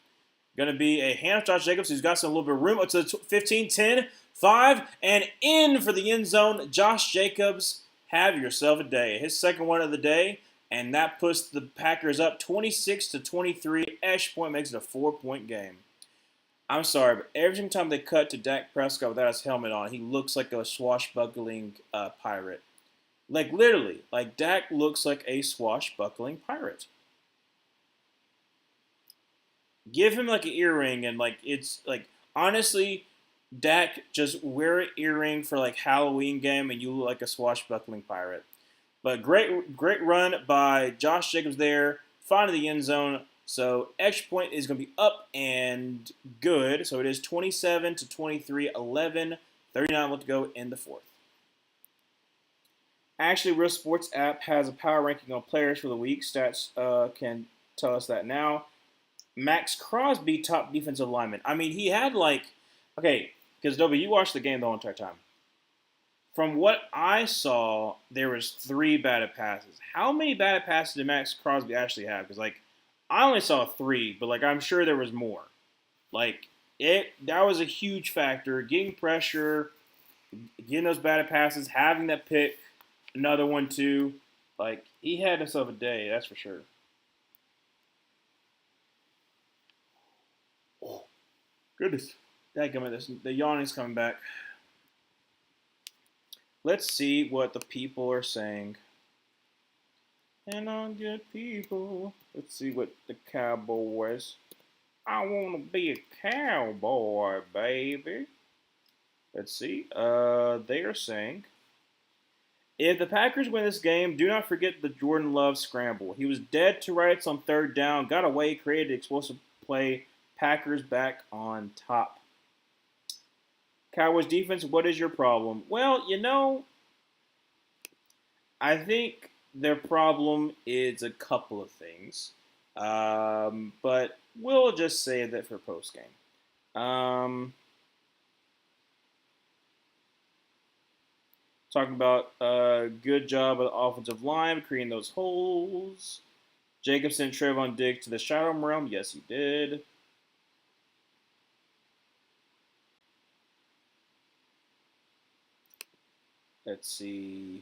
Going to be a handoff to Josh Jacobs, who's got some little bit of room up to the 15, 10, 5, and in for the end zone. Josh Jacobs, have yourself a day. His second one of the day, and that puts the Packers up 26-23. Extra point makes it a 4-point game. I'm sorry, but every single time they cut to Dak Prescott without his helmet on, he looks like a swashbuckling pirate. Like, literally, like, Dak looks like a swashbuckling pirate. Give him, like, an earring, and, like, it's, like, honestly, Dak, just wear an earring for, like, Halloween game, and you look like a swashbuckling pirate. But great run by Josh Jacobs there, finding the end zone. So, extra point is going to be up and good. So, it is 27-23, 11, 39 left to go in the fourth. Actually, Real Sports app has a power ranking on players for the week. Stats can tell us that now. Max Crosby, top defensive lineman. I mean, he had okay, because Dobie, you watched the game the whole entire time. From what I saw, there was 3 batted passes. How many batted passes did Max Crosby actually have? Because, I only saw 3, but, I'm sure there was more. That was a huge factor. Getting pressure, getting those batted passes, having that pick. Another one, too. He had himself a day, that's for sure. Oh, goodness. The yawning's coming back. Let's see what the people are saying. And on good people. Let's see what the Cowboys. I want to be a cowboy, baby. Let's see. They are saying, if the Packers win this game, do not forget the Jordan Love scramble. He was dead to rights on third down, got away, created an explosive play. Packers back on top. Cowboys defense, what is your problem? Well, I think their problem is a couple of things. But we'll just say that for post-game. Talking about a good job of the offensive line, creating those holes. Jacobson, Trayvon Diggs to the shadow realm. Yes, he did. Let's see.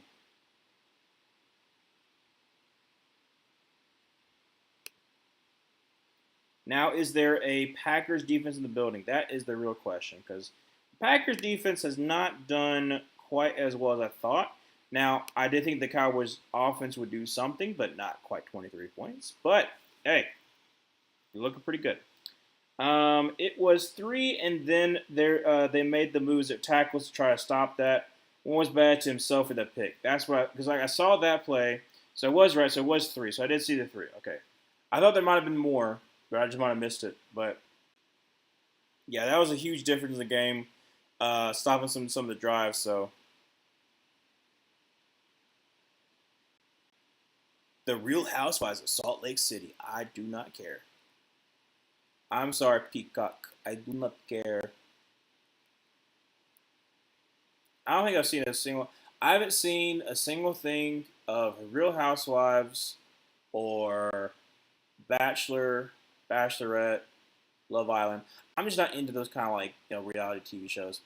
Now, is there a Packers defense in the building? That is the real question, because the Packers defense has not done quite as well as I thought. Now, I did think the Cowboys offense would do something, but not quite 23 points. But, hey, you're looking pretty good. It was 3, and then they made the moves at tackles to try to stop that. One was bad to himself with that pick. That's what, because I saw that play, so it was right. So it was 3. So I did see the 3. Okay, I thought there might have been more, but I just might have missed it. But yeah, that was a huge difference in the game, stopping some of the drives. So the Real Housewives of Salt Lake City. I do not care. I'm sorry, Peacock. I do not care. I don't think I've seen a single. I haven't seen a single thing of Real Housewives or Bachelor, Bachelorette, Love Island. I'm just not into those kind of reality TV shows.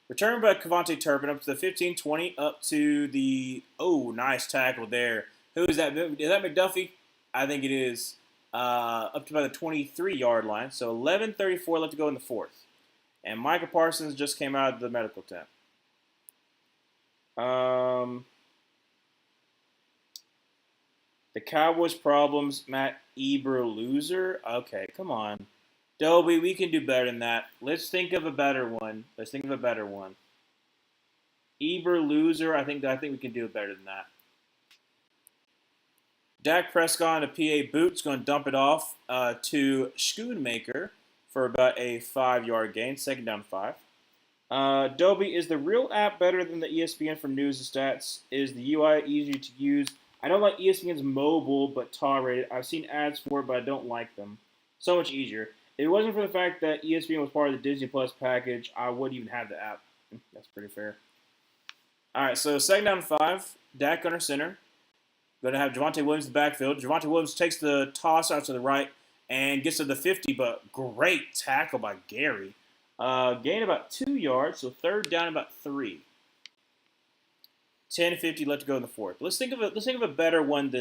Return by Kevontae Turpin up to the 15-20, up to the nice tackle there. Who is that? Is that McDuffie? I think it is. Up to about the 23-yard line. So 11:34 left to go in the fourth. And Micah Parsons just came out of the medical tent. The Cowboys' problems, Matt Eber loser. Okay, come on. Dobie, we can do better than that. Let's think of a better one. Eber loser, I think we can do better than that. Dak Prescott in a PA boot's going to dump it off to Schoonmaker for about a 5-yard gain, second down 5. Adobe, is the real app better than the ESPN for news and stats? Is the UI easier to use? I don't like ESPN's mobile, but tolerated. I've seen ads for it, but I don't like them. So much easier. If it wasn't for the fact that ESPN was part of the Disney Plus package, I wouldn't even have the app. That's pretty fair. All right, so second down and 5. Dak under center. Going to have Javonte Williams in the backfield. Javonte Williams takes the toss out to the right and gets to the 50, but great tackle by Gary. Gain about 2 yards, so third down about 3. 10:50 left to go in the fourth. Let's think of a better one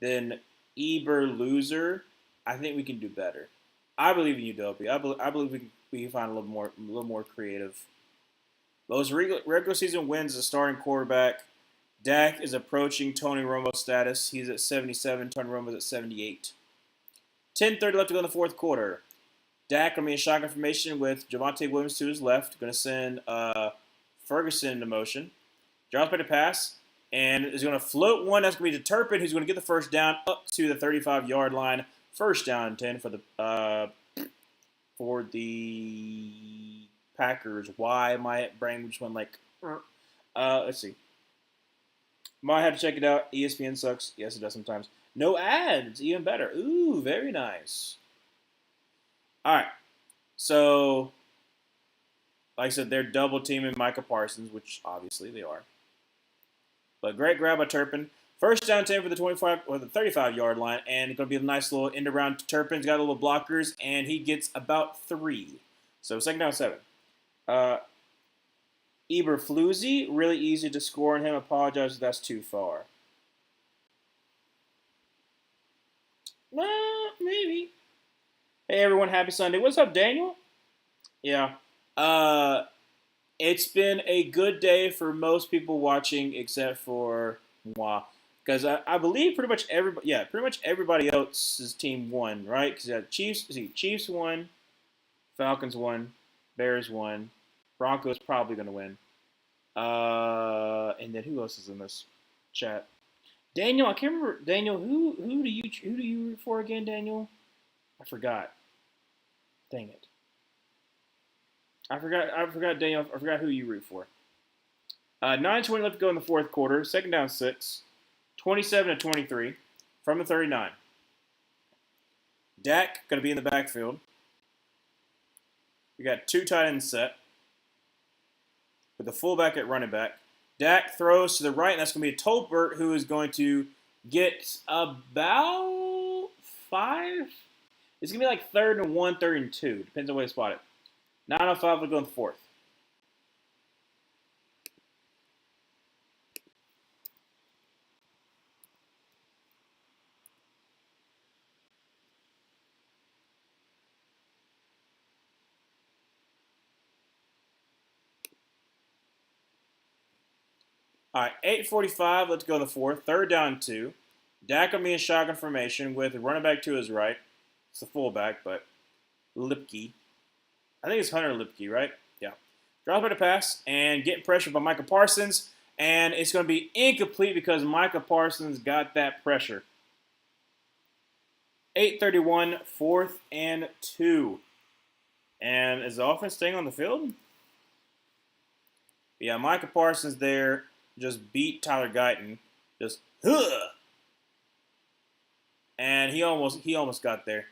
than Eber loser. I think we can do better. I believe in you, Dopey. I believe we can find a little more creative. Most regular season wins as a starting quarterback. Dak is approaching Tony Romo's status. He's at 77. Tony Romo's at 78. 10:30 left to go in the fourth quarter. Dak going to be in shotgun formation with Javonte Williams to his left. Going to send Ferguson into motion. Drops back to pass. And is going to float one. That's going to be to Turpin, who's going to get the first down up to the 35-yard line. First down and 10 for the Packers. Why my brain just went like, let's see. Might have to check it out. ESPN sucks. Yes, it does sometimes. No ads. Even better. Ooh, very nice. All right. So, like I said, they're double teaming Micah Parsons, which obviously they are. But great grab by Turpin. First down 10 for the 25 or the 35-yard line, and it's going to be a nice little end around to Turpin's got a little blockers, and he gets about 3. So second down 7. Eberfluzzi, really easy to score on him. Apologize if that's too far. Maybe. Hey everyone, happy Sunday. What's up, Daniel? Yeah. It's been a good day for most people watching, except for moi, because I believe pretty much everybody else's team won, right? Because Chiefs won, Falcons won, Bears won, Broncos probably going to win. And then who else is in this chat? Daniel, I can't remember. Daniel, who do you root for again, Daniel? I forgot. Dang it. I forgot, Daniel. I forgot who you root for. 9:20 left to go in the fourth quarter. Second down 6. 27-23 from the 39. Dak going to be in the backfield. We got 2 tight ends set with the fullback at running back. Dak throws to the right, and that's going to be Tolbert, who is going to get about 5. It's going to be like 3rd and 1, 3rd and 2. Depends on where you spot it. 9:05 will go in the fourth. All right, 8:45. Let's go in the fourth. Third down 2. Dak will be in shotgun formation with the running back to his right. It's the fullback, but Lipke. I think it's Hunter Lipke, right? Yeah. Drops by the pass and getting pressured by Micah Parsons. And it's going to be incomplete because Micah Parsons got that pressure. 8:31, 4th and 2. And is the offense staying on the field? Yeah, Micah Parsons there just beat Tyler Guyton. Just, huh! And he almost got there.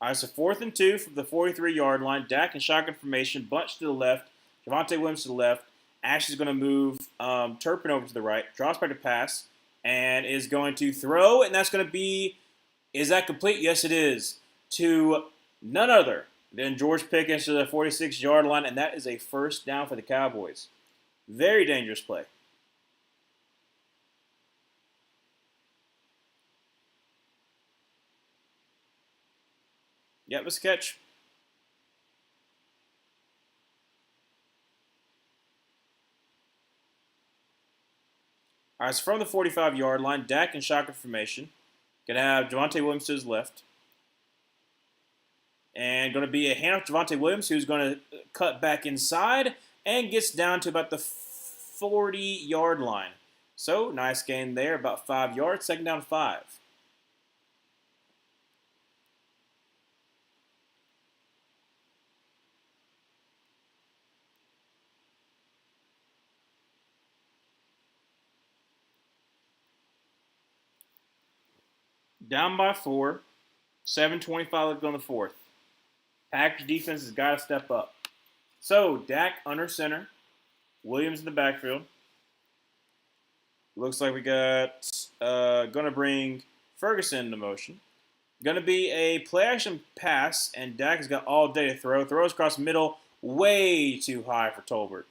All right, so 4th and 2 from the 43-yard line. Dak in shotgun formation, bunch to the left. Javonte Williams to the left. Ash is going to move Turpin over to the right. Drops back to pass and is going to throw, and that's going to be, is that complete? Yes, it is. To none other than George Pickens to the 46-yard line, and that is a first down for the Cowboys. Very dangerous play. Yep, it's a catch. All right, so from the 45-yard line, Dak in shotgun formation. Going to have Javonte Williams to his left. And going to be a handoff to Javonte Williams, who's going to cut back inside and gets down to about the 40-yard line. So, nice gain there, about 5 yards, second down 5. Down by 4, 7:25 left on the fourth. Packers defense has got to step up. So, Dak under center, Williams in the backfield. Looks like we got going to bring Ferguson into motion. Going to be a play action pass, and Dak has got all day to throw. Throws across the middle, way too high for Tolbert.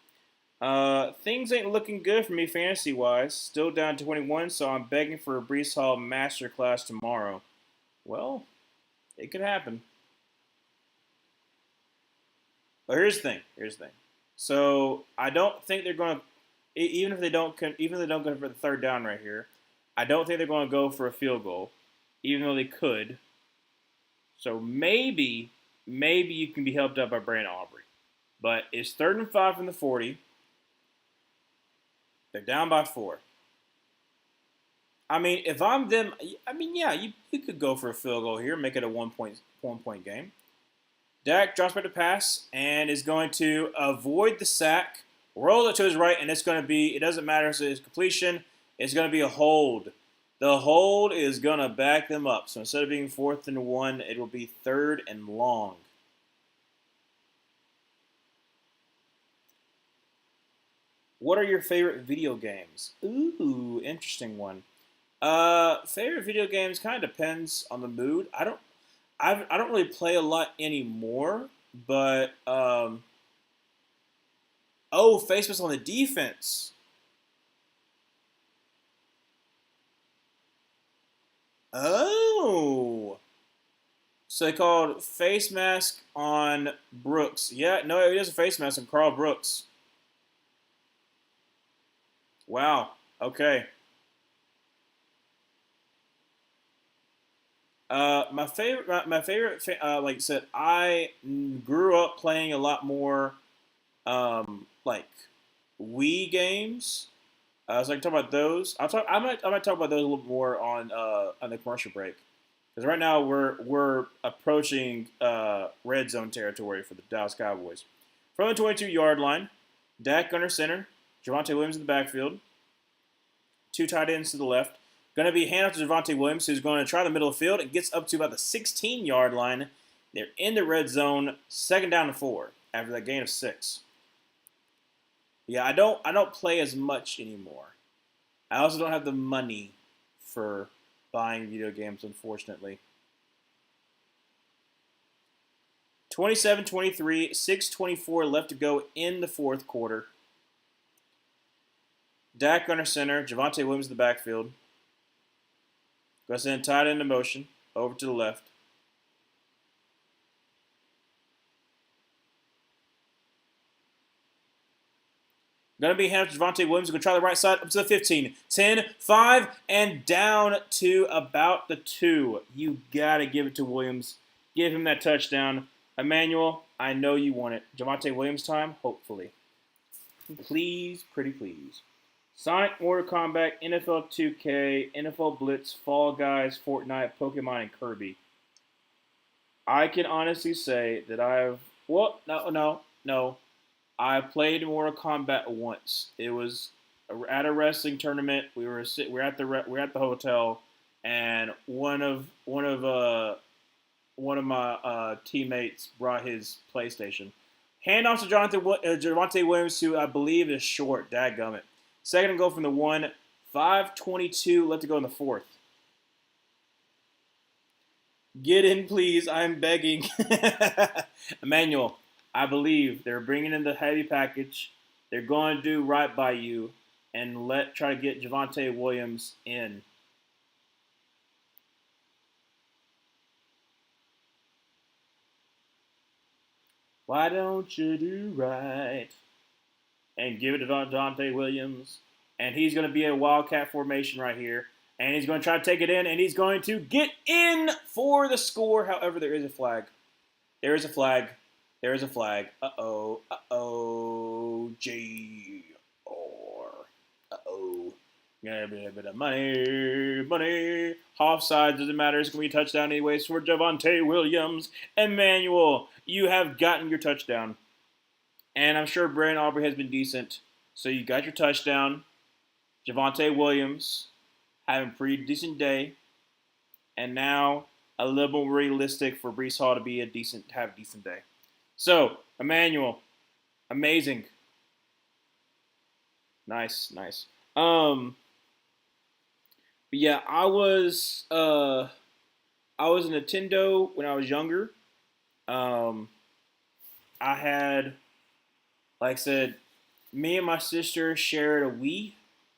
Things ain't looking good for me fantasy wise. Still down 21, so I'm begging for a Brees Hall masterclass tomorrow. Well, it could happen. But here's the thing. So I don't think they're going to, even if they don't go for the third down right here, I don't think they're going to go for a field goal, even though they could. So maybe you can be helped out by Brandon Aubrey. But it's 3rd and 5 from the 40. They're down by 4. I mean, if I'm them, yeah, you could go for a field goal here, make it a one point game. Dak drops back to pass and is going to avoid the sack, roll it to his right, and it's going to be, it doesn't matter if it's completion, it's going to be a hold. The hold is going to back them up. So instead of being 4th and 1, it will be 3rd and long. What are your favorite video games? Ooh, interesting one. Favorite video games kind of depends on the mood. I don't really play a lot anymore, but face mask on the defense. Oh, so they called face mask on Brooks. Yeah, no, it is a face mask on Carl Brooks. Wow. Okay. My favorite, like I said, I grew up playing a lot more, like Wii games. So I can talk about those. I might talk about those a little more on the commercial break, because right now we're approaching red zone territory for the Dallas Cowboys. From the 22-yard line, Dak under center, Javonte Williams in the backfield, 2 tight ends to the left. Going to be handoff to Javonte Williams, who's going to try the middle of the field. It gets up to about the 16-yard line. They're in the red zone, 2nd down and 4 after that gain of 6. Yeah, I don't play as much anymore. I also don't have the money for buying video games, unfortunately. 27-23, 6:24 left to go in the 4th quarter. Dak under center, Javonte Williams in the backfield. Go send tight end in motion, over to the left. Going to be handed to Javonte Williams. Going to try the right side up to the 15. 10, 5, and down to about the 2. You got to give it to Williams. Give him that touchdown. Emmanuel, I know you want it. Javonte Williams time, hopefully. Please, pretty please. Sonic, Mortal Kombat, NFL 2K, NFL Blitz, Fall Guys, Fortnite, Pokemon, and Kirby. I can honestly say that no. I played Mortal Kombat once. It was at a wrestling tournament. We're at the hotel, and one of my teammates brought his PlayStation. Handoff to Javonte Williams, who I believe is short. Dadgummit. 2nd and goal from the 1. 5:22 left to go in the 4th. Get in, please. I'm begging. Emmanuel, I believe they're bringing in the heavy package. They're going to do right by you and try to get Javonte Williams in. Why don't you do right and give it to Javonte Williams? And he's going to be a wildcat formation right here. And he's going to try to take it in, and he's going to get in for the score. However, there is a flag. There is a flag. There is a flag. Uh-oh. Uh-oh. J-R. Uh-oh. Yeah, a bit of money, money. Offside doesn't matter. It's going to be a touchdown anyways for Javonte Williams. Emmanuel, you have gotten your touchdown. And I'm sure Brandon Aubrey has been decent. So you got your touchdown. Javonte Williams having a pretty decent day. And now a little more realistic for Brees Hall to be have a decent day. So, Emmanuel, amazing. Nice, nice. But yeah, I was a Nintendo when I was younger. Um, I had, like I said, me and my sister shared a Wii,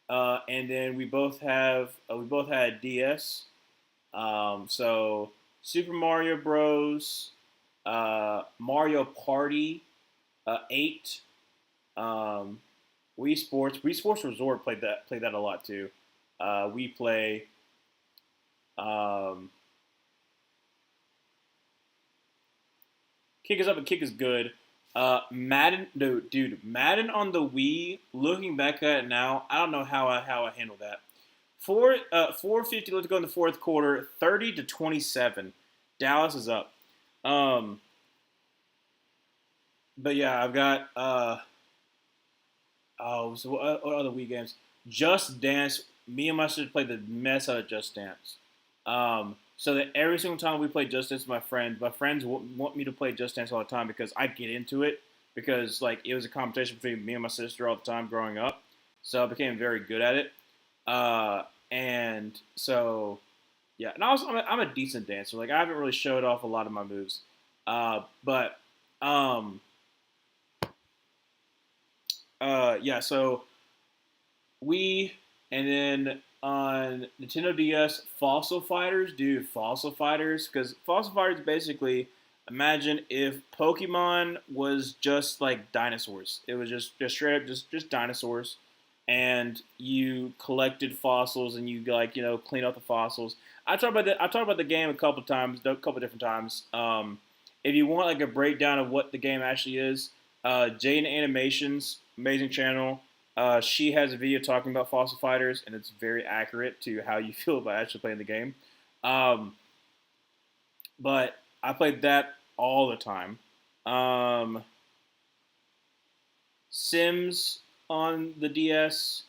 and then we both had DS. So Super Mario Bros, Mario Party, 8, um, Wii Sports Resort played that a lot too. We play um, Kick is up and Kick is good. Madden, no, dude, Madden on the Wii. Looking back at it now, I don't know how I handled that. 4:50. Let's go in the fourth quarter. 30-27. Dallas is up. Um, but yeah, I've got so what other Wii games? Just Dance. Me and my sister played the mess out of Just Dance. So that every single time we play Just Dance with my friends want me to play Just Dance all the time because I get into it because like it was a competition between me and my sister all the time growing up. So I became very good at it. And so yeah, and I'm a decent dancer. Like I haven't really showed off a lot of my moves. But um, yeah, so we and then on Nintendo DS, Fossil Fighters, dude, Fossil Fighters, because Fossil Fighters basically imagine if Pokemon was just like dinosaurs. It was just straight up just dinosaurs, and you collected fossils and you like clean up the fossils. I talked about the game a couple different times. If you want like a breakdown of what the game actually is, Jane Animations, amazing channel. She has a video talking about fossil fighters, and it's very accurate to how you feel about actually playing the game. Um, but I played that all the time. Um, Sims on the DS,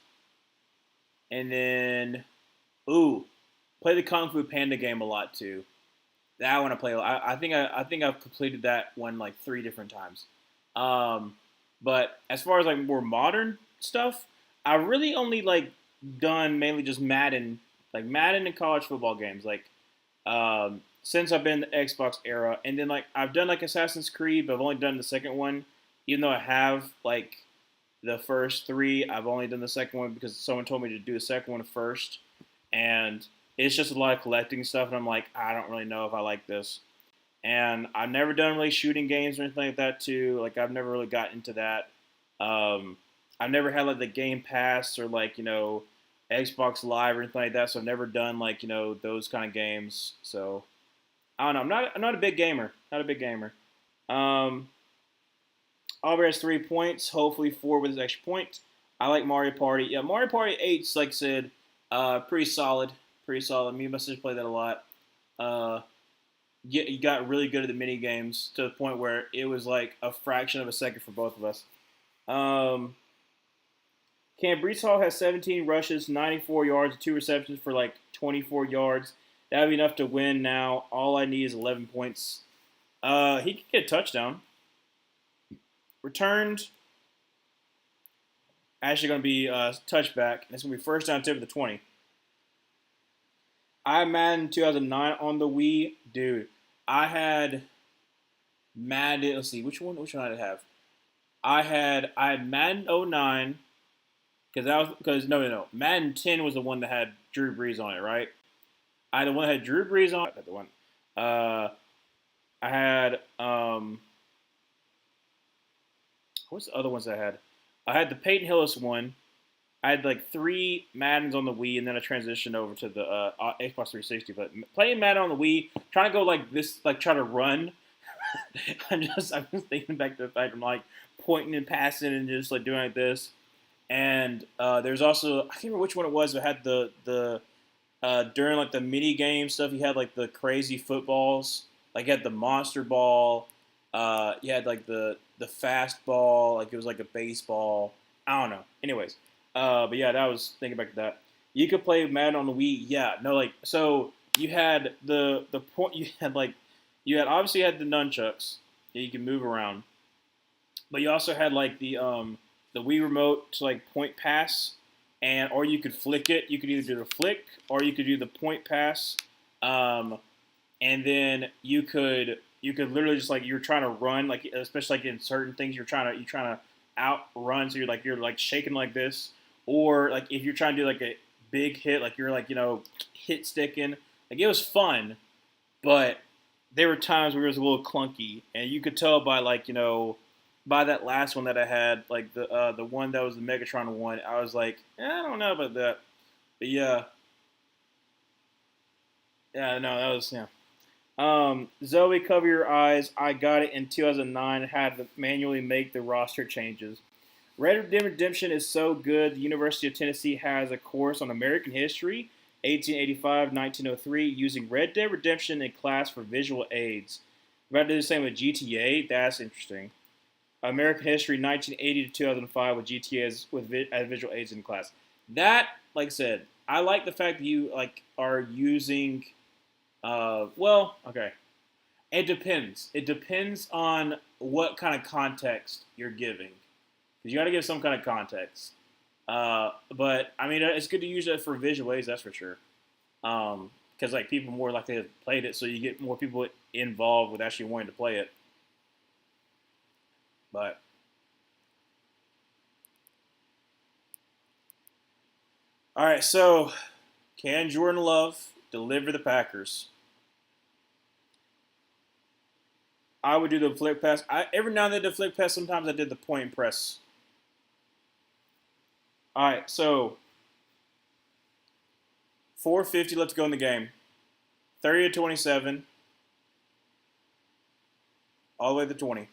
and then play the Kung Fu Panda game a lot too. That one I play. I think I've completed that one like 3 different times. Um, but as far as like more modern stuff, I really only like done mainly just Madden, like Madden and college football games, like since I've been in the Xbox era, and then like I've done like Assassin's Creed, but I've only done the second one, even though I have like the first 3. I've only done the second one because someone told me to do the second one first, and it's just a lot of collecting stuff, and I'm like, I don't really know if I like this. And I've never done really shooting games or anything like that too. Like I've never really got into that. Um, I've never had like the Game Pass or like Xbox Live or anything like that. So I've never done like those kind of games. So I don't know. I'm not a big gamer. Not a big gamer. Um, Aubrey has 3 points. Hopefully 4 with his extra point. I like Mario Party. Yeah, Mario Party 8's like I said, pretty solid. Pretty solid. Me and my sister play that a lot. Uh, you got really good at the mini games to the point where it was like a fraction of a second for both of us. Um, Cam Brees Hall has 17 rushes, 94 yards, 2 receptions for like 24 yards. That would be enough to win now. All I need is 11 points. He could get a touchdown. Returned. Actually going to be touchback. And it's going to be first down tip of the 20. I had Madden 2009 on the Wii. Dude, I had Madden. Let's see, which one did I have? I had Madden '09 because no. Madden 10 was the one that had Drew Brees on it, right? I had the one that had Drew Brees on it. I had the one. I had what's the other ones I had? I had the Peyton Hillis one. I had like 3 Maddens on the Wii, and then I transitioned over to the Xbox 360. But playing Madden on the Wii, trying to go like this, like try to run. I'm just thinking back to the fact I'm like pointing and passing and just like doing like this, And there's also, I can't remember which one it was, but had the during like the mini game stuff, you had like the crazy footballs, like you had the monster ball, you had like the fastball, like it was like a baseball. I don't know. Anyways, but yeah, that was thinking back to that. You could play Madden on the Wii. Yeah, no, like so you had the point. You had like you had obviously you had the nunchucks that you can move around, but you also had like the Wii remote to like point pass, and or you could flick it. You could either do the flick or you could do the point pass, um, and then you could literally just like you're trying to run like especially like in certain things you're trying to outrun, so you're like shaking like this, or like if you're trying to do like a big hit, like you're like hit sticking. Like it was fun, but there were times where it was a little clunky, and you could tell by like by that last one that I had, like the one that was the Megatron one. I was like, I don't know about that, but yeah, yeah, no, that was yeah. Zoe, cover your eyes. I got it in 2009. Had to manually make the roster changes. Red Dead Redemption is so good. The University of Tennessee has a course on American history, 1885 1903, using Red Dead Redemption in class for visual aids. We're about to do the same with GTA. That's interesting. American history, 1980 to 2005, with GTA as visual aids in class. That, like I said, I like the fact that you like are using. Well, okay. It depends. It depends on what kind of context you're giving. Because you got to give some kind of context. But I mean, it's good to use it for visual aids. That's for sure. Because like people more likely have played it, so you get more people involved with actually wanting to play it. But all right, so can Jordan Love deliver the Packers? I would do the flick pass. Every now and then the flick pass. Sometimes I did the point press. All right, so 4:50 left to go in the game. 30 to 27, all the way to 20.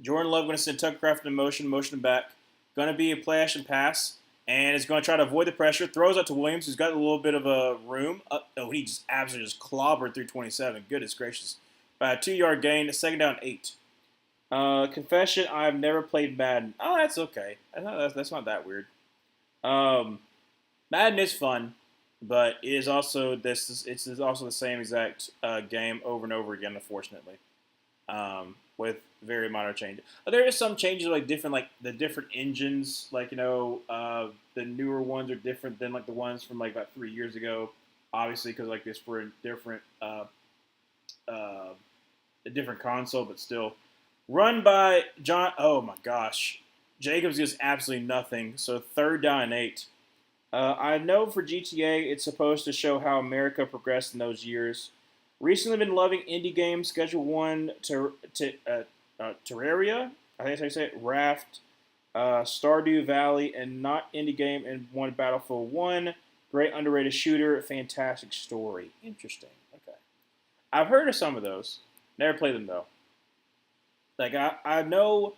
Jordan Love going to send Tucker Craft in motion back. Going to be a play action pass, and is going to try to avoid the pressure. Throws out to Williams, who's got a little bit of a room. Oh, he just absolutely just clobbered through 27. Goodness gracious. By a 2-yard gain, second down 8. Confession, I've never played Madden. Oh, that's okay. That's not that weird. Um, Madden is fun, but it is also it's also the same exact game over and over again, unfortunately, with very minor changes. There is some changes like different, like the different engines, like the newer ones are different than like the ones from like about 3 years ago, obviously because like this for uh, a different console, but still. Run by John. Oh my gosh, Jacobs gets absolutely nothing. So third down and 8. I know for GTA, it's supposed to show how America progressed in those years. Recently, been loving indie games. Schedule One, Terraria. I think that's how you say it. Raft, Stardew Valley, and not indie game and one Battlefield 1. Great underrated shooter. Fantastic story. Interesting. Okay, I've heard of some of those. Never played them though. Like I know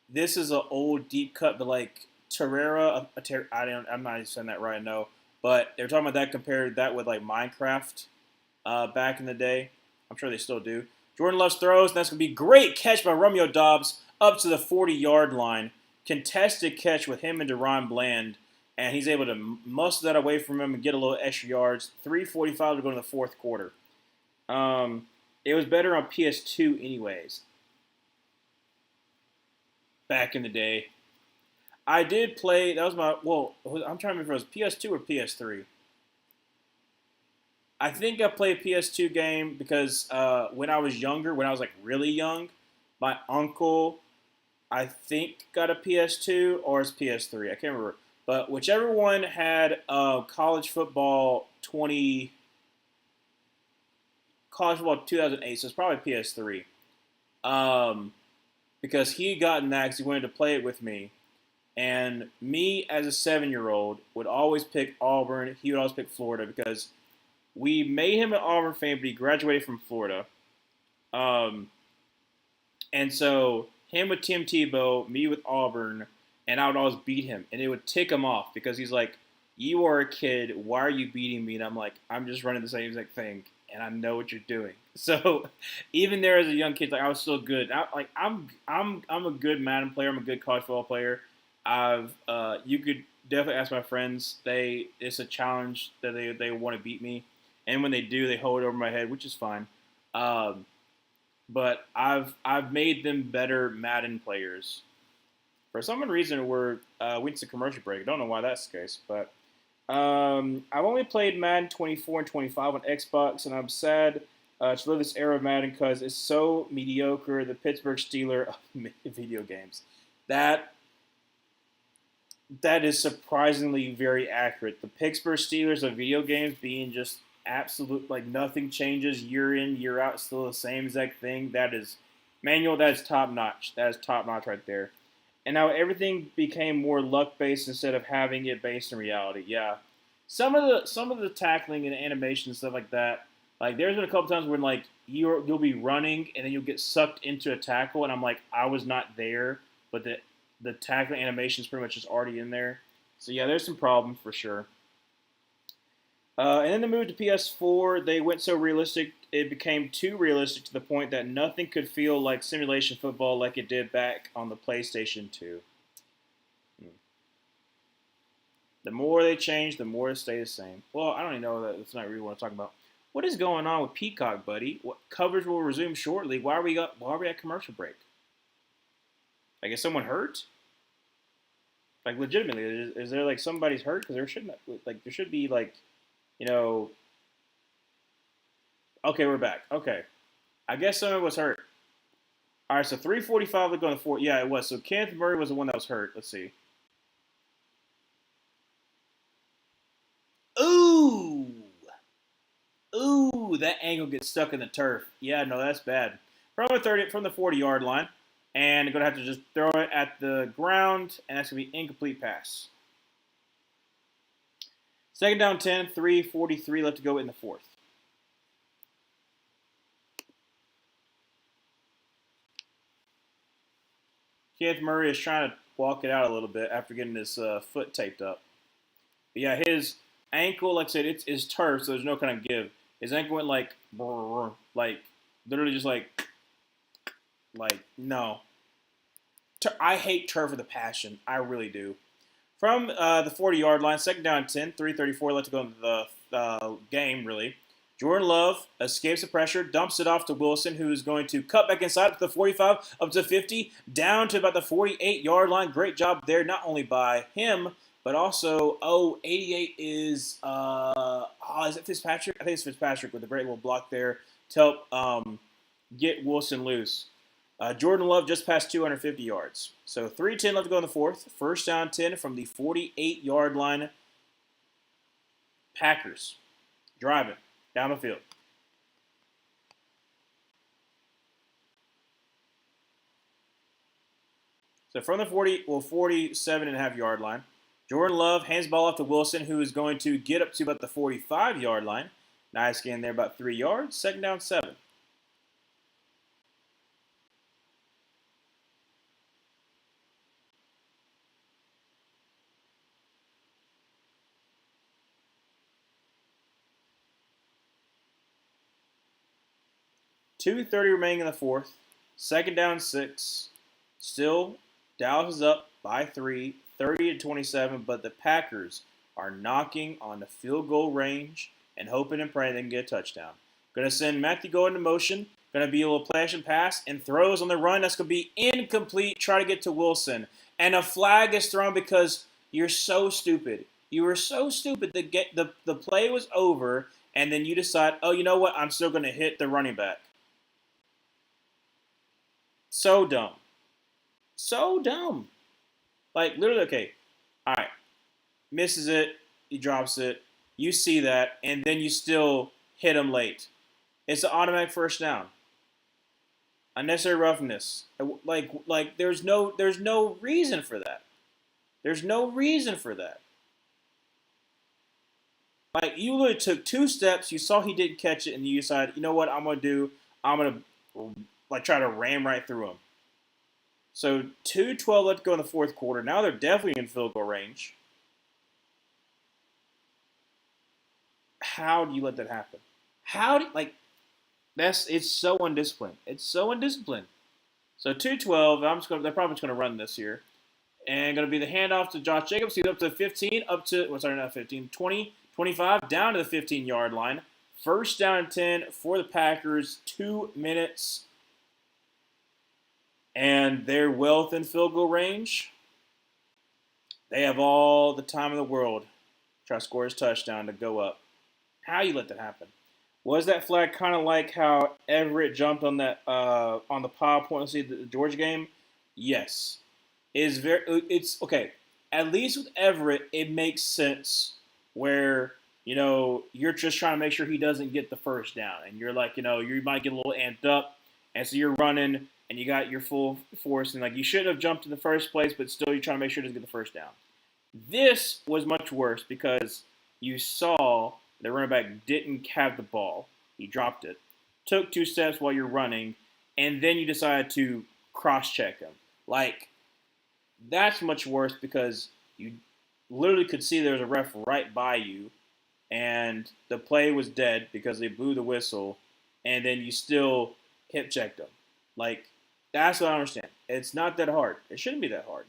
this is an old deep cut, but like Terraria, I'm not even saying that right. No, but they're talking about that compared that with like Minecraft back in the day. I'm sure they still do. Jordan Love's throws, and that's gonna be great catch by Romeo Dobbs up to the 40-yard line. Contested catch with him and Deron Bland, and he's able to muscle that away from him and get a little extra yards. 3:45 to go in the fourth quarter. It was better on PS2 anyways. Back in the day, I did play. That was my I'm trying to remember if it was PS2 or PS3. I think I played a PS2 game because when I was younger, when I was like really young, my uncle I think got a PS2 or it's PS3. I can't remember, but whichever one had college football 2008. So it's probably PS3. Um, because he had gotten that because he wanted to play it with me. And me, as a 7-year-old, would always pick Auburn. He would always pick Florida because we made him an Auburn fan, but he graduated from Florida. Um, and so him with Tim Tebow, me with Auburn, and I would always beat him, and it would tick him off because he's like, "You are a kid. Why are you beating me?" And I'm like, "I'm just running the same exact thing, and I know what you're doing." So even there as a young kid, like I was still good. I'm a good Madden player. I'm a good college football player. You could definitely ask my friends. It's a challenge that they want to beat me, and when they do, they hold it over my head, which is fine. Um, but I've made them better Madden players. For some reason, we went to commercial break. I don't know why that's the case, but I've only played Madden 24 and 25 on Xbox, and I'm sad to live this era of Madden because it's so mediocre. The Pittsburgh Steelers of video games. That that is surprisingly very accurate. The Pittsburgh Steelers of video games being just absolute, like nothing changes year in, year out, still the same exact thing. That is manual. That is top notch. That is top notch right there. And now everything became more luck based instead of having it based in reality. Yeah, some of the tackling and animation and stuff like that. Like there's been a couple times when like you'll be running and then you'll get sucked into a tackle, and I'm like I was not there, but the tackling animation is pretty much just already in there. So yeah, there's some problem for sure. And then the move to PS4, they went so realistic, it became too realistic to the point that nothing could feel like simulation football like it did back on the PlayStation 2. Hmm. The more they change, the more it stays the same. Well, I don't even know that. That's not really what I want to talk about. What is going on with Peacock, buddy? What coverage will resume shortly? Why are we at commercial break? Like, is someone hurt? Like, legitimately, is there like somebody's hurt? Because there shouldn't like there should be like you know. Okay, we're back. Okay, I guess someone was hurt. All right, so 3:45. We're going to four. Yeah, it was. So Kenneth Murray was the one that was hurt. Let's see. Ooh, ooh, that angle gets stuck in the turf. Yeah, no, that's bad. From the 40-yard line, and you're gonna have to just throw it at the ground, and that's gonna be incomplete pass. Second down 10, 3:43 left to go in the fourth. Kenneth Murray is trying to walk it out a little bit after getting his foot taped up. But yeah, his ankle, like I said, it's turf, so there's no kind of give. His ankle went like, brrr, like literally just like no. I hate turf with a passion. I really do. From the 40-yard line, second down 10, 3:34 left to go into the game, really. Jordan Love escapes the pressure, dumps it off to Wilson, who is going to cut back inside to the 45, up to 50, down to about the 48-yard line. Great job there, not only by him, but also, 88 is it Fitzpatrick? I think it's Fitzpatrick with a great little block there to help get Wilson loose. Jordan Love just passed 250 yards. So 3:10 left to go in the fourth. First down 10 from the 48-yard line. Packers driving down the field. So from the 47.5-yard line, Jordan Love hands the ball off to Wilson, who is going to get up to about the 45-yard line. Nice gain there, about 3 yards. Second down 7. 2:30 remaining in the fourth. Second down 6. Still, Dallas is up by 3, 30-27, but the Packers are knocking on the field goal range and hoping and praying they can get a touchdown. Going to send Matthew Golden in motion. Going to be a little play action pass and throws on the run. That's going to be incomplete. Try to get to Wilson. And a flag is thrown because you're so stupid. You were so stupid that the play was over, and then you decide, oh, you know what? I'm still going to hit the running back. So dumb. So dumb. Like, literally, okay. All right. Misses it. He drops it. You see that, and then you still hit him late. It's an automatic first down. Unnecessary roughness. Like there's no reason for that. There's no reason for that. Like, you literally took 2 steps, you saw he didn't catch it, and you decided, you know what I'm going to do? I'm going to, like, try to ram right through him. So 2:12 left to go in the fourth quarter. Now they're definitely in field goal range. How do you let that happen? How do like that's it's so undisciplined. It's so undisciplined. So 2:12. They're probably just gonna run this here. And going to be the handoff to Josh Jacobs. He's up to 15, up to, well, sorry, not 15, 20, 25, down to the 15-yard line. First down and 10 for the Packers, 2 minutes. And they're well within field goal range. They have all the time in the world to try to score his touchdown to go up. How you let that happen? Was that flag kind of like how Everett jumped on that on the PowerPoint? See the Georgia game? Yes. It's okay. At least with Everett, it makes sense where you're just trying to make sure he doesn't get the first down, and you're like you might get a little amped up, and so you're running and you got your full force, and like you shouldn't have jumped in the first place, but still you're trying to make sure he doesn't get the first down. This was much worse because you saw the running back didn't have the ball. He dropped it, took 2 steps while you're running, and then you decided to cross-check him. Like, that's much worse because you literally could see there was a ref right by you, and the play was dead because they blew the whistle, and then you still hip checked them. Like, that's what I understand. It's not that hard. It shouldn't be that hard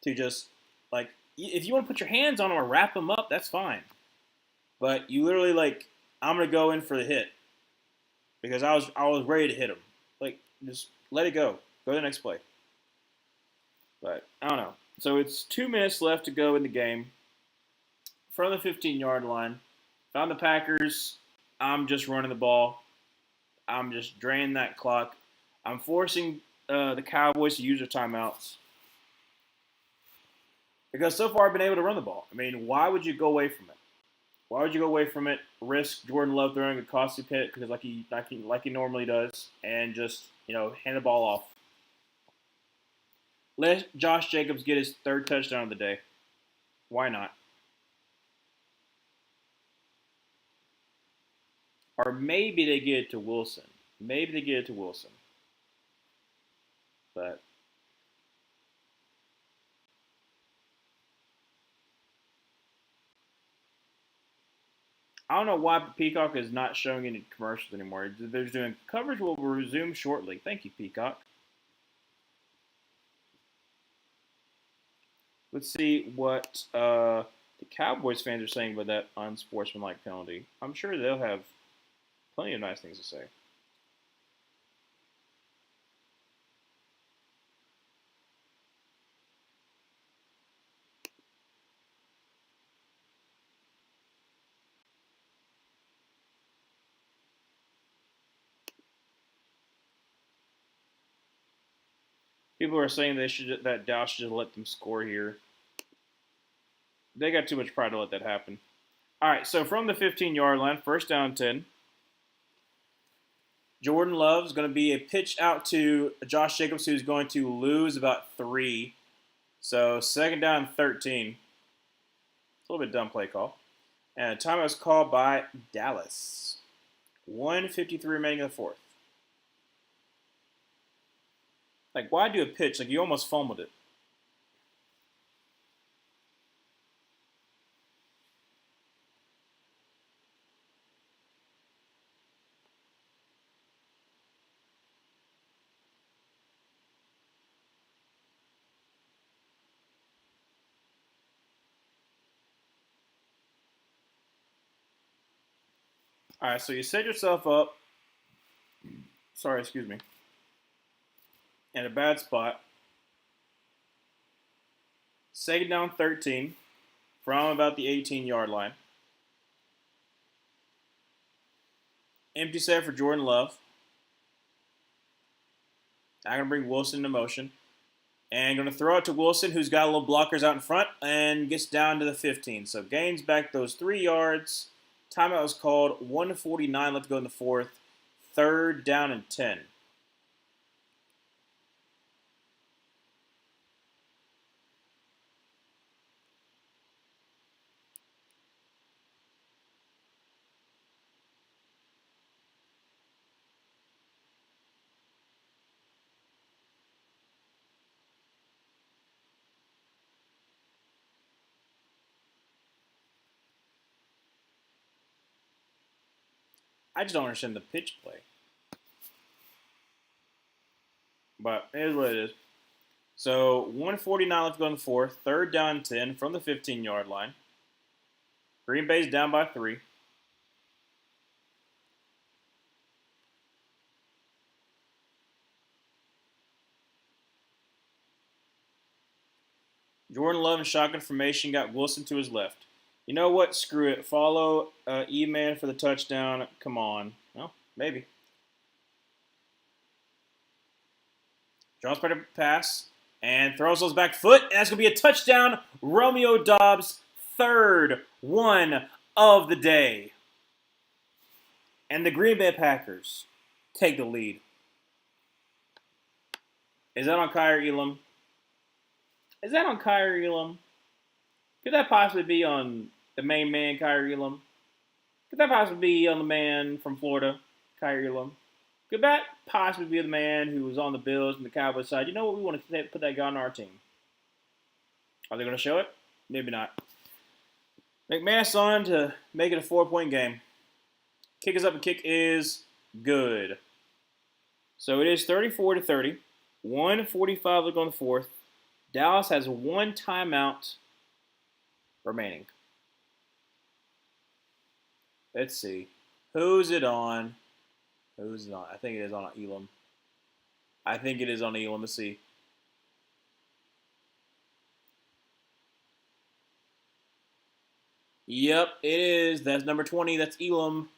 to just like if you want to put your hands on them or wrap them up, that's fine. But you literally I'm gonna go in for the hit because I was ready to hit him. Like just let it go. Go to the next play. But I don't know. So it's 2 minutes left to go in the game. From the 15-yard line, found the Packers. I'm just running the ball. I'm just draining that clock. I'm forcing the Cowboys to use their timeouts. Because so far I've been able to run the ball. I mean, why would you go away from it? Why would you go away from it, risk Jordan Love throwing a costly pick because like he normally does, and just hand the ball off? Let Josh Jacobs get his third touchdown of the day. Why not? Or maybe they get it to Wilson. Maybe they get it to Wilson. But I don't know why Peacock is not showing any commercials anymore. They're doing coverage will resume shortly. Thank you, Peacock. Let's see what the Cowboys fans are saying about that unsportsmanlike penalty. I'm sure they'll have plenty of nice things to say. People are saying that Dallas should let them score here. They got too much pride to let that happen. All right, so from the 15-yard line, first down 10. Jordan Love's going to be a pitch out to Josh Jacobs, who's going to lose about 3. So second down 13. It's a little bit dumb play call. And a timeout was called by Dallas. 1:53 remaining in the fourth. Like, why do a pitch? Like, you almost fumbled it. All right, so you set yourself up. Sorry, excuse me. In a bad spot. Second down 13 from about the 18-yard line. Empty set for Jordan Love. I'm going to bring Wilson into motion. And going to throw it to Wilson, who's got a little blockers out in front, and gets down to the 15. So gains back those 3 yards. Timeout was called. 1:49 left to go in the fourth. Third down and 10. I just don't understand the pitch play. But it is what it is. So 149 left to go in the fourth. Third down 10 from the 15-yard line. Green Bay's down by 3. Jordan Love in shotgun formation got Wilson to his left. You know what? Screw it. Follow E-Man for the touchdown. Come on. Well, maybe. Draws by the pass and throws those back foot. And that's going to be a touchdown. Romeo Doubs, third one of the day. And the Green Bay Packers take the lead. Is that on Kyer Elam? Is that on Kyer Elam? Could that possibly be on the main man, Kyer Elam? Could that possibly be on the man from Florida, Kyer Elam? Could that possibly be the man who was on the Bills and the Cowboys side? You know what? We want to put that guy on our team. Are they going to show it? Maybe not. McManus on to make it a 4-point game. Kick is up and kick is good. So it is 34-30. 1:45 to go in the fourth. Dallas has 1 timeout remaining. Let's see. Who's it on? Who's it on? I think it is on Elam. I think it is on Elam. Let's see. Yep, it is. That's number 20. That's Elam.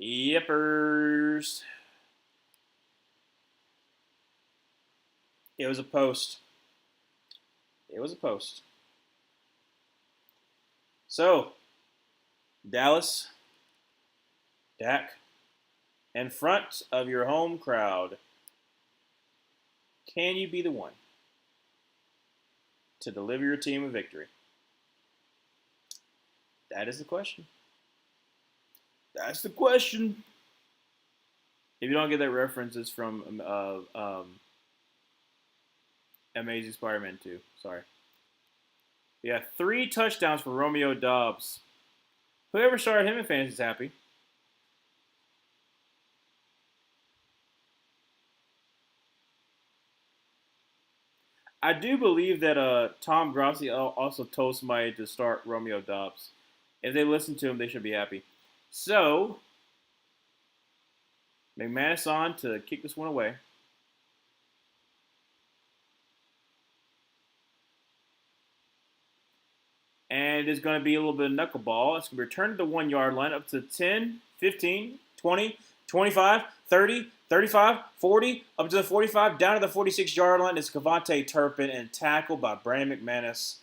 Yippers. It was a post. It was a post. So, Dallas, Dak, in front of your home crowd, can you be the one to deliver your team a victory? That is the question. That's the question. If you don't get that reference, it's from Amazing Spider-Man 2. Sorry. Yeah, 3 touchdowns for Romeo Doubs. Whoever started him in fantasy is happy. I do believe that Tom Grossi also told somebody to start Romeo Doubs. If they listen to him, they should be happy. So, McManus on to kick this one away. And it is going to be a little bit of knuckleball. It's going to be returned to the 1-yard line up to 10, 15, 20, 25, 30, 35, 40, up to the 45, down to the 46-yard line. It's Cavante Turpin and tackled by Brandon McManus.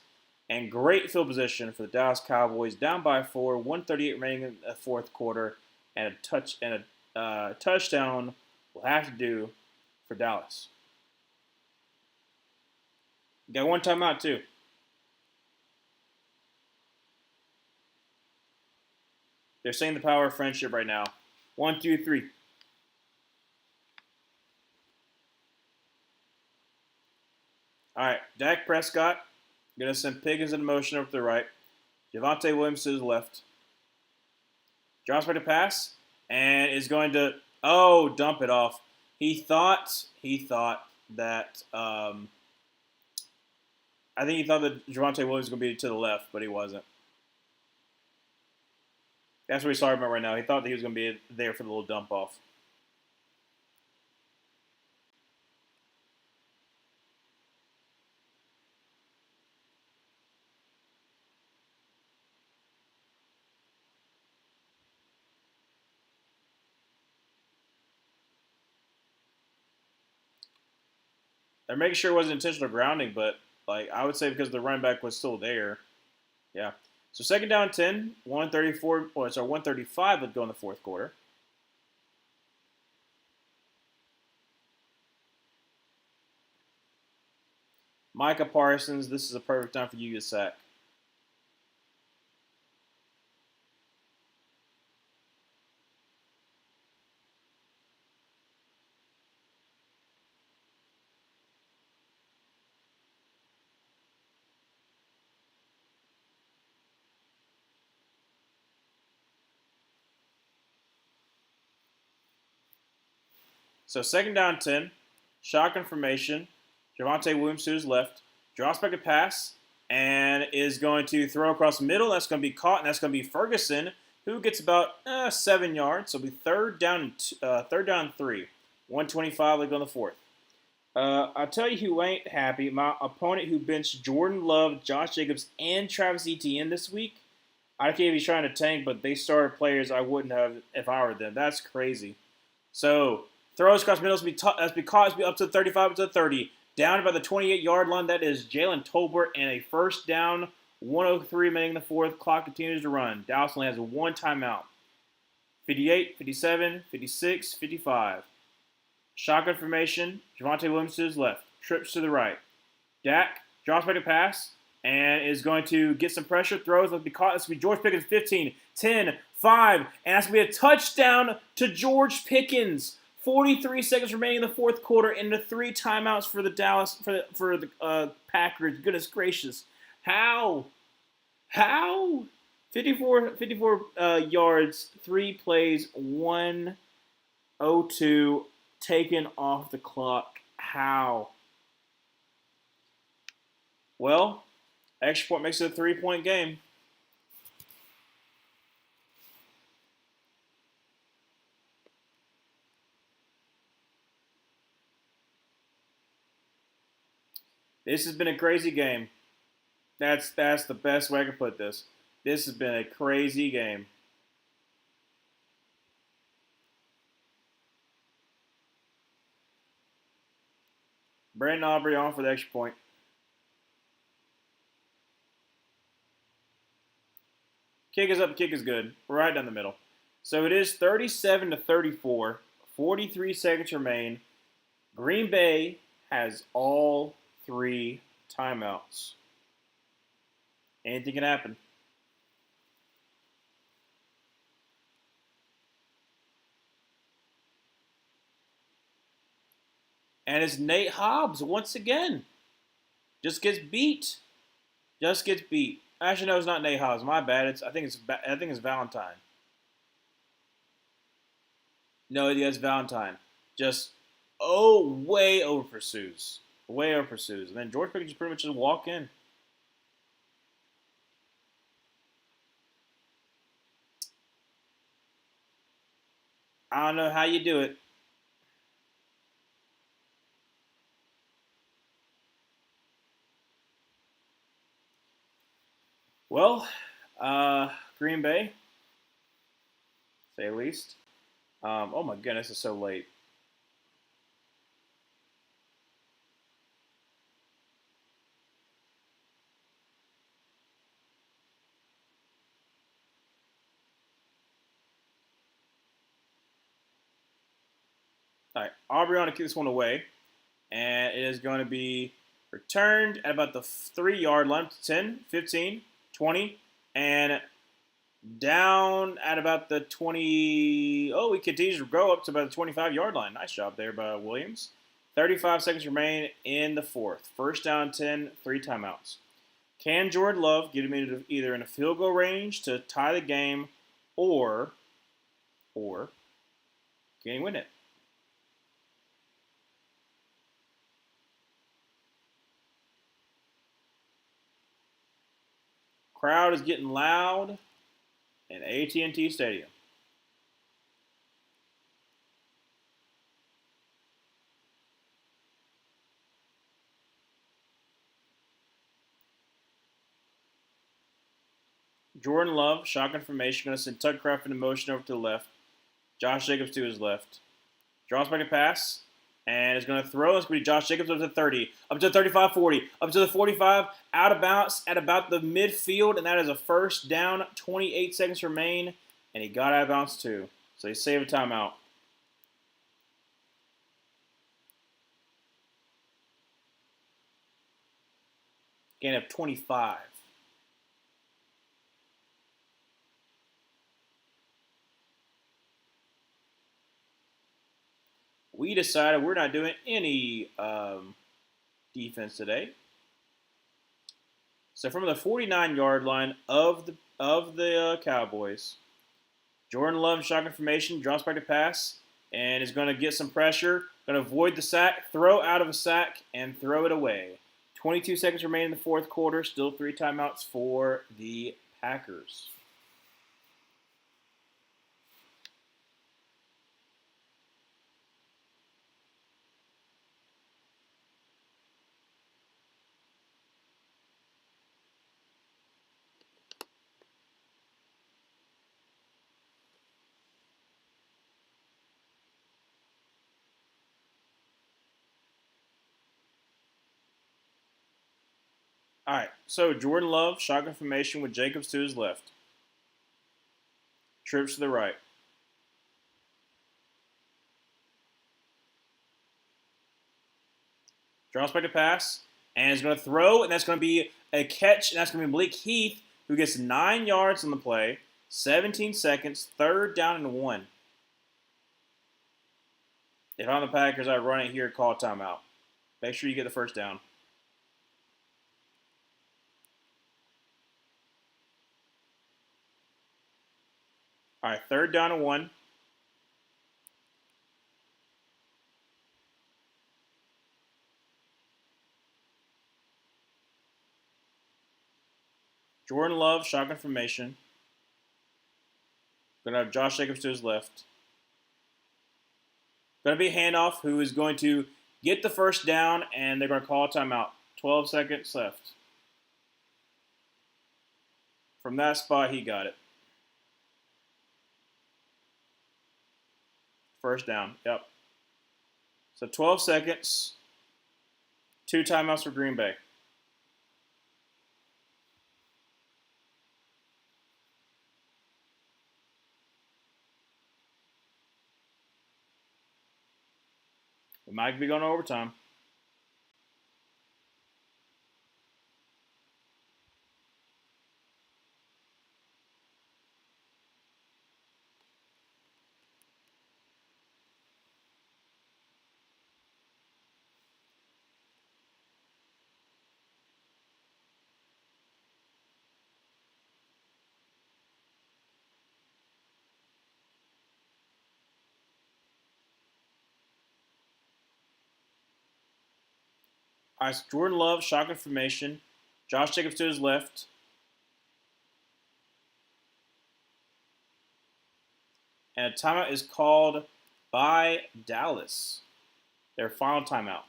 And great field position for the Dallas Cowboys, down by 4, 1:38 remaining in the fourth quarter, and a touchdown will have to do for Dallas. Got 1 timeout too. They're saying the power of friendship right now. 1, 2, 3. All right, Dak Prescott going to send Pickens in motion over to the right. Javonte Williams to his left. Drops by the pass and is going to dump it off. He thought that I think he thought that Javonte Williams was going to be to the left, but he wasn't. That's what he's talking about right now. He thought that he was going to be there for the little dump off. They're making sure it wasn't intentional grounding, but I would say because the running back was still there. Yeah. So second down 10, 134, 135 would go in the fourth quarter. Micah Parsons, this is a perfect time for you to sack. So second down 10, shotgun formation. Javonte Williams to his left, drops back to pass, and is going to throw across the middle. That's going to be caught, and that's going to be Ferguson, who gets about 7 yards. So it'll be third down 3, 125 to go in the fourth. I'll tell you who ain't happy. My opponent who benched Jordan Love, Josh Jacobs, and Travis Etienne this week. I don't care if he's trying to tank, but they started players I wouldn't have if I were them. That's crazy. So throws across the middle. That's be caught. It's be up to the 35, up to the 30. Down about the 28-yard line. That is Jalen Tolbert, and a first down. 1:03 remaining in the fourth. Clock continues to run. Dallas only has one timeout. 58, 57, 56, 55. Shotgun formation. Javonte Williams to his left. Trips to the right. Dak drops back to pass and is going to get some pressure. Throws. Let's be caught. This will be George Pickens 15, 10, 5. And that's going to be a touchdown to George Pickens. 43 seconds remaining in the fourth quarter into 3 timeouts for the Packers. Goodness gracious. How? 54 yards, 3 plays, 1:02 taken off the clock. How? Well, extra point makes it a 3-point game. This has been a crazy game. That's the best way I can put this. This has been a crazy game. Brandon Aubrey on for the extra point. Kick is up, kick is good. Right down the middle. So it is 37-34. 43 seconds remain. Green Bay has all 3 timeouts. Anything can happen. And it's Nate Hobbs once again. Just gets beat. Actually, no, it's not Nate Hobbs. My bad. I think it's Valentine. No, it's Valentine. Just way over pursues. And then George Pickens pretty much just walk in. I don't know how you do it. Well, Green Bay, say the least. Oh my goodness, it's so late. All right, Aubrey on to kick this one away, and it is going to be returned at about the 3-yard line, 10, 15, 20, and down at about the 20. Oh, he continues to go up to about the 25-yard line. Nice job there by Williams. 35 seconds remain in the fourth. First down 10, 3 timeouts. Can Jordan Love get him either in a field goal range to tie the game, or can he win it? Crowd is getting loud in AT&T Stadium. Jordan Love, shotgun formation, going to send Tucker Craft in motion over to the left. Josh Jacobs to his left. Draws back a pass, and is going to throw. It's going to be Josh Jacobs up to the 30, up to the 35, 40, up to the 45, out of bounds at about the midfield, and that is a first down. 28 seconds remain, and he got out of bounds too. So he saved a timeout. Gain of 25. We decided we're not doing any defense today. So from the 49-yard line of the Cowboys, Jordan Love shotgun formation, drops back to pass, and is going to get some pressure. Going to avoid the sack, throw out of a sack, and throw it away. 22 seconds remain in the fourth quarter. Still 3 timeouts for the Packers. All right, so Jordan Love, shotgun formation with Jacobs to his left. Trips to the right. Draws back to pass, and is going to throw, and that's going to be a catch, and that's going to be Malik Heath, who gets 9 yards on the play, 17 seconds, 3rd down and 1. If I'm the Packers, I run it here, call a timeout. Make sure you get the first down. All right, 3rd down and 1. Jordan Love, shotgun formation. Going to have Josh Jacobs to his left. Going to be a handoff who is going to get the first down, and they're going to call a timeout. 12 seconds left. From that spot, he got it. First down, yep. So 12 seconds, 2 timeouts for Green Bay. We might be going to overtime. All right, so Jordan Love, shotgun formation. Josh Jacobs to his left. And a timeout is called by Dallas. Their final timeout.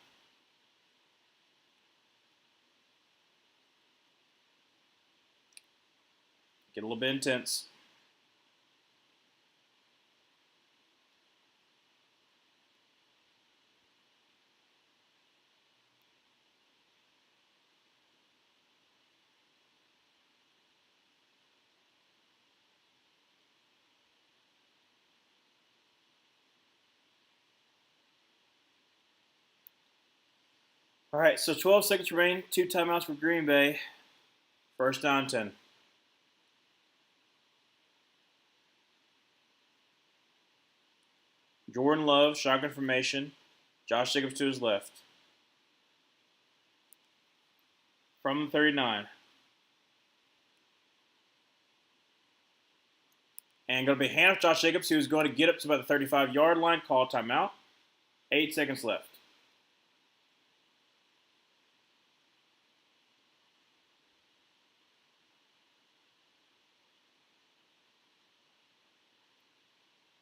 Get a little bit intense. All right, so 12 seconds remain. 2 timeouts for Green Bay. First down, 10. Jordan Love, shotgun formation. Josh Jacobs to his left. From the 39. And going to be handoff Josh Jacobs, who's going to get up to about the 35-yard line. Call timeout. 8 seconds left.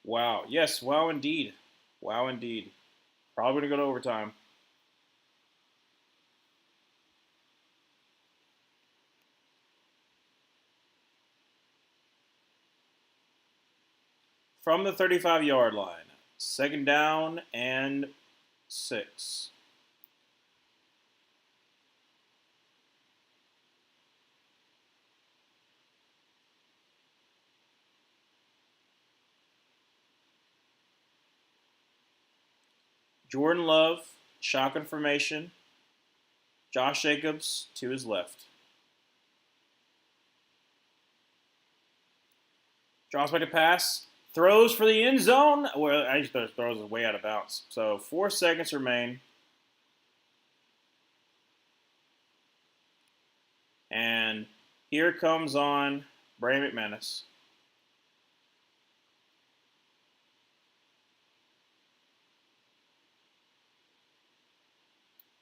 Wow. Yes, wow indeed. Wow indeed. Probably going to go to overtime. From the 35-yard line. 2nd down and 6. Jordan Love, shotgun formation. Josh Jacobs to his left. Draws back to pass. Throws for the end zone. Well, I just throws it way out of bounds. So 4 seconds remain. And here comes on Brandon McManus.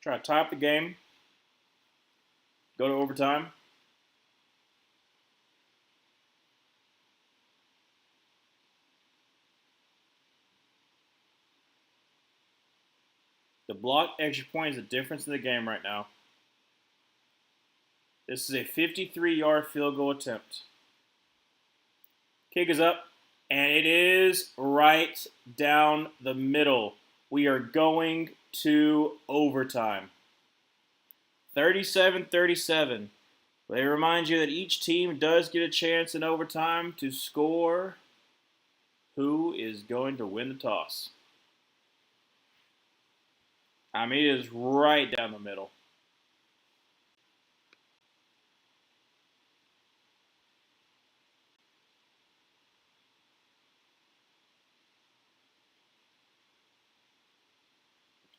Try to tie up the game. Go to overtime. The block extra point is the difference in the game right now. This is a 53-yard field goal attempt. Kick is up, and it is right down the middle. We are going to overtime. 37-37. They remind you that each team does get a chance in overtime to score. Who is going to win the toss? I mean, it is right down the middle.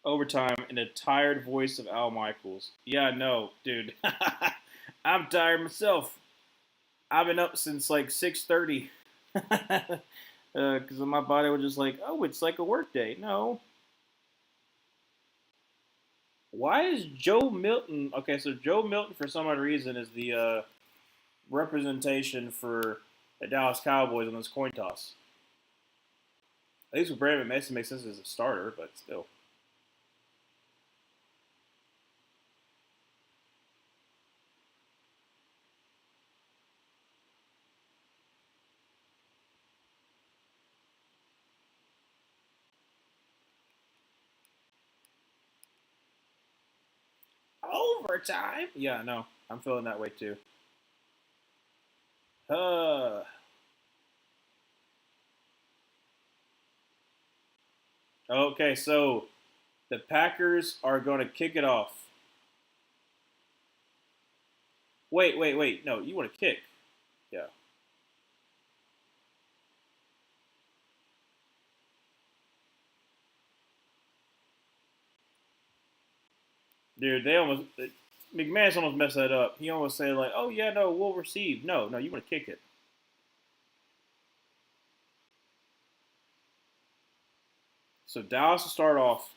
Overtime in the tired voice of Al Michaels. Yeah, no, dude. I'm tired myself. I've been up since like 6:30. Because my body was just like, oh, it's like a work day. No. Why is Joe Milton? Okay, so Joe Milton, for some odd reason, is the representation for the Dallas Cowboys on this coin toss. At least with Brandon Mason makes sense as a starter, but still. Overtime? Yeah, no, I'm feeling that way too. Uh, okay, so the Packers are going to kick it off. Wait. No, you want to kick. Yeah. Dude, McMahon's almost messed that up. He almost said, like, oh, yeah, no, we'll receive. No, you want to kick it. So Dallas will start off.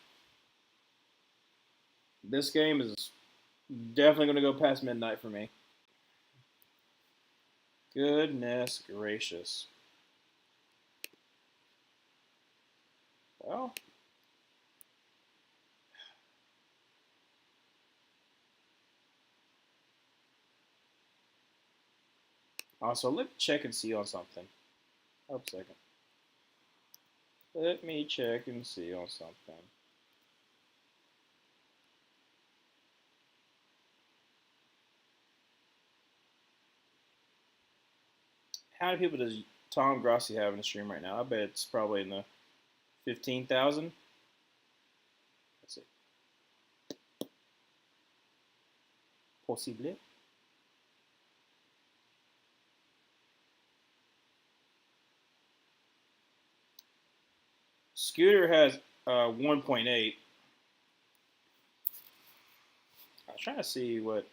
This game is definitely going to go past midnight for me. Goodness gracious. Well, also, let me check and see on something. Hold a second. Let me check and see on something. How many people does Tom Grossi have in the stream right now? I bet it's probably in the 15,000. Let's see. Possible. Scooter has 1.8. I was trying to see what.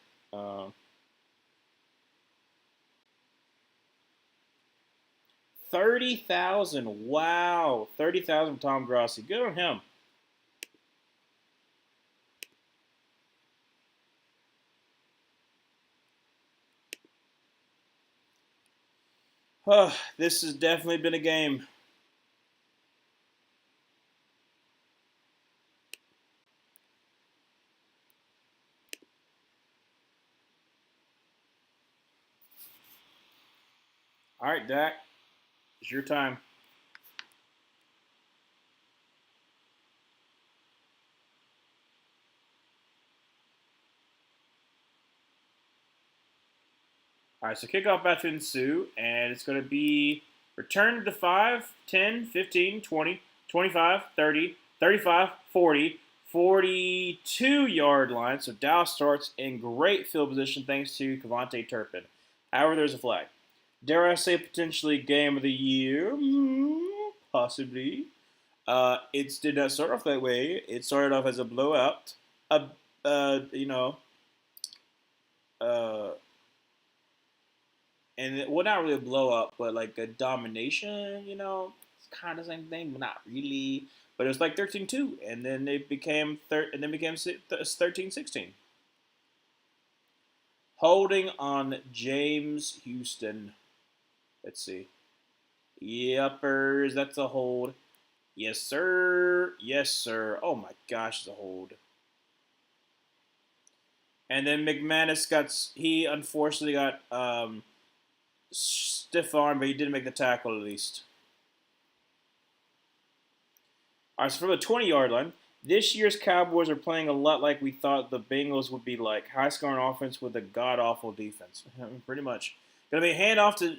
30,000. Wow. 30,000 Tom Grossi. Good on him. This has definitely been a game. All right, Dak. It's your time. All right, so kickoff about to ensue, and it's going to be return to 5, 10, 15, 20, 25, 30, 35, 40, 42-yard line. So Dallas starts in great field position thanks to Kevontae Turpin. However, there's a flag. Dare I say potentially game of the year? Possibly. It did not start off that way. It started off as a blowout. A, you know, uh, and well, not really a blow up, but like a domination. You know, it's kind of same thing, but not really. But it was like 13-2, and then it became 13-16. Holding on James Houston. Let's see. Yuppers, that's a hold. Yes, sir. Yes, sir. Oh my gosh, it's a hold. And then McManus he unfortunately got stiff arm, but he didn't make the tackle at least. All right, so from the 20-yard line, this year's Cowboys are playing a lot like we thought the Bengals would be like. High-scoring offense with a god-awful defense. Pretty much. Going to be a handoff to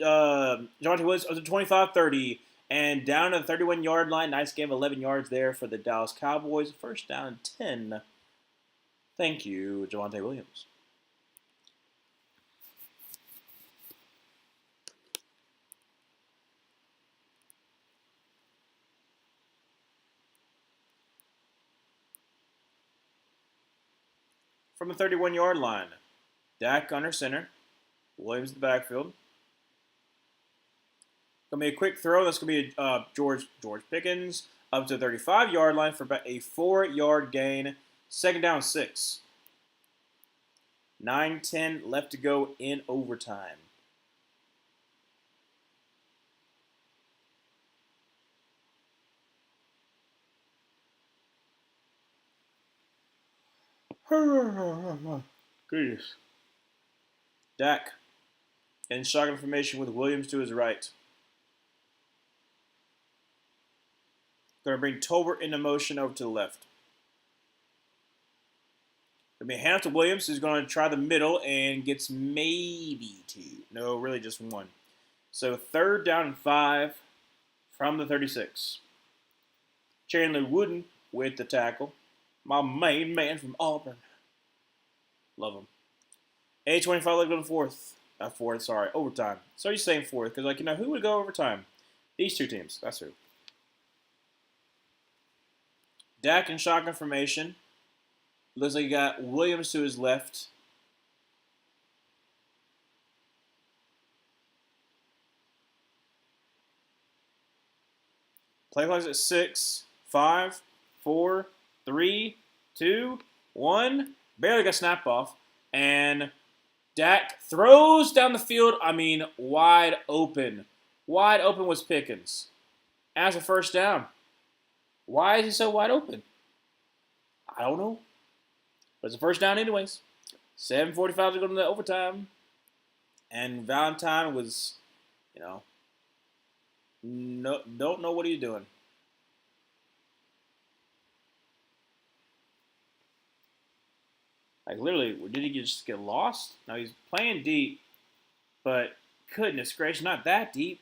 Javonte Williams of the 25-30 and down to the 31-yard line. Nice game, 11 yards there for the Dallas Cowboys. First down, 10. Thank you, Javonte Williams. From the 31-yard line, Dak under center. Williams in the backfield. Going to be a quick throw. That's going to be George Pickens up to the 35-yard line for about a 4-yard gain. Second down, 6. 9-10 left to go in overtime. Goodness. Dak in shotgun formation with Williams to his right. Going to bring Tolbert into motion over to the left. Going to be a handoff to Williams, who's going to try the middle and gets maybe 2. No, really just 1. So third down and 5 from the 36. Chandler Wooden with the tackle. My main man from Auburn. Love him. 8:25 left to go to overtime. So you're saying fourth, because, who would go overtime? These two teams. That's who. Dak in shotgun formation. Looks like you got Williams to his left. Play clock at 6, 5, 4, 3, 2, 1. Barely got snapped off. And Dak throws down the field. Wide open. Wide open was Pickens. As a first down. Why is he so wide open? I don't know. But it's a first down anyways. 7:45 to go to the overtime. And Valentine was, don't know what he's doing. Literally, did he just get lost? No, he's playing deep, but goodness gracious, not that deep.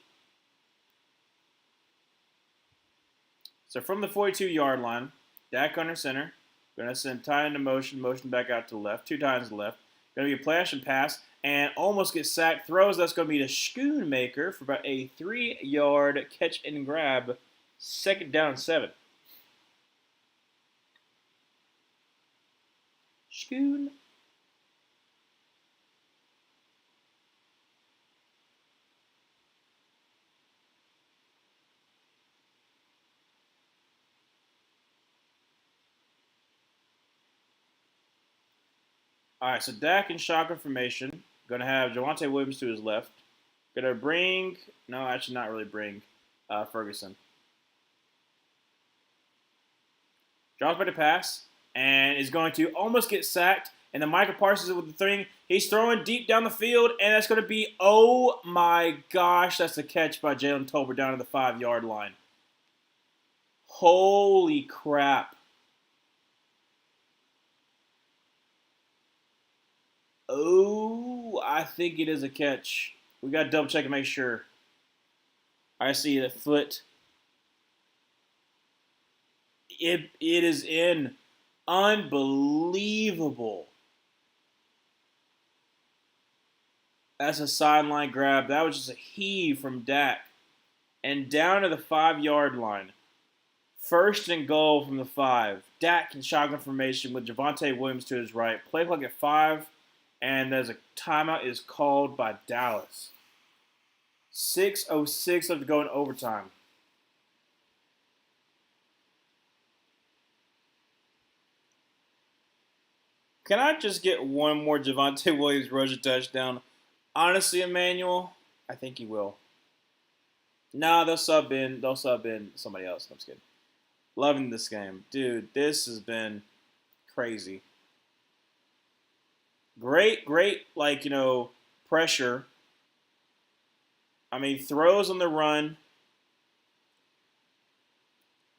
So from the 42-yard line, Dak under center. Going to send tight into motion back out to the left. 2 times to the left. Going to be a play action pass, and almost get sacked. Throws, that's going to be to Schoonmaker for about a 3-yard catch and grab. Second down and 7. Schoon. All right, so Dak in shotgun formation. Going to have Javonte Williams to his left. Going to bring, no, actually not really bring, Ferguson. Drops by the pass and is going to almost get sacked. And then Micah Parsons with the thing. He's throwing deep down the field, and that's going to be, oh my gosh, that's a catch by Jalen Tolbert down to the 5-yard line. Holy crap. Oh, I think it is a catch. We got to double check and make sure. I see the foot. It is in. Unbelievable. That's a sideline grab. That was just a heave from Dak. And down to the 5-yard line. First and goal from the 5. Dak in shotgun formation with Javonte Williams to his right. Play clock at 5. And there's a timeout is called by Dallas. 6:06 left to go in overtime. Can I just get one more Javonte Williams rushing touchdown? Honestly, Emmanuel, I think he will. Nah, they'll sub in. They'll sub in somebody else. I'm just kidding. Loving this game, dude. This has been crazy. Great, great. Like pressure. I mean, throws on the run.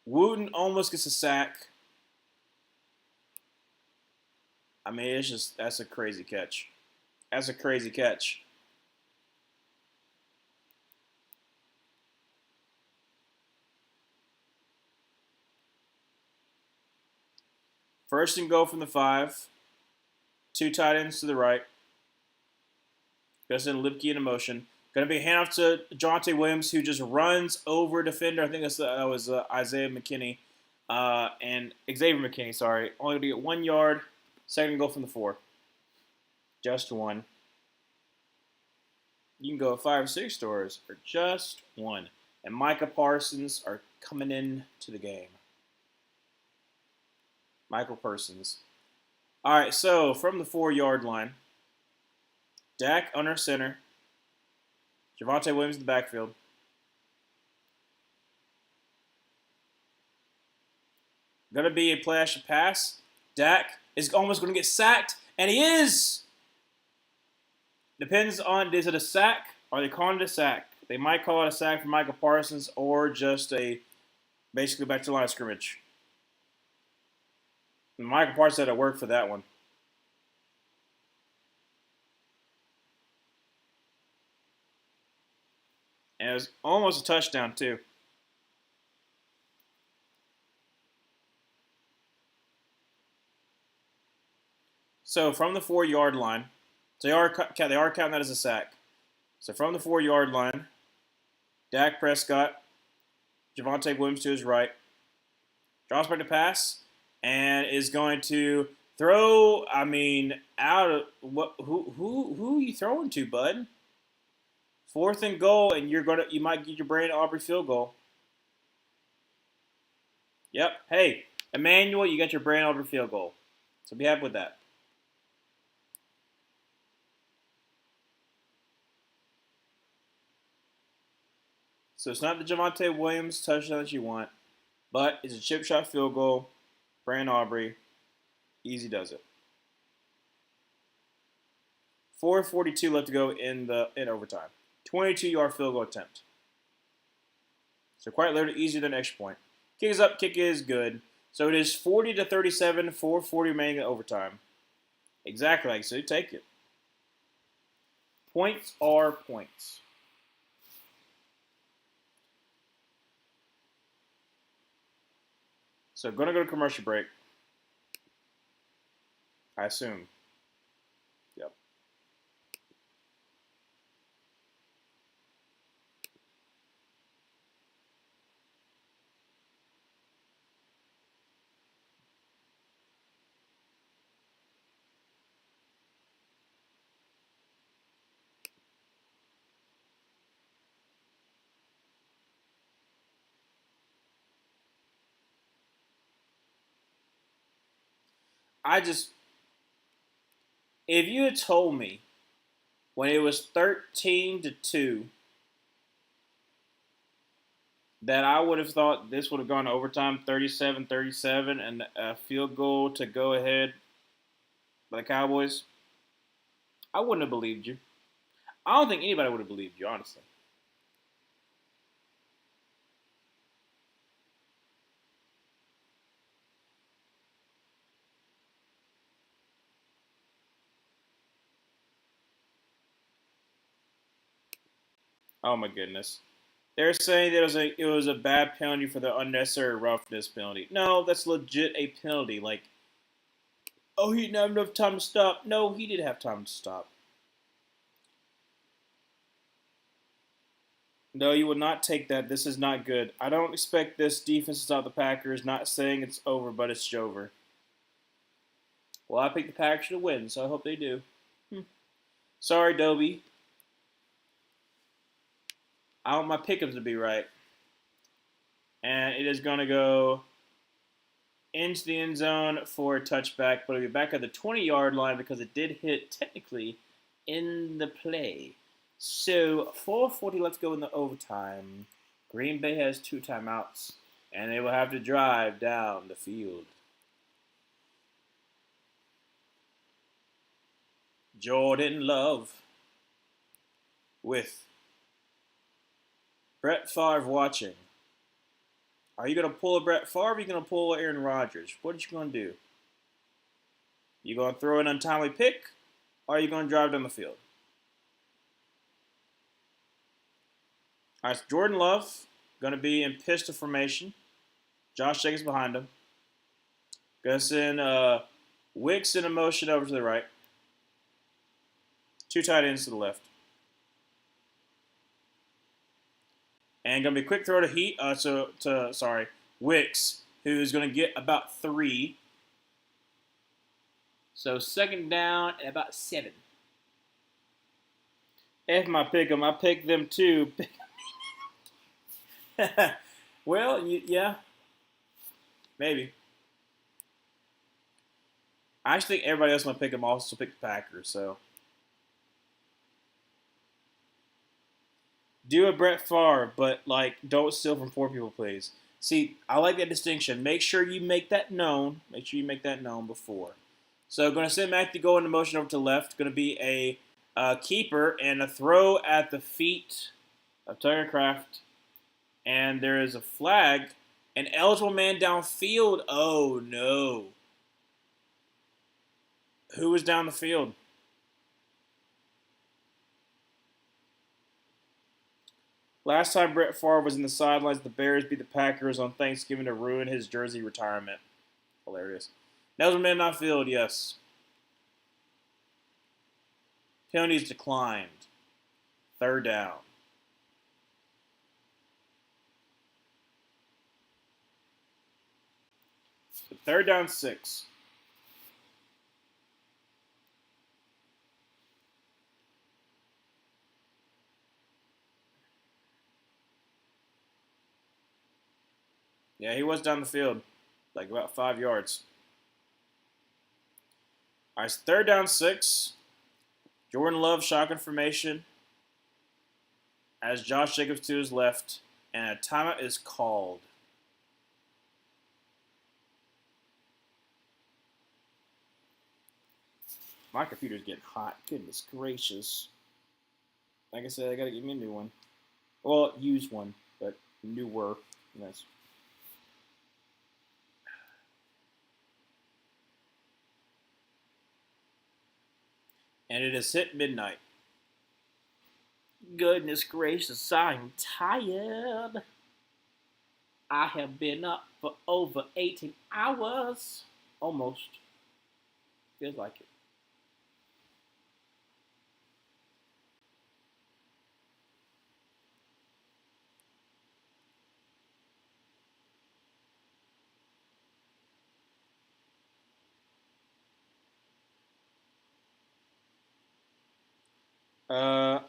Wooten almost gets a sack. I mean, it's just that's a crazy catch. That's a crazy catch. First and goal from the 5. 2 tight ends to the right. Justin Lipke in motion. Going to be a handoff to Jonte Williams, who just runs over a defender. I think that was Isaiah McKinney. And Xavier McKinney, sorry. Only going to get 1 yard. Second goal from the 4. Just 1. You can go 5 or 6 stores for just 1. And Micah Parsons are coming in to the game. Michael Parsons. All right, so from the 4-yard line, Dak under center. Javonte Williams in the backfield. Going to be a play action pass. Dak is almost going to get sacked, and he is. Depends on, is it a sack? Are they calling it a sack? They might call it a sack for Micah Parsons or just basically back to the line of scrimmage. And Micah Parsons had to work for that one. And it was almost a touchdown, too. So from the 4-yard line, so they are counting that as a sack. So from the 4-yard line, Dak Prescott, Javonte Williams to his right, draws back to pass, and is going to throw. I mean, out of what? Who are you throwing to, bud? 4th and goal, and you might get your Brandon Aubrey field goal. Yep. Hey, Emmanuel, you got your Brandon Aubrey field goal. So be happy with that. So it's not the Javonte Williams touchdown that you want, but it's a chip shot field goal. Brandon Aubrey, easy does it. 4:42 left to go in overtime. 22-yard field goal attempt. So quite literally easier than an extra point. Kick is up, kick is good. So it is 40-37, 4:40 remaining in overtime. Exactly like so. Take it. Points are points. So going to go to commercial break. I assume. Yep. If you had told me when it was 13-2 that I would have thought this would have gone to overtime 37-37 and a field goal to go ahead by the Cowboys, I wouldn't have believed you. I don't think anybody would have believed you, honestly. Oh my goodness. They're saying that it was a bad penalty for the unnecessary roughness penalty. No, that's legit a penalty. Like, oh, he didn't have enough time to stop. No, he did have time to stop. No, you would not take that. This is not good. I don't expect this defense to stop the Packers. Not saying it's over, but it's over. Well, I picked the Packers to win, so I hope they do. Sorry, Dobie. I want my pickups to be right. And it is going to go into the end zone for a touchback, but it'll be back at the 20-yard line because it did hit technically in the play. So 4:40 left to go in the overtime. Green Bay has 2 timeouts, and they will have to drive down the field. Jordan Love with Brett Favre watching. Are you going to pull a Brett Favre or are you going to pull Aaron Rodgers? What are you going to do? You going to throw an untimely pick or are you going to drive down the field? All right, so Jordan Love going to be in pistol formation. Josh Jacobs behind him. Going to send Wicks in a motion over to the right. 2 tight ends to the left. And going to be a quick throw to Wicks, who's going to get about 3. So 2nd down and about 7. If I pick them, I pick them too. Well, yeah, maybe. I actually think everybody else might pick them also pick the Packers, so. Do a Brett Favre, but, don't steal from poor people, please. See, I like that distinction. Make sure you make that known. Make sure you make that known before. So, going to send Matthew go into motion over to the left. Going to be a keeper and a throw at the feet of Tucker Kraft. And there is a flag. An eligible man downfield. Oh, no. Who was down the field? Last time Brett Favre was in the sidelines, the Bears beat the Packers on Thanksgiving to ruin his jersey retirement. Hilarious. Nelson man not field, yes. Penalties declined. 3rd down. So 3rd down 6. Yeah, he was down the field, about 5 yards. All right, so 3rd down 6. Jordan Love shotgun formation as Josh Jacobs to his left, and a timeout is called. My computer's getting hot. Goodness gracious. Like I said, I got to get me a new one. Well, use one, but newer. Nice. And it has hit midnight. Goodness gracious, I'm tired. I have been up for over 18 hours. Almost. Feels like it.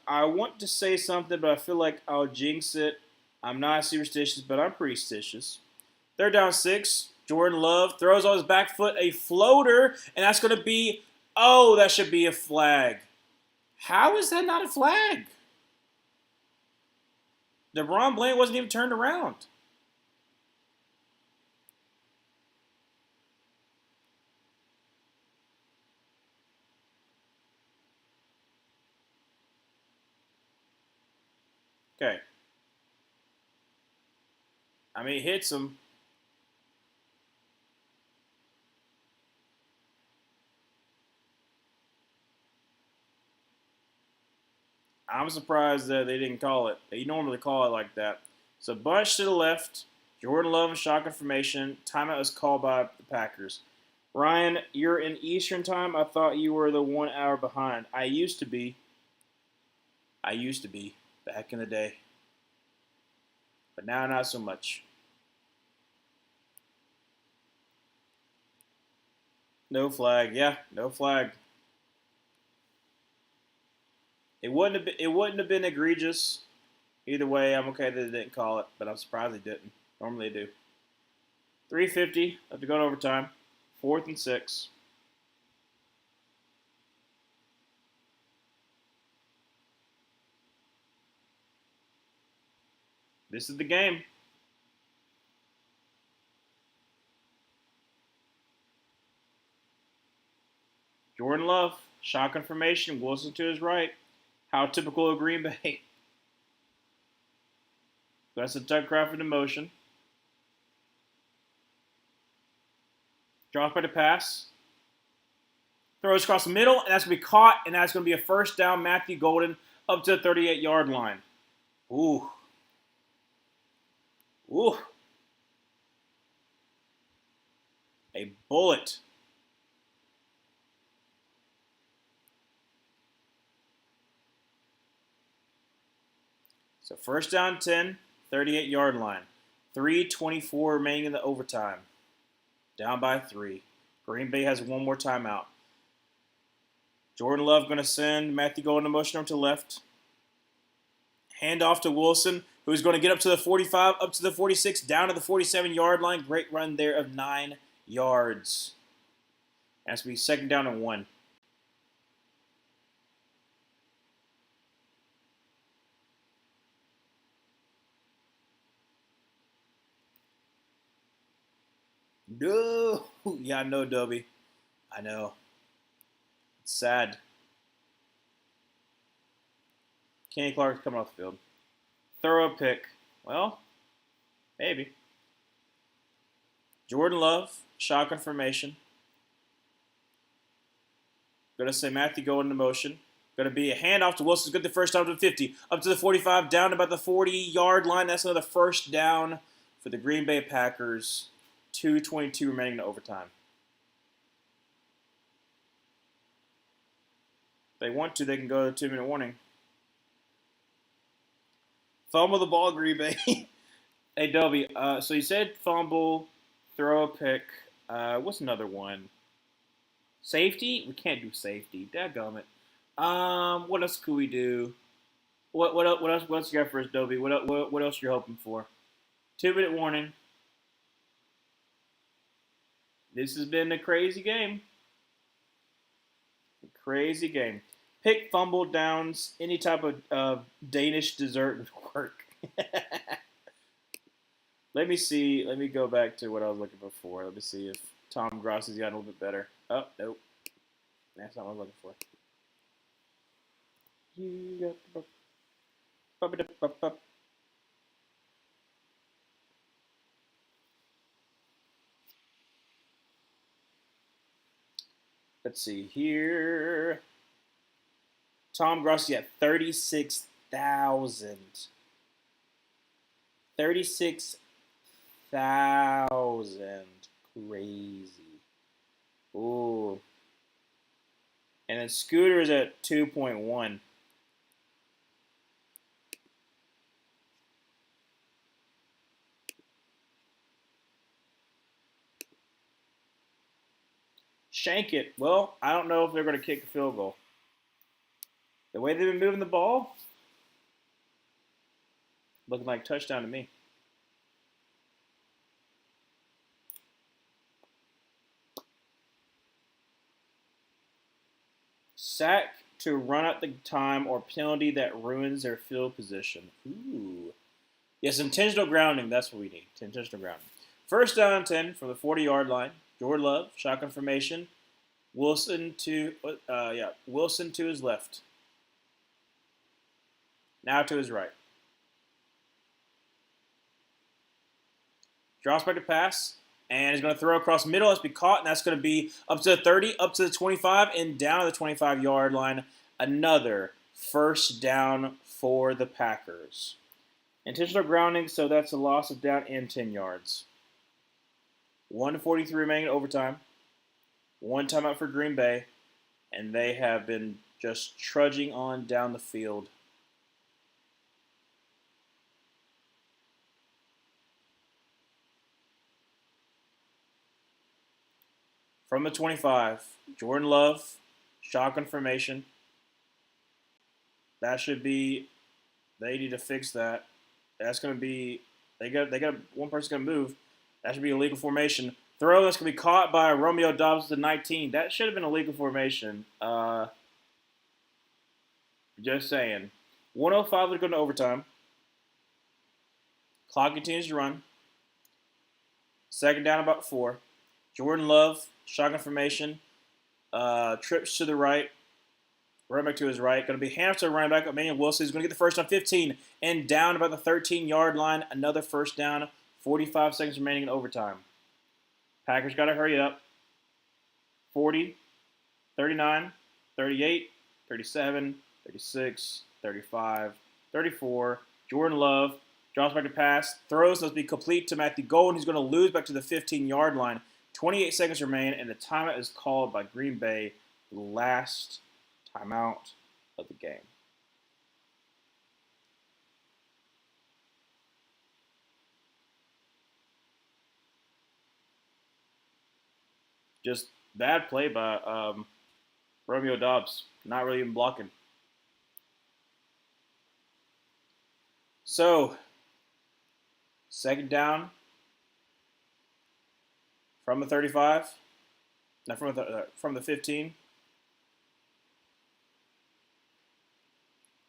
I want to say something, but I feel like I'll jinx it. I'm not superstitious, but I'm pretty stitious. 3rd down 6. Jordan Love throws on his back foot a floater, and that's going to be, that should be a flag. How is that not a flag? DeBron Bland wasn't even turned around. Okay. I mean, it hits him. I'm surprised that they didn't call it. They normally call it like that. So bunch to the left. Jordan Love in shotgun formation. Timeout is called by the Packers. Ryan, you're in Eastern time. I thought you were the 1 hour behind. I used to be. Back in the day. But now not so much. No flag. Yeah, no flag. It wouldn't have been egregious. Either way, I'm okay that they didn't call it, but I'm surprised they didn't. Normally they do. 3:50 left to go in overtime. 4th and 6. This is the game. Jordan Love, shotgun formation, Wilson to his right. How typical of Green Bay. That's a Tuck Crawford in motion. Drops by the pass. Throws across the middle, and that's going to be caught, and that's going to be a first down. Matthew Golden up to the 38-yard line. Ooh. Ooh. A bullet. So first down 10, 38-yard line. 3:24 remaining in the overtime. Down by 3. Green Bay has one more timeout. Jordan Love going to send Matthew Golden motion over to the left. Hand off to Wilson, who's going to get up to the 45, up to the 46, down to the 47-yard line. Great run there of 9 yards. Has to be second down and 1. No. Yeah, I know, Dobie. I know. It's sad. Kenny Clark's coming off the field. Throw a pick. Well, maybe. Jordan Love, shotgun formation. Going to say Matthew Golden in motion. Going to be a handoff to Wilson. Good the first time to the 50. Up to the 45, down to about the 40-yard line. That's another first down for the Green Bay Packers. 2:22 remaining in overtime. If they want to, they can go to a 2-minute warning. Fumble the ball, Green Bay. Hey, Dobie, so you said fumble, throw a pick. What's another one? Safety? We can't do safety. Dadgummit. What else could we do? What else you got for us, Dobie? What else you're hoping for? 2-minute warning. This has been a crazy game. A crazy game. Pick, fumble, downs, any type of Danish dessert would work. Let me see. Let me go back to what I was looking for. Let me see if Tom Grossi's gotten a little bit better. Oh, nope. That's not what I was looking for. You got... Let's see here. Tom Grossi at 36,000. 36,000. Crazy. Ooh. And then Scooter is at 2.1. Shank it. Well, I don't know if they're going to kick a field goal. The way they've been moving the ball, looking like touchdown to me. Sack to run out the time or penalty that ruins their field position. Ooh. Yes, intentional grounding. That's what we need. Intentional grounding. First down 10 from the 40-yard line. Jordan Love, shotgun formation. Wilson to his left. Now to his right. Drops back to pass. And he's going to throw across the middle. That's be caught, and that's going to be up to the 30, up to the 25, and down to the 25-yard line. Another first down for the Packers. Intentional grounding, so that's a loss of down and 10 yards. 1:43 remaining in overtime. One timeout for Green Bay, and they have been just trudging on down the field. From the 25, Jordan Love, shotgun formation. That should be. They need to fix that. That's going to be. They got one person going to move, That should be a legal formation. Throw that's going to be caught by Romeo Dobbs to 19. That should have been a legal formation. Just saying. 105 is going to overtime. Clock continues to run. Second down, about 4. Jordan Love, shotgun formation. Trips to the right. Running back to his right. Going to be hands to running back. Emmanuel Wilson is going to get the first on 15. And down about the 13-yard line. Another first down. 45 seconds remaining in overtime. Packers got to hurry up. 40, 39, 38, 37, 36, 35, 34. Jordan Love drops back to pass. Throws must be complete to Matthew Golden. He's going to lose back to the 15-yard line. 28 seconds remain, and the timeout is called by Green Bay. The last timeout of the game. Just bad play by Romeo Dobbs. Not really even blocking. So, second down from the 35. Not from the 15.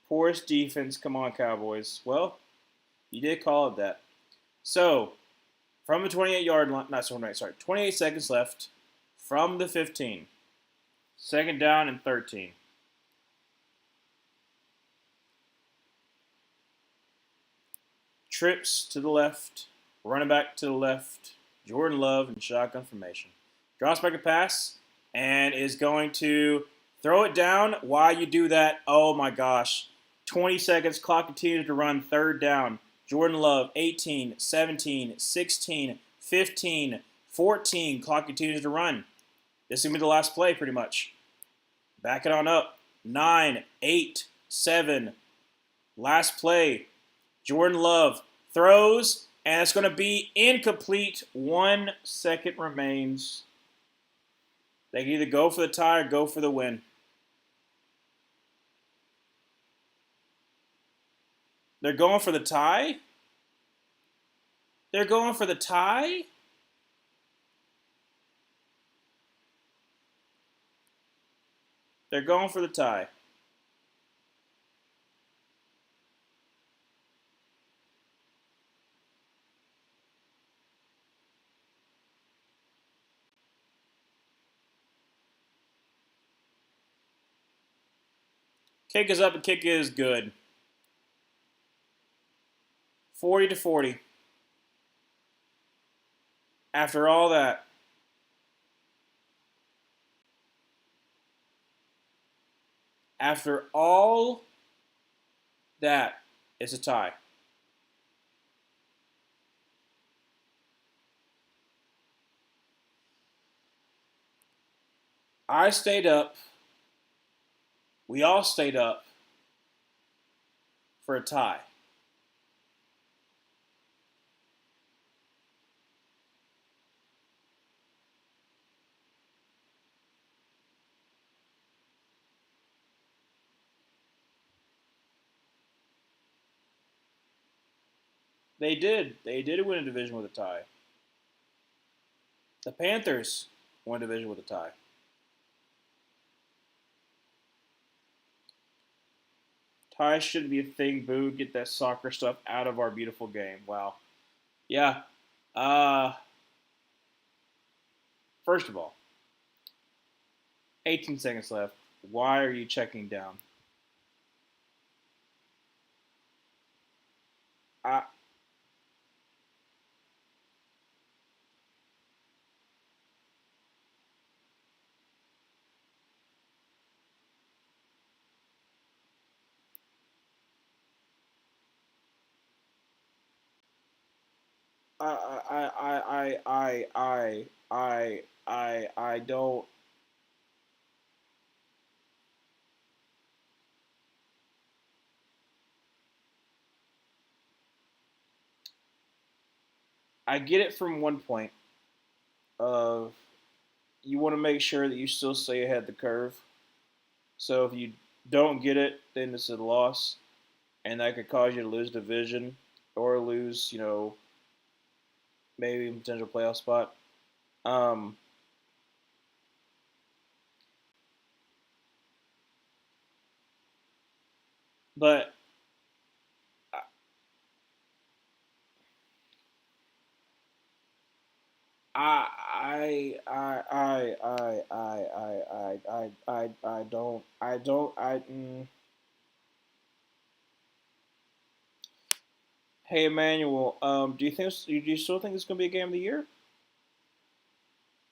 Poorest defense. Come on, Cowboys. Well, you did call it that. So, from the 28-yard line, 28 seconds left from the 15. Second down and 13. Trips to the left, running back to the left, Jordan Love in shotgun formation. Drops back a pass and is going to throw it down. Why you do that? Oh my gosh. 20 seconds, clock continues to run, third down. Jordan Love, 18, 17, 16, 15, 14, clock continues to run. This is going to be the last play pretty much. Back it on up. 9, 8, 7. Last play. Jordan Love throws, and it's going to be incomplete. 1 second remains. They can either go for the tie or go for the win. They're going for the tie? They're going for the tie? They're going for the tie. Kick is up and kick is good. 40-40. After all that. After all that, it's a tie. I stayed up. We all stayed up for a tie. They did. They did win a division with a tie. The Panthers won a division with a tie. Ties shouldn't be a thing, boo. Get that soccer stuff out of our beautiful game. Wow. Yeah. First of all, 18 seconds left. Why are you checking down? I don't. I get it from one point of you want to make sure that you still stay ahead of the curve. So if you don't get it, then it's a loss, and that could cause you to lose division or lose, maybe potential playoff spot. Um, but I don't I. Hey Emmanuel, do you still think it's gonna be a game of the year?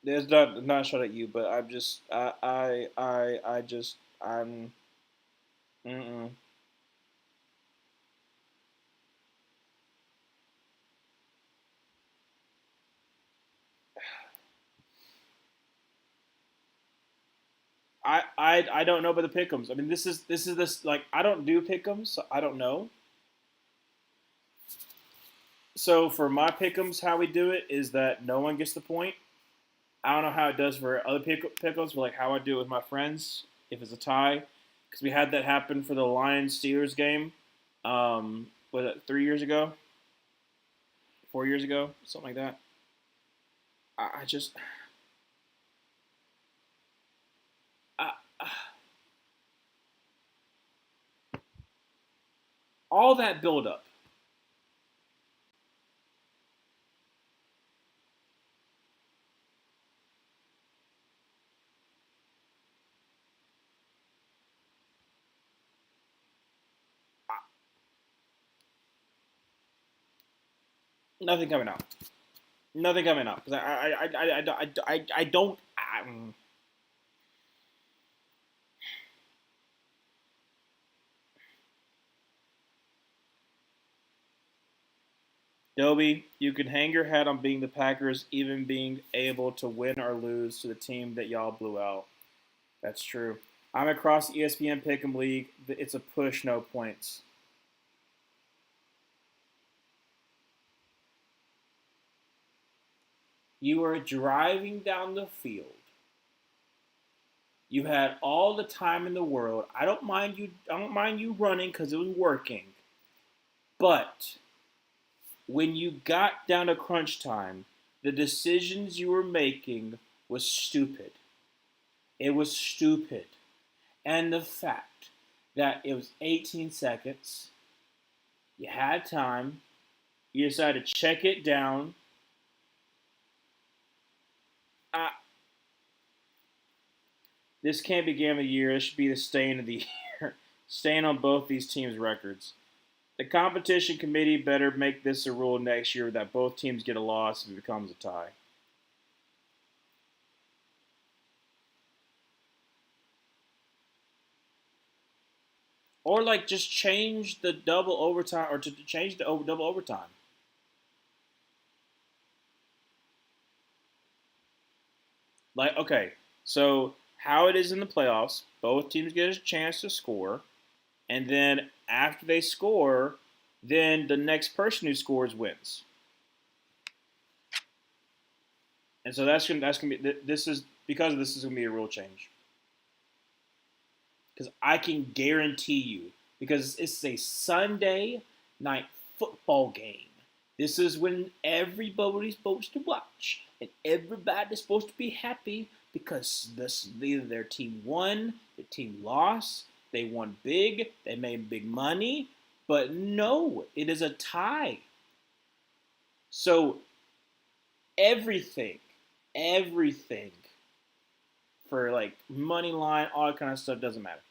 There's not a shot at you, but I'm just I just I'm mm-mm. I don't know about the pickums. I mean, this like I don't do pickums, so I don't know. So for my pickums, how we do it is that no one gets the point. I don't know how it does for other pickums, but like how I do it with my friends, if it's a tie, because we had that happen for the Lions Steelers game. Was it 3 years ago, 4 years ago, something like that. I just I, all that build up, nothing coming out, nothing coming out because I don't. Dobie, you can hang your hat on being the Packers, even being able to win or lose to the team that y'all blew out. That's true. I'm across the ESPN Pick'em League. It's a push, no points. You are driving down the field. You had all the time in the world. I don't mind you. I don't mind you running because it was working. But when you got down to crunch time, the decisions you were making was stupid. It was stupid. And the fact that it was 18 seconds, you had time, you decided to check it down. Uh, this can't be game of the year. This should be the stain of the year. Stain on both these teams' records. The competition committee better make this a rule next year that both teams get a loss if it becomes a tie. Or like just change the double overtime or to change the double overtime. Like okay, so how it is in the playoffs, both teams get a chance to score, and then after they score, then the next person who scores wins. And so that's gonna be this is because this is gonna be a rule change. Because I can guarantee you, because it's a Sunday night football game. This is when everybody's supposed to watch, and everybody's supposed to be happy because this either their team won, their team lost, they won big, they made big money, but no, it is a tie. So everything, everything for like money line, all that kind of stuff doesn't matter.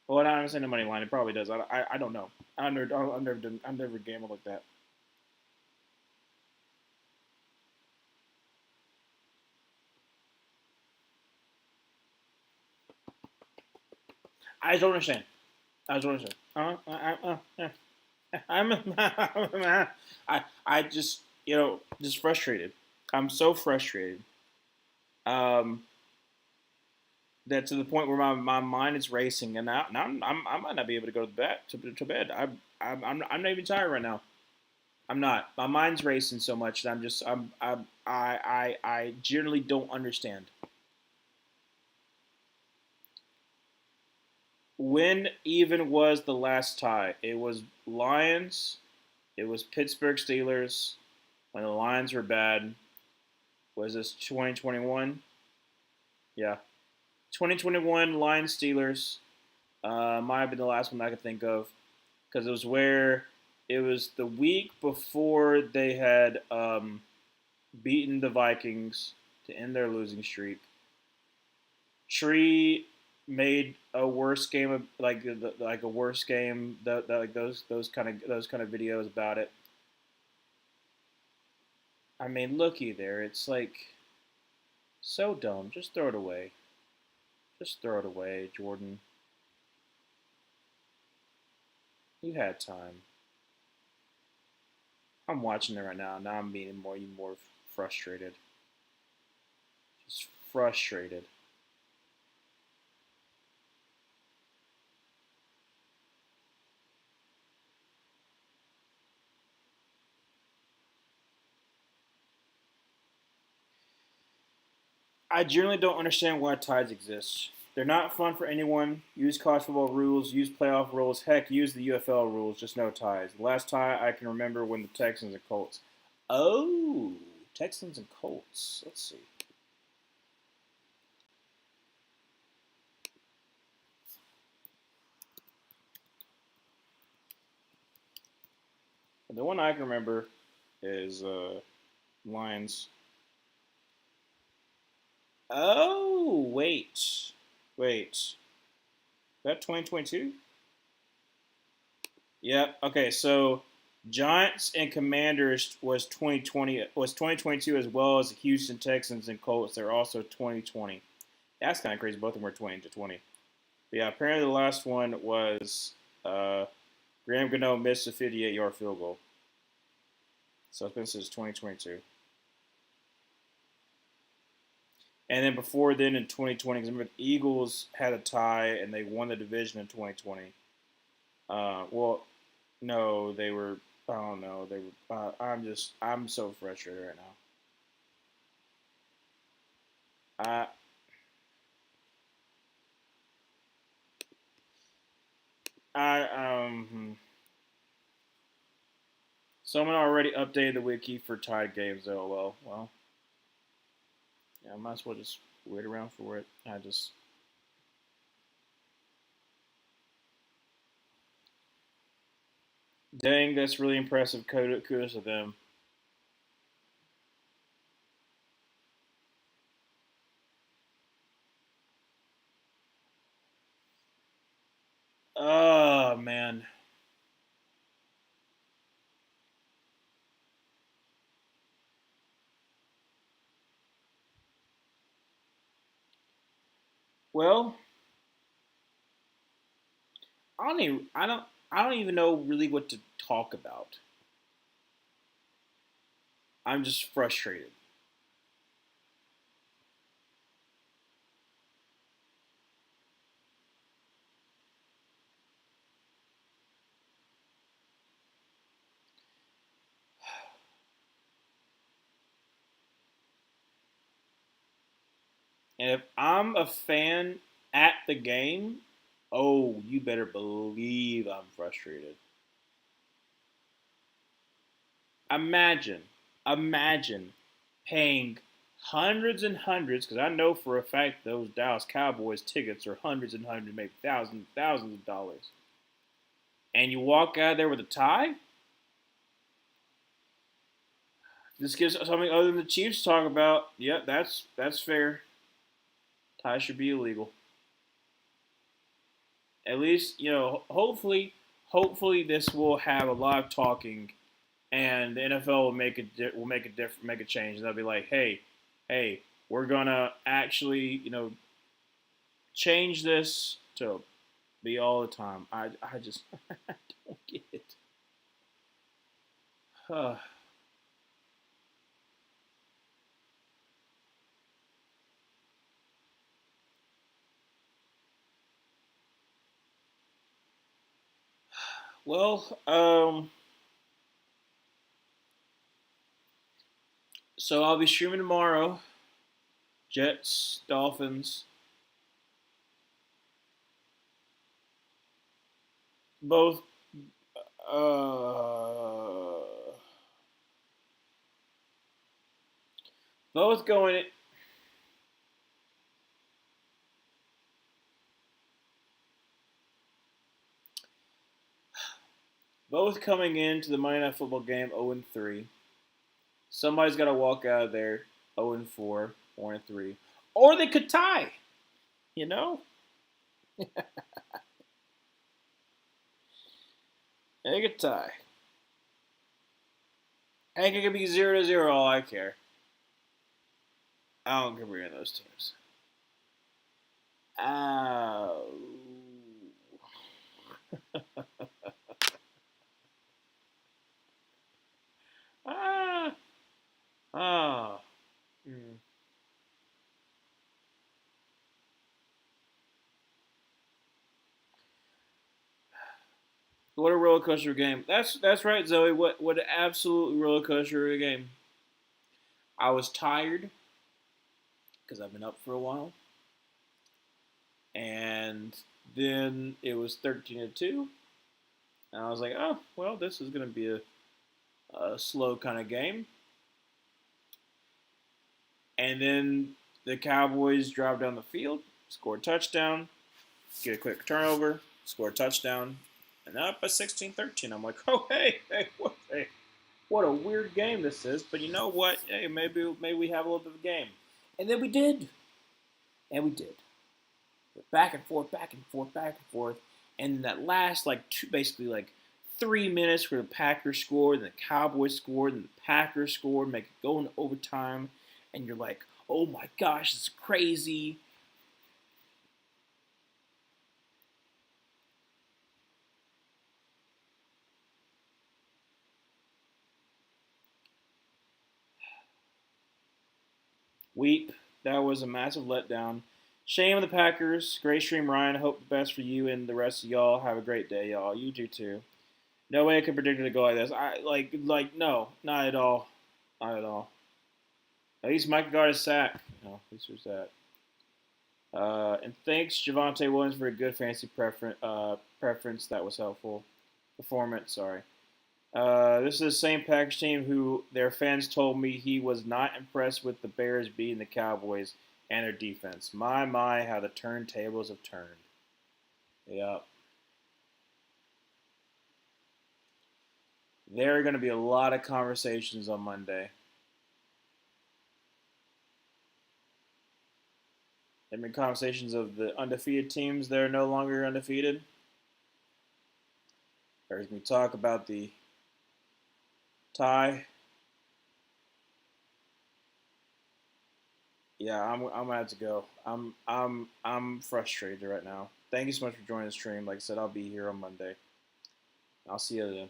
Well, I understand the money line. It probably does. I don't know. I've never gambled like that. I just don't understand. I just don't understand. I'm I just just frustrated. I'm so frustrated. Um, that to the point where my mind is racing, and now I might not be able to go to bed. To bed. I'm not even tired right now. I'm not. My mind's racing so much that I'm just I generally don't understand. When even was the last tie? It was Lions. It was Pittsburgh Steelers. when the Lions were bad. Was this 2021? Yeah, 2021 Lions Steelers. Might have been the last one I could think of because it was where it was the week before they had beaten the Vikings to end their losing streak. Tree made a worse game of like a worse game like those kind of videos about it. I mean, looky there. It's like so dumb. Just throw it away. Just throw it away, Jordan. You had time. I'm watching it right now. Now I'm being more frustrated. Just frustrated. I generally don't understand why ties exist. They're not fun for anyone. Use college football rules, use playoff rules, heck, use the UFL rules, just no ties. The last tie I can remember when the Texans and Colts. Oh, Texans and Colts. Let's see. The one I can remember is Lions. Oh, wait. That 2022? Yep. Okay, so Giants and Commanders was 2022 as well as the Houston Texans and Colts. They're also 2020. That's kind of crazy. Both of them were 20 to 20. But yeah, apparently the last one was Graham Gano missed a 58-yard field goal. So it's been since 2022. And then before then in 2020, because remember the Eagles had a tie and they won the division in 2020. Well, no, they were. I don't know. They were. I'm so frustrated right now. I. Someone already updated the wiki for tied games. Oh well. Yeah, I might as well just wait around for it. Dang, that's really impressive. Kudos to them. Oh man. Well, I don't even. I don't even know really what to talk about. I'm just frustrated. And if I'm a fan at the game, oh, you better believe I'm frustrated. Imagine, imagine paying hundreds and hundreds, because I know for a fact those Dallas Cowboys tickets are hundreds and hundreds, maybe thousands of dollars. And you walk out there with a tie? This gives something other than the Chiefs to talk about. Yep, that's fair. Tie should be illegal. At least, hopefully this will have a lot of talking and the NFL will make a change. And they'll be like, hey, we're gonna actually change this to be all the time. I just I don't get it. Well, so I'll be streaming tomorrow. Jets, Dolphins, both. Uh, Both going. Both coming into the Monday Night Football game 0-3. Somebody's got to walk out of there 0-4, 4-3, or they could tie. You know, they could tie. Heck, it could be 0-0. All I care. I don't care about those teams. Ow. Ah. Ah. Mm. What a roller coaster game. That's right, Zoe. What an absolute roller coaster of a game. I was tired because I've been up for a while, and then it was 13-2, and I was like, oh well, this is gonna be a slow kind of game. And then the Cowboys drive down the field, score a touchdown, get a quick turnover, score a touchdown, and up by 16-13. I'm like, oh hey, what a weird game this is. But you know what? Hey, maybe we have a little bit of a game. And then we did. And we did. Back and forth, back and forth, back and forth. And that last basically 3 minutes where the Packers scored, and the Cowboys scored, and the Packers scored, make it go into overtime, and you're like, oh my gosh, it's crazy. Weep. That was a massive letdown. Shame on the Packers. Great stream, Ryan. Hope the best for you and the rest of y'all. Have a great day, y'all. You do too. No way I could predict it to go like this. No, not at all. Not at all. At least Micah got his sack. No, at least there's that. And thanks, Javonte Williams, for a good fantasy preference. That was helpful. Performance, sorry. This is the same Packers team who their fans told me he was not impressed with the Bears beating the Cowboys and their defense. My, how the turntables have turned. Yep. There are going to be a lot of conversations on Monday. There have been conversations of the undefeated teams that are no longer undefeated. There's going to be talk about the tie. Yeah, I'm gonna have to go. I'm frustrated right now. Thank you so much for joining the stream. Like I said, I'll be here on Monday. I'll see you then.